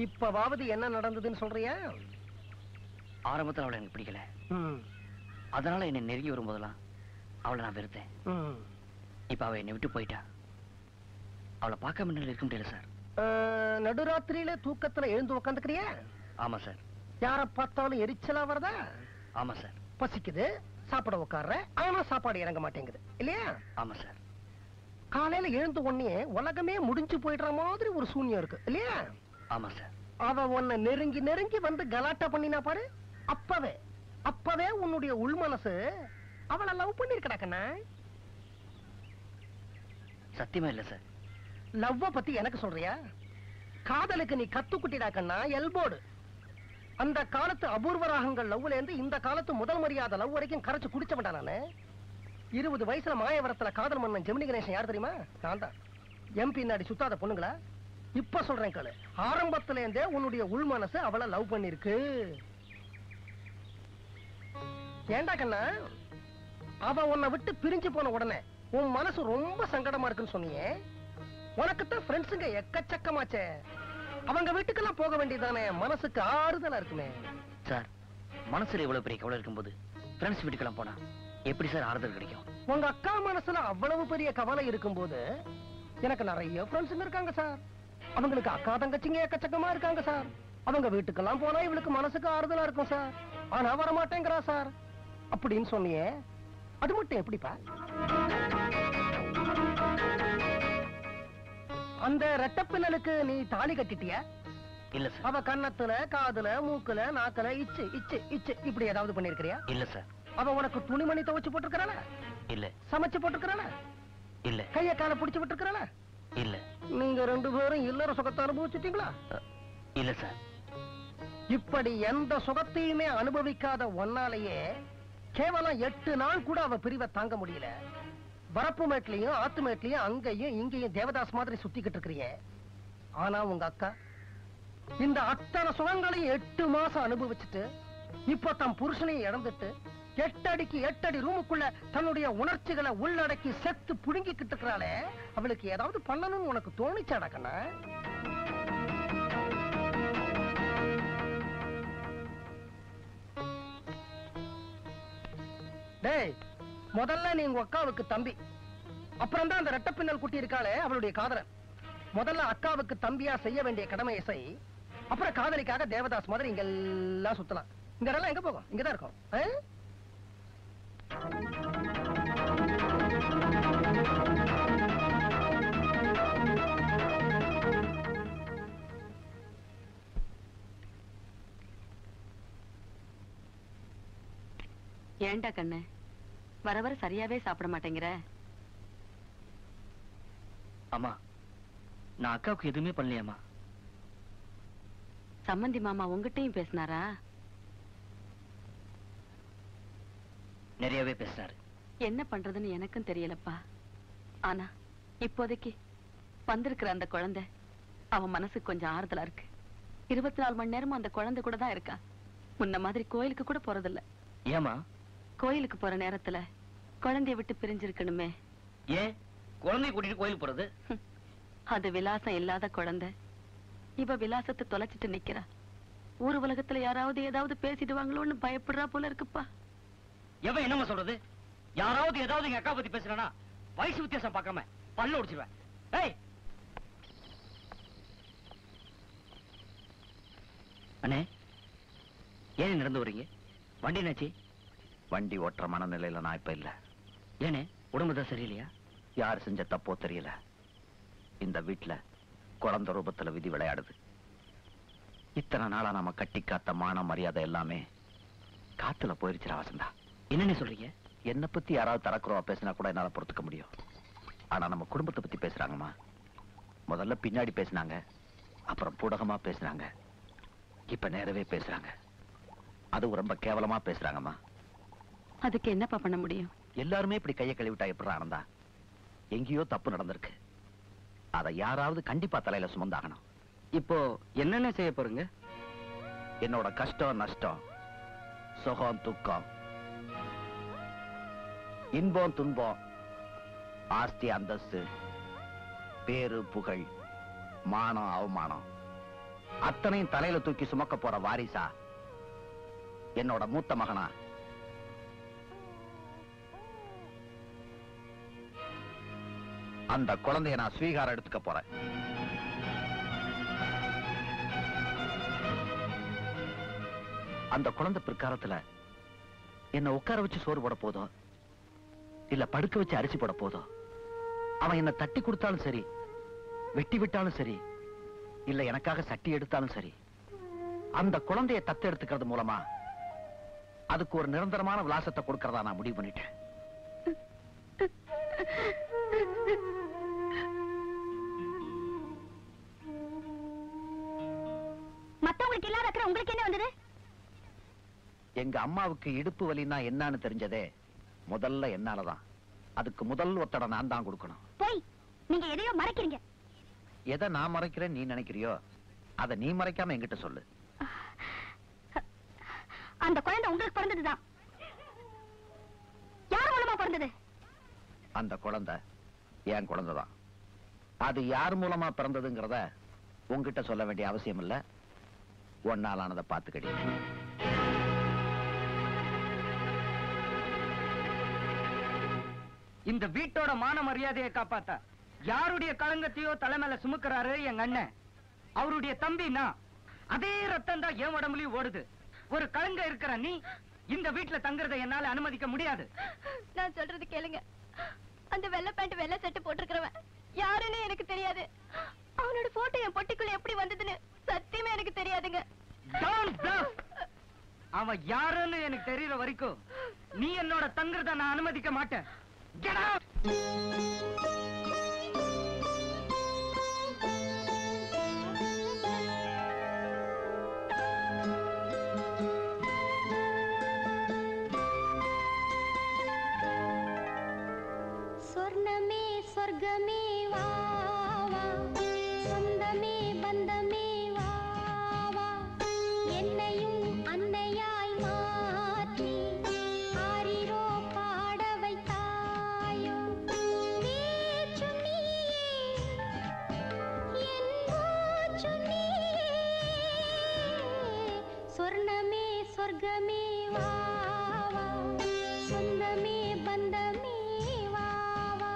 இப்பவாவது என்ன நடந்ததுன்னு சொல்றியா? ஆரம்பத்துல அவளை எனக்கு பிடிக்கல. அதனால என்னை நெருங்கி வரும்போதெல்லாம் அவளை நான் வெறுத்தேன். இப்ப அவ என்னை விட்டு போயிட்டா. அவளை பார்க்காம என்னால இருக்க முடியல சார். நடுராத்திரியில தூக்கத்துல எழுந்து உட்காந்துக்கிறியா? ஆமா சார். யார பார்த்தாலும் எரிச்சலா வரதா? ஆமா சார். பசிக்குது, சாப்பிட உட்கார்ற, ஆனா சாப்பாடு இறங்க மாட்டேங்குது இல்லையா? ஆமா சார். காலையில எழுந்து உடனே உலகமே முடிஞ்சு போயிடுற மாதிரி ஒரு சூன்யம் இருக்கு இல்லையா? ஆமா சார். அவ உன்னை நெருங்கி நெருங்கி வந்து கலாட்டா பண்ணினா பாரு, அப்பவே உன்னுடைய உள் மனசு அவளை லவ் பண்ணிருக்கடா கண்ணா. சத்தியமா இல்ல சார். லவ்வ பத்தி எனக்கு சொல்றியா? காதலுக்கு நீ கத்துக்குட்டிடா கண்ணா, எல்போர்டு. அந்த காலத்து அபூர்வ ராகங்கள் லவ்ல இருந்து இந்த காலத்து முதல் மரியாதை லவ் வரைக்கும் கரைச்சு குடிச்சவன்டா நானு. 20 வயசுல மாயவரத்துல காதல் மன்னன் ஜெமினி கணேசன் யார் தெரியுமா? நான் தான். எம்பி பின்னாடி சுத்தாத பொண்ணுங்களா? இப்ப சொல்றேன் கேளு. ஆரம்பத்துல இருந்தே உன்னுடைய உள் மனசு அவளை லவ் பண்ணிருக்கு. ஏண்டா கண்ணா, அவ உன்னை விட்டு பிரிஞ்சு போன உடனே உன் மனசு ரொம்ப சங்கடமா இருக்குன்னு சொன்னியே. உனக்குத்தான் ஃப்ரெண்ட்ஸுங்க எக்கச்சக்கமாச்சே. அவங்க வீட்டுக்கெல்லாம் போக வேண்டியதானே, மனசுக்கு ஆறுதலா இருக்குமே. சார், மனசுல இவ்வளவு பெரிய கவலை இருக்கும்போது ஃப்ரெண்ட்ஸ் வீட்டுக்கெல்லாம் போனா எப்படி சார் ஆறுதல் கிடைக்கும்? உங்க அக்கா மனசுல அவ்வளவு பெரிய கவலை இருக்கும்போது எனக்கு நிறைய ஃப்ரெண்ட்ஸுங்க இருக்காங்க சார். அவங்களுக்கு அக்கா தங்கச்சிங்க எக்கச்சக்கமா இருக்காங்க சார். அவங்க வீட்டுக்கெல்லாம் போனா இவளுக்கு மனசுக்கு ஆறுதலா இருக்கும் சார். ஆனா வரமாட்டேங்கிறா சார் அப்படின்னு சொன்னியே, அது மட்டும் எப்படிப்பா? அந்த ரெட்டப்பின்னலுக்கு நீ தாலி கட்டிட்டியா? இல்ல சார். அவ கன்னத்துல, காதுல, மூக்குல, நாக்குல இச்சு இச்சு இச்சு இப்படி ஏதாவது பண்ணிருக்கிறியா? இல்ல சார். அவ உனக்கு துணிமணி துவைச்சு போட்டுருக்காள? இல்ல. சமைச்சு போட்டுருக்காள? இல்ல. கைய கால புடிச்சு விட்டுருக்காள? இல்ல. நீங்க 2 பேரும் இல்லற சுகத்தை அனுபவிச்சுட்டீங்களா? இல்ல சார். இப்படி எந்த சுகத்தையுமே அனுபவிக்காத ஒன்னாலேயே கேவலம் 8 நாள் கூட அவ பிரிவை தாங்க முடியல. வரப்பு மேட்லயும் ஆத்து மேட்லயும் அங்கேயும் இங்கேயும் தேவதாஸ் மாதிரி சுத்திக்கிட்டு இருக்கிறீங்க. ஆனா உங்க அக்கா இந்த அத்தனை சுகங்களையும் 8 மாசம் அனுபவிச்சுட்டு இப்ப தன் புருஷனையும் இழந்துட்டு 8 அடிக்கு 8 அடி ரூமுக்குள்ள தன்னுடைய உணர்ச்சிகளை உள்ளடக்கி செத்து புடுங்கிக்கிட்டு இருக்கிறாளே, அவளுக்கு ஏதாவது பண்ணணும்னு உனக்கு தோணிச்சாடா கண்ணா? டேய், முதல்ல நீ உங்க அக்காவுக்கு தம்பி, அப்புறம் தான் அந்த ரெட்டப்பின்னல் குட்டி இருக்காளே அவளுடைய காதலன். முதல்ல அக்காவுக்கு தம்பியா செய்ய வேண்டிய கடமையை செய். அப்புறம் காதலிக்காக தேவதாஸ் மாதிரி இங்க எல்லாம் சுத்தலாம். இந்த இடம்லாம் எங்க போகும்? இங்கதான் இருக்கும். ஏண்டா கண்ணு, வர வர சரியாவே சாப்பிட மாட்டேங்கிற? அம்மா, நான் அக்காவுக்கு எதுவுமே பண்ணலையாம்மா. சம்மந்தி மாமா உங்ககிட்டயும் பேசினாரா? நிறையவே பேசுறாரு. என்ன பண்றதுன்னு எனக்கும் தெரியலப்பா. ஆனா இப்போதைக்கு வந்திருக்கிற அந்த குழந்தை அவன் மனசுக்கு கொஞ்சம் ஆறுதலா இருக்கு. 24 மணி நேரமும் அந்த குழந்தை கூட தான் இருக்கா. முன்ன மாதிரி கோயிலுக்கு கூட போறதில்ல. ஏமா? கோயிலுக்கு போற நேரத்துல குழந்தைய விட்டு பிரிஞ்சிருக்கணுமே. ஏன் குழந்தைய கூட்டிட்டு கோயிலுக்கு போறது? அது விலாசம் இல்லாத குழந்தை. இவ விலாசத்தை தொலைச்சிட்டு நிக்கிறா. ஊர் உலகத்துல யாராவது ஏதாவது பேசிடுவாங்களோன்னு பயப்படுறா போல இருக்குப்பா. எவன் என்னமா சொல்றது? யாராவது ஏதாவது எங்க அக்கா பத்தி பேசுறானா வயசு வித்தியாசம் பார்க்காம பல்ல உடைச்சிருவேன். ஏய் அண்ணே, ஏன் நடந்து வரீங்க? வண்டி என்னாச்சு? வண்டி ஓட்டுற மனநிலையில நான் இப்ப இல்ல. ஏனே, உடம்புதான் சரியில்லையா? யார் செஞ்ச தப்போ தெரியல, இந்த வீட்டுல குழந்தை ரூபத்துல விதி விளையாடுது. இத்தனை நாளா நாம கட்டி காத்த மான மரியாதை எல்லாமே காத்துல போயிருச்சுடா வசந்தா. என்னன்னு சொல்றீங்க? என்ன பத்தி யாராவது தரக்குறவா பேசினா கூட என்னால பொறுத்துக்க முடியும். ஆனா நம்ம குடும்பத்தை பத்தி பேசுறாங்கம்மா. முதல்ல பின்னாடி பேசினாங்க, அப்புறம் பூடகமா பேசுறாங்க, இப்ப நேரவே பேசுறாங்க. அது ரொம்ப கேவலமா பேசுறாங்கம்மா. அதுக்கு என்னப்பா பண்ண முடியும்? எல்லாருமே இப்படி கையை கழுவிட்டா எப்படி ஆனந்தா? எங்கேயோ தப்பு நடந்திருக்கு. அதை யாராவது கண்டிப்பா தலையில சுமந்தாகணும். இப்போ என்னென்ன செய்ய போறீங்க? என்னோட கஷ்டம் நஷ்டம், சுகம் துக்கம், இன்பம் துன்பம், ஆஸ்தி அந்தஸ்து, பேரு புகழ், மானம் அவமானம் அத்தனையும் தலையில தூக்கி சுமக்க போற வாரிசா, என்னோட மூத்த மகனா, அந்த குழந்தைய நான் ஸ்வீகாரம் எடுத்துக்க போறேன். அந்த குழந்தை பிற்காலத்துல என்ன உட்கார வச்சு சோறு போட போதும், இல்ல படுக்க வச்சு அரிசி போட போதும், அவன் என்ன தட்டி கொடுத்தாலும் சரி, வெட்டி விட்டாலும் சரி, இல்ல எனக்காக சட்டி எடுத்தாலும் சரி, அந்த குழந்தைய தத்து எடுத்துக்கிறது மூலமா அதுக்கு ஒரு நிரந்தரமான விலாசத்தை கொடுக்கறதா நான் முடிவு பண்ணிட்டேன். மத்தவங்களுக்கு இல்லாத அக்கறை உங்களுக்கு என்ன வந்தது? எங்க அம்மாவுக்கு இடுப்பு வலின்னா என்னன்னு தெரிஞ்சதே முதல்ல என்னாலதான். அதுக்கு முதல் ஒத்தட நான் தான் கொடுக்கணும். போய் நீங்க எதையோ மறைக்கிறீங்க. எதை நான் மறைக்கிறேன் நீ நினைக்கிறியோ அதை நீ மறைக்காம என்கிட்ட சொல்லு. அந்த குழந்தை உங்களுக்கு பிறந்ததுதான். யார் மூலமா பிறந்தது? அந்த குழந்தை என் குழந்தைதான். அது யார் மூலமா பிறந்ததுங்கிறத உங்ககிட்ட சொல்ல வேண்டிய அவசியம் இல்ல. ஒன்னாலானதை பார்த்துக்கடி. இந்த வீட்டோட மான மரியாதையை காப்பாத்த யாருடைய களங்கத்தையோ தலைமையில சுமக்கிறாரு எங்க அண்ணன். அவருடைய தம்பினா அதே ரத்தம் தான் என் உடம்புலயும் ஓடுது. ஒரு களங்க இருக்கிற நீ இந்த வீட்டுல தங்குறதை என்னால அனுமதிக்க முடியாது. நான் சொல்றது கேளுங்க. அந்த வெள்ளை பேண்ட் வெள்ளை சட்டை போட்டிருக்கிறவன் யாருன்னு எனக்கு தெரியாது. அவனோட போட்டோ என் பொட்டிக்குள்ள எப்படி வந்ததுன்னு சத்தியமா எனக்கு தெரியாதுங்க. அவன் யாருன்னு எனக்கு தெரியற வரைக்கும் நீ என்னோட தங்குறத நான் அனுமதிக்க மாட்டேன். Get out! சொர்ணமே சொர்க்கமே வா வா, சொந்தமே பந்தமே வா வா, என்னையும் அன்னையாய் மாற்றி ஆரிரோ பாட வைத்தாயோ. பேச்சும் நீயே, என் மூச்சும் நீயே, சொர்ணமே சொர்க்கமே வா வா, சொந்தமே பந்தமே வா வா.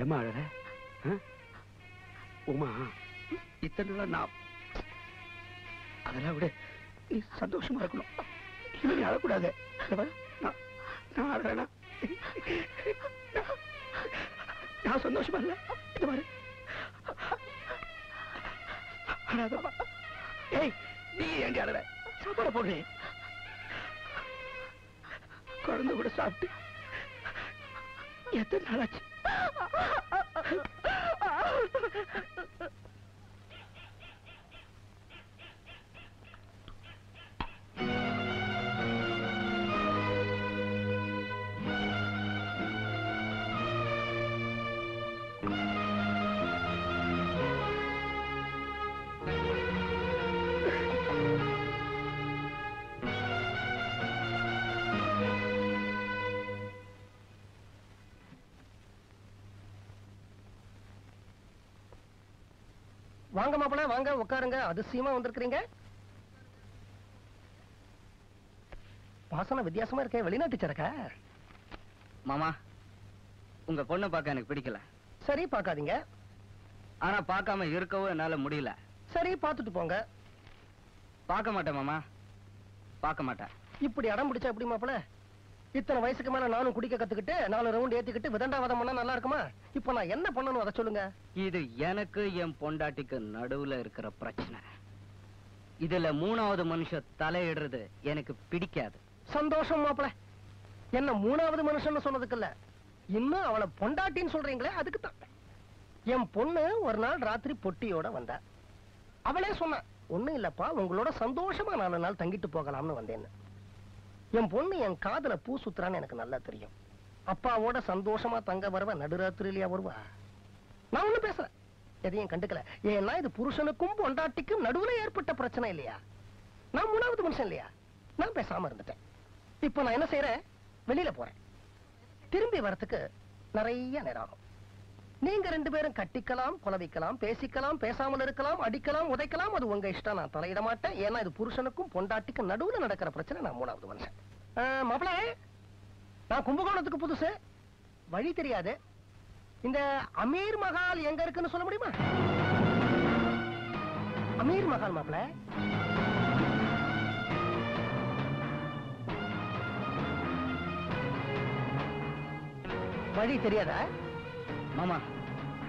ஏமா அழற? உமா, இத்தனை நாள் நான் அதெல்லாம் விட நீ சந்தோஷமா இருக்கணும். நீ அழக்கூடாது. நான் அழறேனா? நான் சந்தோஷமா இல்ல. இது மாதிரி ஏய், நீ ஏண்டி அழற? சாப்பாட போடு. குழந்தை கூட சாப்பிட்டு எத்தனை நாளாச்சு? வாங்க மாப்பிள்ள, வாங்க உட்காருங்க. அதிசயமா வந்திருக்கிறீங்க. வாசனை வித்தியாசமா இருக்கே, வெளிநாட்டு சரக்கா? மாமா, உங்க பொண்ணை பார்க்க எனக்கு பிடிக்கல. சரி, பார்க்காதீங்க. ஆனா பார்க்காம இருக்கவும் என்னால முடியல. சரி, பார்த்துட்டு போங்க. பார்க்க மாட்டேன் மாமா, பார்க்க மாட்டேன். இப்படி அடம் பிடிச்சா எப்படி மாப்பிள்ள? இத்தனை வயசுக்கு மேல நானும் குடிக்க கத்துக்கிட்டு 4 ரவுண்ட் ஏத்திக்கிட்டு விதண்டாவாதம் பண்ணா நல்லா இருக்குமா? இப்ப நான் என்ன பண்ணணும் அதை சொல்லுங்க. இது எனக்கு என் பொண்டாட்டிக்கு நடுவுல இருக்கிற பிரச்சனை. இதுல 3வது மனுஷன் தலையிடுறது எனக்கு பிடிக்காது. சந்தோஷம் மாப்பிள்ள. என்ன 3வது மனுஷன் சொன்னதுக்கு இல்ல, இன்னும் அவளை பொண்டாட்டின்னு சொல்றீங்களே அதுக்கு தான். என் பொண்ணு ஒரு நாள் ராத்திரி பொட்டியோட வந்தா. அவளே சொன்னா, ஒண்ணும் இல்லப்பா, உங்களோட சந்தோஷமா 4 நாள் தங்கிட்டு போகலாம்னு வந்தேன்னு. என் பொண்ணு என் காதுல பூ சுத்துறான்னு எனக்கு நல்லா தெரியும். அப்பாவோட சந்தோஷமா தங்க வருவா, நடுராத்திரியிலயா வருவா? நான் ஒண்ணும் பேசுறேன், எதையும் கண்டுக்கல. ஏன்னா இது புருஷனுக்கும் பொண்டாட்டிக்கும் நடுவுல ஏற்பட்ட பிரச்சனை இல்லையா? நான் 3வது மனுஷன் இல்லையா? நான் பேசாம இருந்துட்டேன். இப்ப நான் என்ன செய்யறேன்? வெளியில போறேன். திரும்பி வரத்துக்கு நிறைய நேரம் ஆகும். நீங்க 2 பேரும் கட்டிக்கலாம், குலவிக்கலாம், பேசிக்கலாம், பேசாமல் இருக்கலாம், அடிக்கலாம், உதைக்கலாம், அது உங்க இஷ்டம். நான் தலையிட மாட்டேன். ஏன்னா இது புருஷனுக்கும் பொண்டாட்டிக்கும் நடுவுல நடக்கிற பிரச்சனை. நான் 3வது மனுஷன். மாப்பிள்ள, நான் கும்பகோணத்துக்கு புதுசு, வழி தெரியாது. இந்த அமீர் மஹால் எங்க இருக்குன்னு சொல்ல முடியுமா? அமீர் மஹால் மாப்பிள்ள, வழி தெரியாதா? மாமா,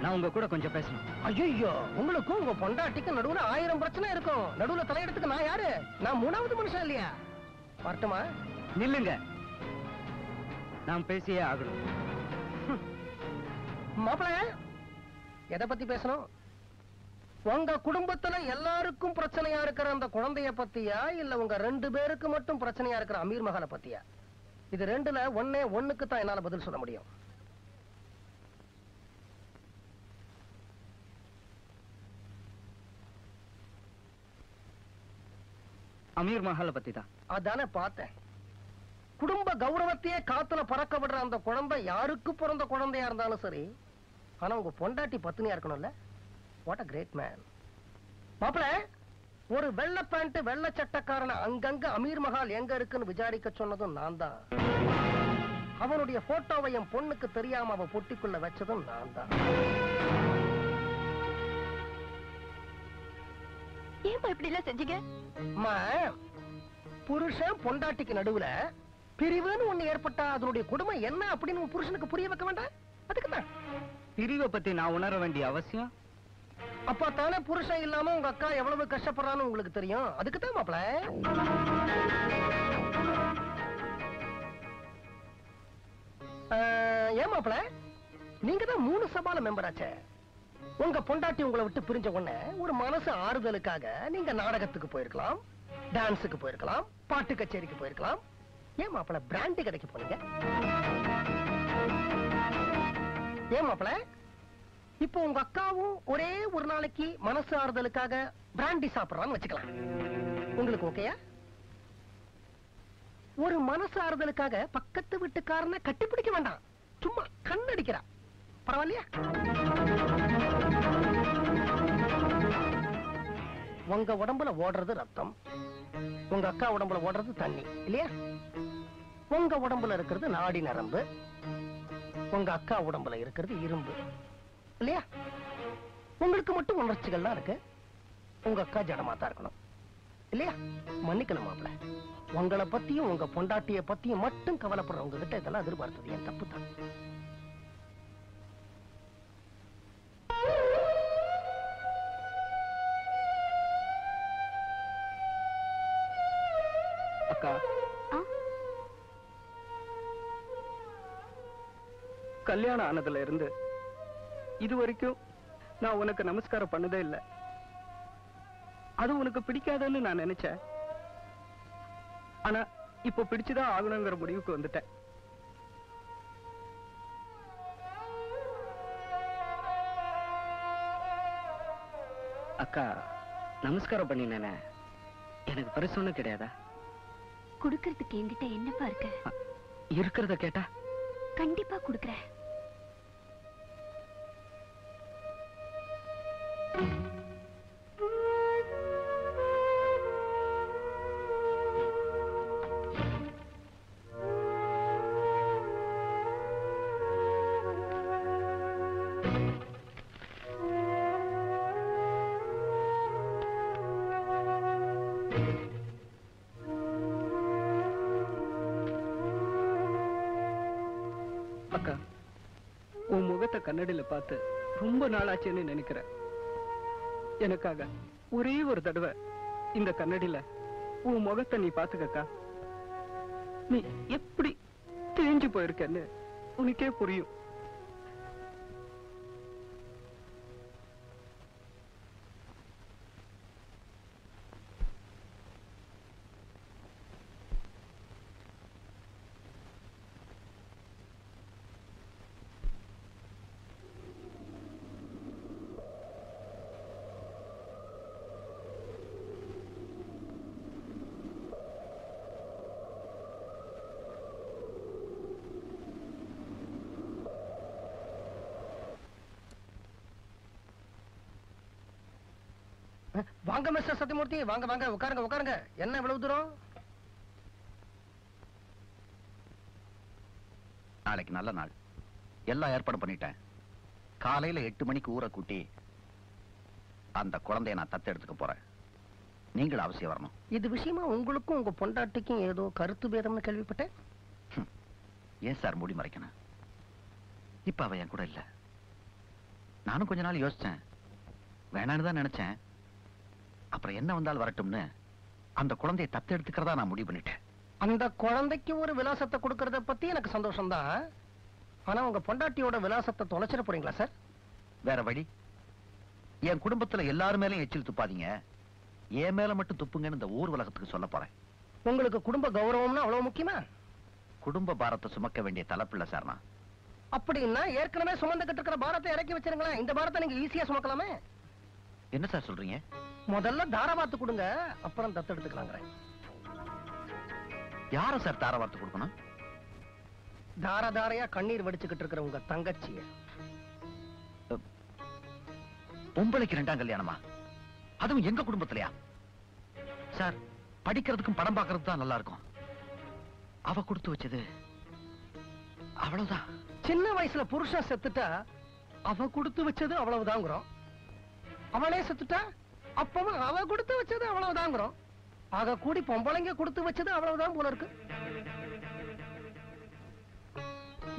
நான் உங்க கூட கொஞ்சம் பேசணும். ஐயோ, உங்களுக்கும் உங்க பொண்டாட்டிக்கு நடுவுல 1000 பிரச்சனை இருக்கும். நடுவுல தலையிடத்துக்கு நான் யாரு? நான் 3வது மனுஷன் இல்லையா? வரட்டுமா? நில்லுங்க, நான் பேசியே ஆகணும். மாப்பிள்ள, எதை பத்தி பேசணும்? உங்க குடும்பத்துல எல்லாருக்கும் பிரச்சனையா இருக்கிற அந்த குழந்தைய பத்தியா, இல்ல உங்க 2 பேருக்கு மட்டும் பிரச்சனையா இருக்கிற அமீர் மஹாலை பத்தியா? இது 2ல ஒண்ணுக்கு தான் என்னால பதில் சொல்ல முடியும். அமீர் மஹாலை பத்தி தான். அதானே பார்த்தேன். குடும்ப கௌரவத்தையே காத்துல பறக்க விடுற அந்த குழந்தை யாருக்கு பிறந்த குழந்தையா இருந்தாலும் சரி, ஆனா உங்க பொண்டாட்டி பத்தினியா இருக்கணும்ல. What a great man. மாப்பிள்ள, ஒரு வெள்ளை பேண்ட் வெள்ளை சட்டக்காரன அங்கங்க அமீர் மஹால் எங்க இருக்குன்னு விசாரிக்க சொன்னதும் நான் தான். அவனுடைய போட்டோவை என் பொண்ணுக்கு தெரியாம அவ பொட்டிக்குள்ள வச்சதும் நான் தான். ஏன் இப்படி எல்லாம் செஞ்சீங்க? புருஷன் பொண்டாட்டிக்கு நடுவுல பிரிவுன்னு ஒண்ணு ஏற்பட்டா அதனுடைய கொடுமை என்ன அப்படின்னு புருஷனுக்கு புரிய வைக்க வேண்டாம்? அதுக்குதான். பிரிவை பத்தி நான் உணர வேண்டிய அவசியம்? அப்பா தானே புருஷன் இல்லாம உங்க அக்கா எவ்வளவு கஷ்டப்படுறான்னு உங்களுக்கு தெரியும். அதுக்குதான் மாப்பிள்ள. ஏன் மாப்பிள்ள, நீங்க தான் 3 சபால மெம்பர் ஆச்சே. உங்க பொண்டாட்டி உங்களை விட்டு பிரிஞ்ச உடனே ஒரு மனசு ஆறுதலுக்காக நீங்க நாடகத்துக்கு போயிருக்கலாம், டான்ஸுக்கு போயிருக்கலாம், பாட்டு கச்சேரிக்கு போயிருக்கலாம். ஏன் மாப்பிள்ள பிராண்டி கடைக்கு போனீங்க? ஏன் மாப்பிள்ள, இப்போ உங்க அக்காவும் ஒரே ஒரு நாளைக்கு மனசு ஆறுதலுக்காக பிராண்டி சாப்பிடுறான்னு வச்சுக்கலாம். உங்களுக்கு ஓகேயா? ஒரு மனசு ஆறுதலுக்காக பக்கத்து வீட்டுக்காரனை கட்டிப்பிடிக்க வேண்டாம், சும்மா கண்ணடிக்கிறா, பரவாயில்லையா? உங்க உடம்புல ஓடுறது ரத்தம், உங்க அக்கா உடம்புல ஓடுறது தண்ணி இல்லையா? உங்க உடம்புல இருக்கிறது நாடி நரம்பு, உங்க அக்கா உடம்புல இருக்கிறது இரும்பு இல்லையா? உங்களுக்கு மட்டும் உணர்ச்சிகள்லாம் இருக்கு. உங்க அக்கா ஜடமா தான் இருக்கணும் இல்லையா? மன்னிக்கணும் மாப்பிள, உங்களை பத்தியும் உங்க பொண்டாட்டிய பத்தியும் மட்டும் கவலைப்படுறவங்க கிட்ட இதெல்லாம் எதிர்பார்த்தது என் தப்பு தான். அக்கா, கல்யாணம் ஆனதுல இருந்து இது வரைக்கும் நான் உனக்கு நமஸ்காரம் பண்ணதே இல்லை. அது உனக்கு பிடிக்காதுன்னு நான் நினைச்சேன். ஆனா இப்போ பிடிச்சுதான் ஆகணுங்கிற முடிவுக்கு வந்துட்டேன். அக்கா, நமஸ்காரம் பண்ணினேனே, எனக்கு பரிசு ஒண்ணும் கிடையாதா? குடுக்கறதுக்கு என்கிட்ட என்னப்பா இருக்க? இருக்கிறத கேட்டா கண்டிப்பா குடுக்கறேன். அக்கா, உன் முகத்தை கண்ணாடியில பார்த்து ரொம்ப நாளாச்சுன்னு நினைக்கிறேன். எனக்காக ஒரே ஒரு தடவை இந்த கண்ணாடியில உன் முகத்தை நீ பாத்துக்கக்கா. நீ எப்படி தேஞ்சு போயிருக்கன்னு உனக்கே புரியும். வாங்க மிஸ்டர் சத்தியமூர்த்தி, வாங்க வாங்க, உட்காருங்க உட்காருங்க. என்ன இவ்வளவு தூரம்? நாளைக்கு நல்ல நாள், எல்லாம் ஏற்பாடு பண்ணிட்டேன். காலையில 8 மணிக்கு ஊரை கூட்டி அந்த குழந்தைய நான் தத்தெடுத்துக்க போறேன். நீங்கள் அவசியம் வரணும். இது விஷயமா உங்களுக்கும் உங்க பொண்டாட்டிக்கும் ஏதோ கருத்து பேதம்னு கேள்விப்பட்டேன். ஏன் சார் மூடி மறைக்கணும்? இப்ப அவ என் கூட இல்ல. நானும் கொஞ்ச நாள் யோசிச்சேன், வேணான்னு தான் நினைச்சேன். அப்புறம் என்ன வந்தால் வரட்டும்னு அந்த குழந்தையை தத்தெடுத்துக்கிறதா நான் முடிவு பண்ணிட்டேன். அந்த குழந்தைக்கு ஒரு விலாசத்தை கொடுக்கறத பத்தி எனக்கு சந்தோஷம் தான். ஆனா உங்க பொண்டாட்டியோட விலாசத்தை தொலைச்சிட போறீங்களா சார்? வேற வழி. என் குடும்பத்துல எல்லாரு மேலயும் எச்சில் துப்பாதீங்க, என் மேல மட்டும் துப்புங்கன்னு இந்த ஊர் உலகத்துக்கு சொல்ல போறேன். உங்களுக்கு குடும்ப கௌரவம்னா அவ்வளவு முக்கியமா? குடும்ப பாரத்தை சுமக்க வேண்டிய தலைப்பில்ல சார் நான். அப்படின்னா ஏற்கனவே சுமந்துகிட்டு இருக்கிற பாரத்தை இறக்கி வச்சிருங்களேன். இந்த பாரத்தை நீங்க ஈஸியா சுமக்கலாமே. என்ன சார் சொல்றீங்க? முதல்ல தாராபாத்து கொடுங்க, அப்புறம் தத்தெடுத்துக்கலாங்கிறேன். யார சார் தாராபாத்து கொடுக்கணும்? தார தாரையா கண்ணீர் வடிச்சுக்கிட்டு இருக்கிற உங்க தங்கச்சிய. பொம்பளைக்கு 2ஆம் கல்யாணமா? அதுவும் எங்க குடும்பத்திலயா? சார், படிக்கிறதுக்கும் படம் பார்க்கறது தான் நல்லா இருக்கும். அவ கொடுத்து வச்சது அவ்வளவுதான். சின்ன வயசுல புருஷன் செத்துட்டா அவ கொடுத்து வச்சது அவ்வளவுதாங்கிறோம். அவளே செத்துட்டா அப்பவும் அவ கொடுத்து வச்சது அவ்வளவுதாங்கிறோம். ஆக கூடி பொம்பளைங்க கொடுத்து வச்சது அவ்வளவுதான் போல இருக்கு.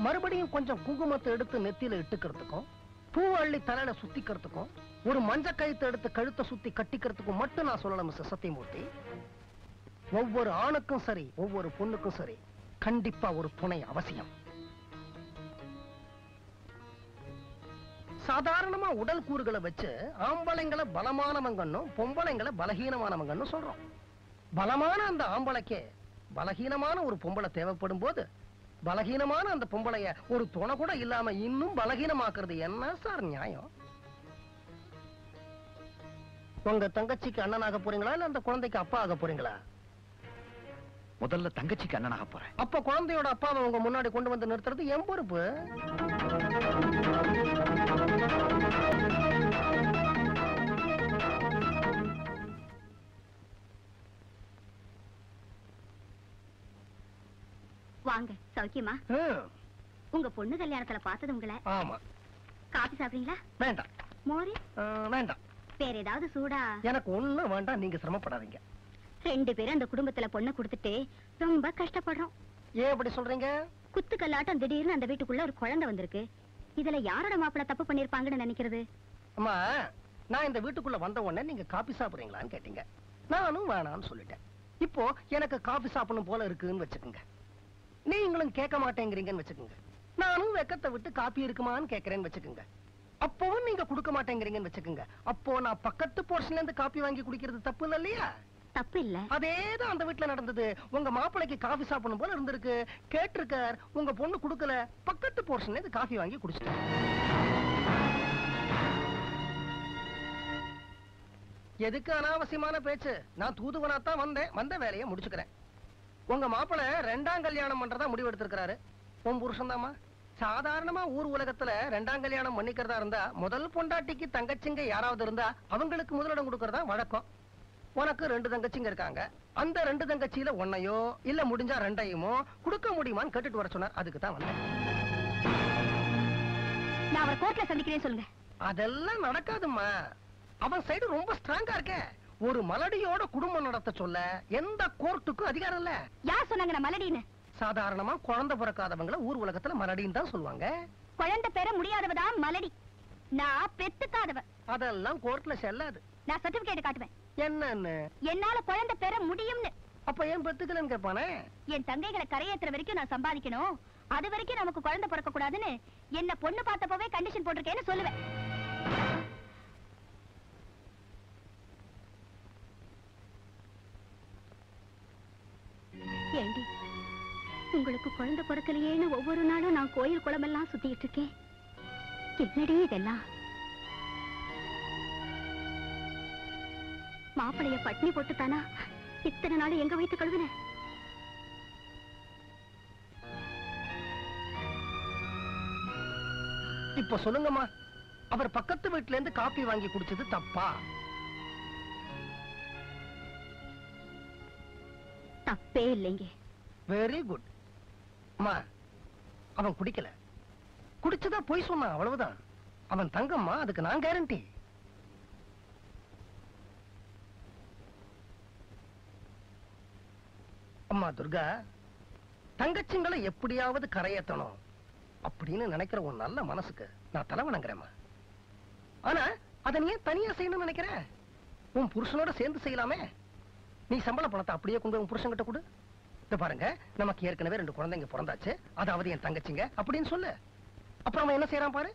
மறுபடியும் கொஞ்சம் குங்குமத்தை எடுத்து நெத்தியில இட்டுக்கிறதுக்கும், பூ அள்ளி தலையில சுத்திக்கிறதுக்கும், ஒரு மஞ்ச கயித்தை எடுத்து கழுத்தை சுத்தி கட்டிக்கிறதுக்கும் மட்டும் நான் சொல்லல மிஸ்டர் சத்தியமூர்த்தி. ஒவ்வொரு ஆணுக்கும் சரி, ஒவ்வொரு பொண்ணுக்கும் சரி, கண்டிப்பா ஒரு துணை அவசியம். சாதாரணமா உடல் கூறுகளை வச்சு ஆம்பளைங்களை பலமானவங்கன்னும் பொம்பளைங்களை பலகீனமானவங்கன்னு சொல்றோம். பலமான அந்த ஆம்பளைக்கு பலகீனமான ஒரு பொம்பளை தேவைப்படும் போது பலகீனமான அந்த பொம்பளைய ஒரு துணை கூட இல்லாம இன்னும் பலகீனமாக்குறது என்ன சார் நியாயம்? உங்க தங்கச்சிக்கு அண்ணனாக போறீங்களா இல்ல அந்த குழந்தைக்கு அப்பா ஆக போறீங்களா? முதல்ல தங்கச்சிக்கு அண்ணனாக போறேன். அப்ப குழந்தையோட அப்பாவை உங்க முன்னாடி கொண்டு வந்து நிறுத்துறது என் பொறுப்பு. வாங்க, சௌக்கியமா? உங்க பொண்ணு கல்யாணத்துல பார்த்தது உங்களை. ஆமா. காபி சாப்பிடுறீங்களா? வேண்டாம். மோரு? வேண்டாம். வேற ஏதாவது சூடா? எனக்கு ஒண்ணும் வேண்டாம், நீங்க சிரமப்படாதீங்க. 2 பேரும் அந்த குடும்பத்துல பொண்ணை கொடுத்துட்டு ரொம்ப கஷ்டப்படுறோம். ஏன் அப்படி சொல்றீங்க? குத்துக்கல்லாட்டம் திடீர்னு அந்த வீட்டுக்குள்ள ஒரு குழந்தை வந்திருக்கு. இதுல யாரோட மாப்பிள்ள தப்பு பண்ணிருப்பாங்கன்னு நினைக்கிறது? அம்மா, நான் இந்த வீட்டுக்குள்ள வந்த உடனே நீங்க காபி சாப்பிடுறீங்களான்னு கேட்டீங்க. நானும் வேணாம்னு சொல்லிட்டேன். இப்போ எனக்கு காபி சாப்பிடணும் போல இருக்குன்னு வச்சுக்கோங்க. நீங்களும் கேட்க மாட்டேங்கிறீங்கன்னு வச்சுக்கோங்க. நானும் வெக்கத்தை விட்டு காபி இருக்குமான்னு கேட்கறேன்னு வச்சுக்கோங்க. அப்பவும் நீங்க கொடுக்க மாட்டேங்கிறீங்கன்னு வச்சுக்கோங்க. அப்போ நான் பக்கத்து போர்ஷன்ல இருந்து காபி வாங்கி குடிக்கிறது தப்பு இல்லையா? தப்பு இல்ல. அதேதான் அந்த வீட்டுல நடந்தது. உங்க மாப்பிளைக்கு காபி சாப்பிடணும் போல இருந்திருக்கு, கேட்டிருக்கார், உங்க பொண்ணு குடுக்கல, பக்கத்து போர்ஷன்ல இருந்து காபி வாங்கி குடிச்சிட்டார். எதுக்கு அனாவசியமான பேச்சு? நான் தூதுவனாத்தான் வந்தேன், வந்த வேலையை முடிச்சுக்கிறேன். உங்க மாப்பிள்ளை 2ஆம் கல்யாணம் பண்றதா முடிவு எடுத்திருக்கிறாரு. உன் புருஷன் தாமா. சாதாரணமா ஊர் உலகத்துல 2ஆம் கல்யாணம் பண்ணிக்கிறதா இருந்தா முதல் பொண்டாட்டிக்கு தங்கச்சிங்க யாராவது இருந்தா அவங்களுக்கு முதலிடம் கொடுக்கறதா வழக்கம். உனக்கு 2 தங்கச்சிங்க இருக்காங்க. அந்த 2 தங்கச்சியில ஒன்னையோ இல்ல முடிஞ்சா 2ஐயுமோ கொடுக்க முடியுமான்னு கேட்டுட்டு வர சொன்னார். அதுக்கு தான் வந்தேன். நான் அவரை கோர்ட்ல சந்திக்கிறேன்னு சொல்லுங்க. அதெல்லாம் நடக்காதும்மா. அவன் சைடு ரொம்ப ஸ்ட்ராங்கா இருக்க. ஒரு மலடியோட குடும்பம் நடத்த சொல்ல எந்த கோர்ட்டுக்கும் அதிகாரம் இல்ல. யார் சொன்னாங்க நான் மலடின்னு? சாதாரணமா குழந்தை பிறக்காதவங்கள ஊர் உலகத்துல மலடின்னு தான் சொல்லுவாங்க. குழந்தை பெற முடியாதவதான் மலடி. நான் பெத்துக்காதவ. அதெல்லாம் கோர்ட்ல செல்லாது. நான் சர்டிபிகேட் காட்டுவேன். என்னன்னு? என்னால குழந்தை பெற முடியும்னு. அப்ப ஏன் பெத்துக்கலன்னு கேட்பானே? என் தங்கைகளை கரையேற்றுற வரைக்கும் நான் சம்பாதிக்கணும், அது வரைக்கும் நமக்கு குழந்தை பிறக்க கூடாதுன்னு என்ன பொண்ணு பார்த்தப்பவே கண்டிஷன் போட்டிருக்கேன்னு சொல்லுவேன். ஏண்டி, உங்களுக்கு குழந்தை பிறக்கலையேன்னு ஒவ்வொரு நாளும் நான் கோயில் குளமெல்லாம் சுத்திட்டு இருக்கேன். என்னடி இதெல்லாம்? மாப்பிளைய பட்னி போட்டுத்தானா இத்தனை நாள் எங்க வைத்து கழுவின? இப்ப சொல்லுங்கம்மா, அவர் பக்கத்து வீட்டுல இருந்து காப்பி வாங்கி குடிச்சது தப்பா? தப்பே இல்லைங்க. Very good. அம்மா, அவன் குடிக்கல, குடிச்சதா போய் சொன்னான், அவ்வளவுதான். அவன் தங்கம்மா, அதுக்கு நான் கேரண்டி. அம்மா துர்கா, தங்கச்சிங்களை எப்படியாவது கரையேத்தணும் அப்படின்னு நினைக்கிற உன் நல்ல மனசுக்கு நான் தலை வணங்குறேம்மா. ஆனா அதை நீ தனியா செய்யணும்னு நினைக்கிற? உன் புருஷனோட சேர்ந்து செய்யலாமே. நீ சம்பள பணத்தை அப்படியே கொண்டு உன் புருஷன் கிட்ட கொடு. இத பாருங்க, நமக்கு ஏற்கனவே 2 குழந்தைங்க பிறந்தாச்சு, அதாவது என் தங்கச்சிங்க அப்படின்னு சொல்லு. அப்புறம் அவன் என்ன செய்யறான் பாரு.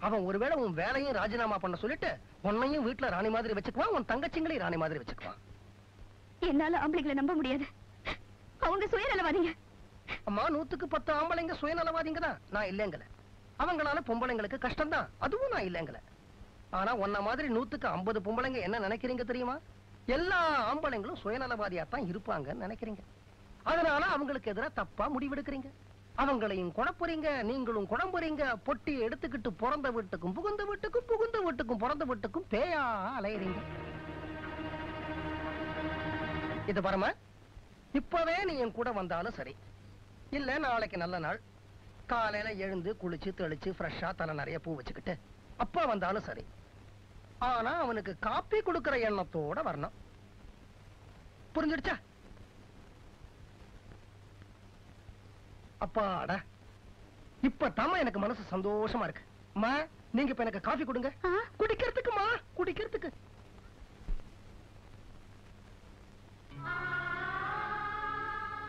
அவன் ஒருவேளை உன் வேலையும் ராஜினாமா பண்ண சொல்லிட்டு உன்னையும் வீட்டுல ராணி மாதிரி வச்சுக்குவான், உன் தங்கச்சிங்களையும் ராணி மாதிரி வச்சுக்குவான். என்னால ஆம்பளைங்களை நம்ப முடியாது. அவங்க சுயநலவாதிங்க. அம்மா, 100க்கு 10 ஆம்பளைங்க சுயநலவாதிங்க தான், நான் இல்லைங்கல. அவங்களால பொம்பளைங்களுக்கு கஷ்டம் தான், அதுவும் நான் இல்லைங்கல. ஆனா உன்ன மாதிரி 100க்கு 50 பொம்பளைங்க என்ன நினைக்கிறீங்க தெரியுமா? எல்லா ஆம்பளைங்களும் சுயநலவாதியாத்தான் இருப்பாங்கன்னு நினைக்கிறீங்க. அதனால அவங்களுக்கு எதிராக தப்பா முடிவெடுக்கிறீங்க. அவங்களையும் குழப்புறீங்க, நீங்களும் குழம்புறீங்க. பொட்டி எடுத்துக்கிட்டு பிறந்த வீட்டுக்கும் புகுந்த வீட்டுக்கும், புகுந்த வீட்டுக்கும் பிறந்த வீட்டுக்கும் பேயா அலையறீங்க. இது பாருமா, இப்பவே நீ என் கூட வந்தாலும் சரி, இல்ல நாளைக்கு நல்ல நாள் காலையில எழுந்து குளிச்சு தெளிச்சு ஃப்ரெஷ்ஷா தலை நிறைய பூ வச்சுக்கிட்டு அப்பா வந்தாலும் சரி. ஆனா அவனுக்கு காப்பி கொடுக்கிற எண்ணத்தோட வரணும். புரிஞ்சிடுச்சா? அப்பாடா, இப்ப தாமா எனக்கு மனசு சந்தோஷமா இருக்கு. அம்மா, நீங்க இப்ப எனக்கு காஃபி கொடுங்க. குடிக்கிறதுக்குமா? குடிக்கிறதுக்கு.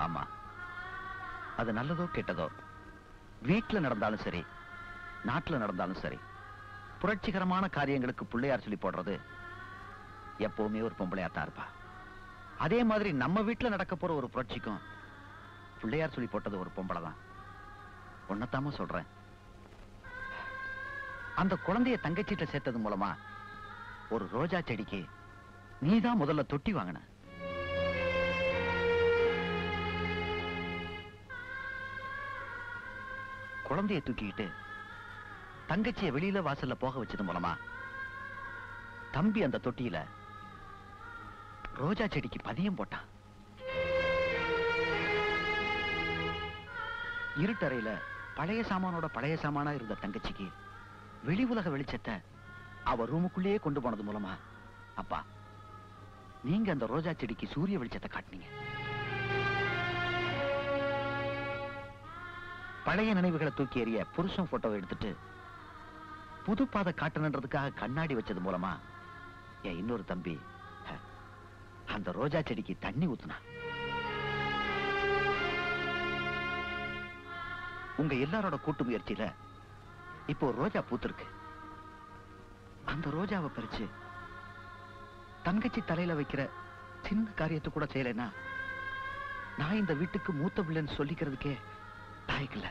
ஆமா, அது நல்லதோ கெட்டதோ, வீட்டுல நடந்தாலும் சரி, நாட்டுல நடந்தாலும் சரி, புரட்சிகரமான காரியங்களுக்கு பிள்ளையார் சொல்லி போடுறது எப்பவுமே ஒரு பொம்பளையாத்தான் இருப்பா. அதே மாதிரி நம்ம வீட்டுல நடக்க போற ஒரு புரட்சிக்கும் பிள்ளையார் சொல்லி போட்டது ஒரு பொம்பளை தான். ஒன்னத்தாம சொல்றேன், அந்த குழந்தைய தங்கச்சீட்ட சேர்த்தது மூலமா ஒரு ரோஜா செடிக்கு நீதான் முதல்ல தொட்டி வாங்கின. குழந்தைய தூக்கிக்கிட்டு தங்கச்சிய வெளியில வாசல்ல போக வச்சது மூலமா தம்பி அந்த தொட்டியில ரோஜா செடிக்கு பதியம் போட்டான். இருட்டறையில பழைய சாமானோட பழைய சாமானா இருந்த தங்கச்சிக்கு வெளி உலக வெளிச்சத்தை அவ ரூமுக்குள்ளேயே கொண்டு போனது மூலமா அப்பா நீங்க அந்த ரோஜா செடிக்கு சூரிய வெளிச்சத்தை காட்டினீங்க. பழைய நினைவுகளை தூக்கி எறிய புருஷன் போட்டோவை எடுத்துட்டு புது பாதை காட்டணுன்றதுக்காக கண்ணாடி வச்சது மூலமா என் இன்னொரு தம்பி அந்த ரோஜா செடிக்கு தண்ணி ஊத்துனா. உங்க எல்லாரோட கூட்டு முயற்சியில இப்போ ரோஜா பூத்திருக்கு. அந்த ரோஜாவை பறிச்சு தங்கச்சி தலையில வைக்கிற சின்ன காரியத்தை கூட செய்யலைன்னா நான் இந்த வீட்டுக்கு மூத்த பிள்ளைன்னு சொல்லிக்கிறதுக்கே தாய்க்கல.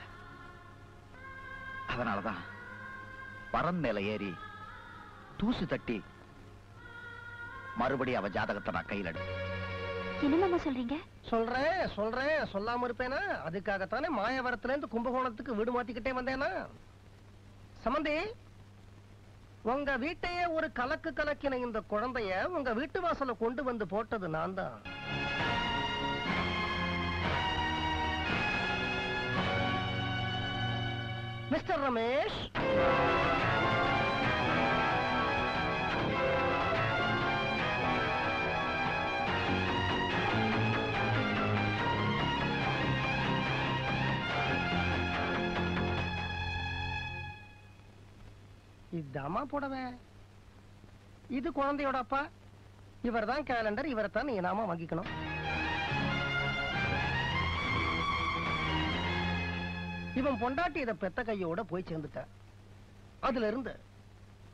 அதனாலதான் பரன் மேல ஏறி தூசு தட்டி மறுபடியும் அவ ஜாதகத்தை நான் கையில் எடுத்தேன். என்னமாமா சொல்றீங்க? சொல்றேன் சொல்லாம இருப்பேனா? அதுக்காகத்தானே மாயவரத்துல இருந்து கும்பகோணத்துக்கு வீடு மாத்திக்கிட்டே வந்தேனா. சம்பந்தி, உங்க வீட்டையே ஒரு கலக்கு கலக்கின இந்த குழந்தைய உங்க வீட்டு வாசல கொண்டு வந்து போட்டது நான் தான். மிஸ்டர் ரமேஷ், இதாமா போடவே. இது குழந்தையோட அப்பா. இவர் தான் கேலண்டர். இவரைத்தான் நீங்க நாம வாங்கிக்கணும். இவன் பொண்டாட்டி இதை பெத்த கையோட போய் சேர்ந்துட்ட. அதுல இருந்து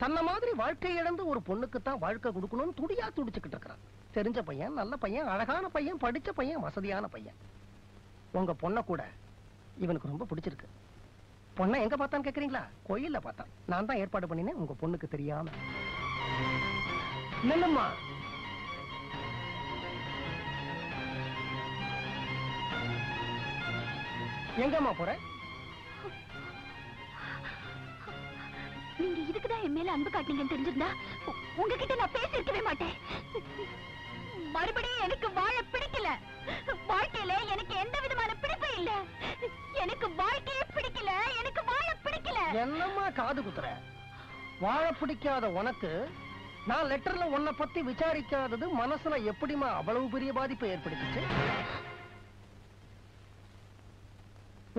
தன்ன மாதிரி வாழ்க்கை இழந்து ஒரு பொண்ணுக்கு தான் வாழ்க்கை கொடுக்கணும்னு துடியா துடிச்சுக்கிட்டு இருக்கிறான். தெரிஞ்ச பையன், நல்ல பையன், அழகான பையன், படிச்ச பையன், வசதியான பையன். உங்க பொண்ணை கூட இவனுக்கு ரொம்ப பிடிச்சிருக்கு. பொண்ணை எங்க பார்த்தான்னு கேக்குறீங்களா? கோயில்ல பார்த்தான். நான் தான் ஏற்பாடு பண்ணினேன் உங்க பொண்ணுக்கு தெரியாம. நில்லும்மா. எங்கம்மா போற? நீங்க இதுக்குதான் என் மேல அன்பு காட்டினீங்கன்னு தெரிஞ்சிருந்தா உங்ககிட்ட நான் பேசிருக்கவே மாட்டேன். மறுபடியும் எனக்கு வாழ பிடிக்கல. வாழ்க்கையில எனக்கு எந்த விதமான பிடிப்பு இல்ல. எனக்கு வாழ்க்கையே பிடிக்கல. எனக்கு வாழ பிடிக்கல. என்னம்மா காது குத்துற? வாழ பிடிக்காத உனக்கு நான் லெட்டர்ல உன்னை பத்தி விசாரிக்காதது மனசுல எப்படிமா அவ்வளவு பெரிய பாதிப்பை ஏற்படுத்திச்சு?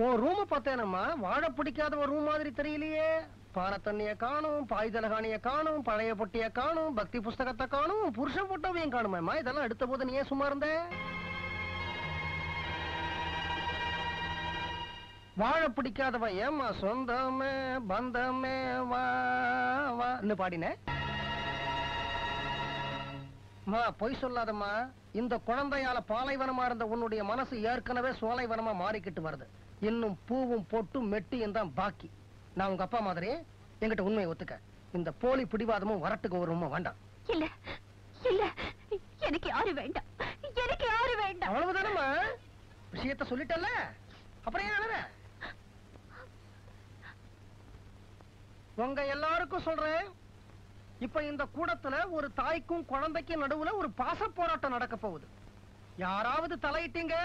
உன் ரூம் பார்த்தேனம்மா, வாழ பிடிக்காத ஒரு ரூம் மாதிரி தெரியலையே. பானை தண்ணிய காணும், பாய்தலகாணிய காணும், பழைய பொட்டிய காணும், பக்தி புஸ்தகத்தை காணும், புருஷன் போட்டோவையும் காணுமேம்மா. இதெல்லாம் எடுத்த போது நீ ஏன் சும்மா இருந்த? வாழ பிடிக்காதவன் ஏம்மா சொந்தமே பந்தமே வா வான்னு பாடின? பொய் சொல்லாதம்மா. இந்த குழந்தையால பாலைவனமா இருந்த உன்னுடைய மனசு ஏற்கனவே சோலைவனமா மாறிக்கிட்டு வருது. இன்னும் பூவும் பொட்டும் மெட்டியும் தான் பாக்கி. நான் உங்க அப்பா மாதிரி என்கிட்ட உண்மையை ஒத்துக்க. இந்த போலி பிடிவாதமும் வரட்டுக்கு ஒரு உண்மை வேண்டாம். இல்ல இல்ல, எனக்கு யாரு வேண்டாம். எனக்கு யாரு வேண்டாம். அவ்வளவுதானம்மா? விஷயத்த சொல்லிட்டல்ல, அப்புறம் ஏன் அழற? உங்க எல்லாருக்கும் சொல்றேன், இப்ப இந்த கூடத்துல ஒரு தாய்க்கும் குழந்தைக்கும் நடுவுல ஒரு பாச போராட்டம் நடக்க போகுது. யாராவது தலையிட்டீங்க,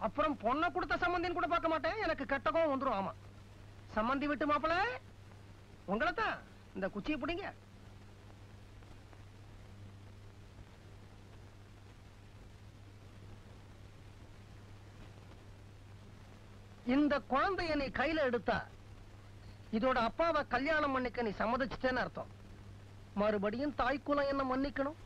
அப்புறம் பொண்ணை கொடுத்த சம்பந்தின்னு கூட பார்க்க மாட்டேன். எனக்கு கெட்டகம் வந்துரும். ஆமா, சம்பந்தி விட்டு மாப்பிள உங்களைத்தான். இந்த குச்சியை பிடிங்க. இந்த குழந்தைய நீ கையில எடுத்தா இதோட அப்பாவை கல்யாணம் பண்ணிக்க நீ சம்மதிச்சிட்டேன்னு அர்த்தம். மறுபடியும் தாய்க்குலம் என்ன மன்னிக்கணும்.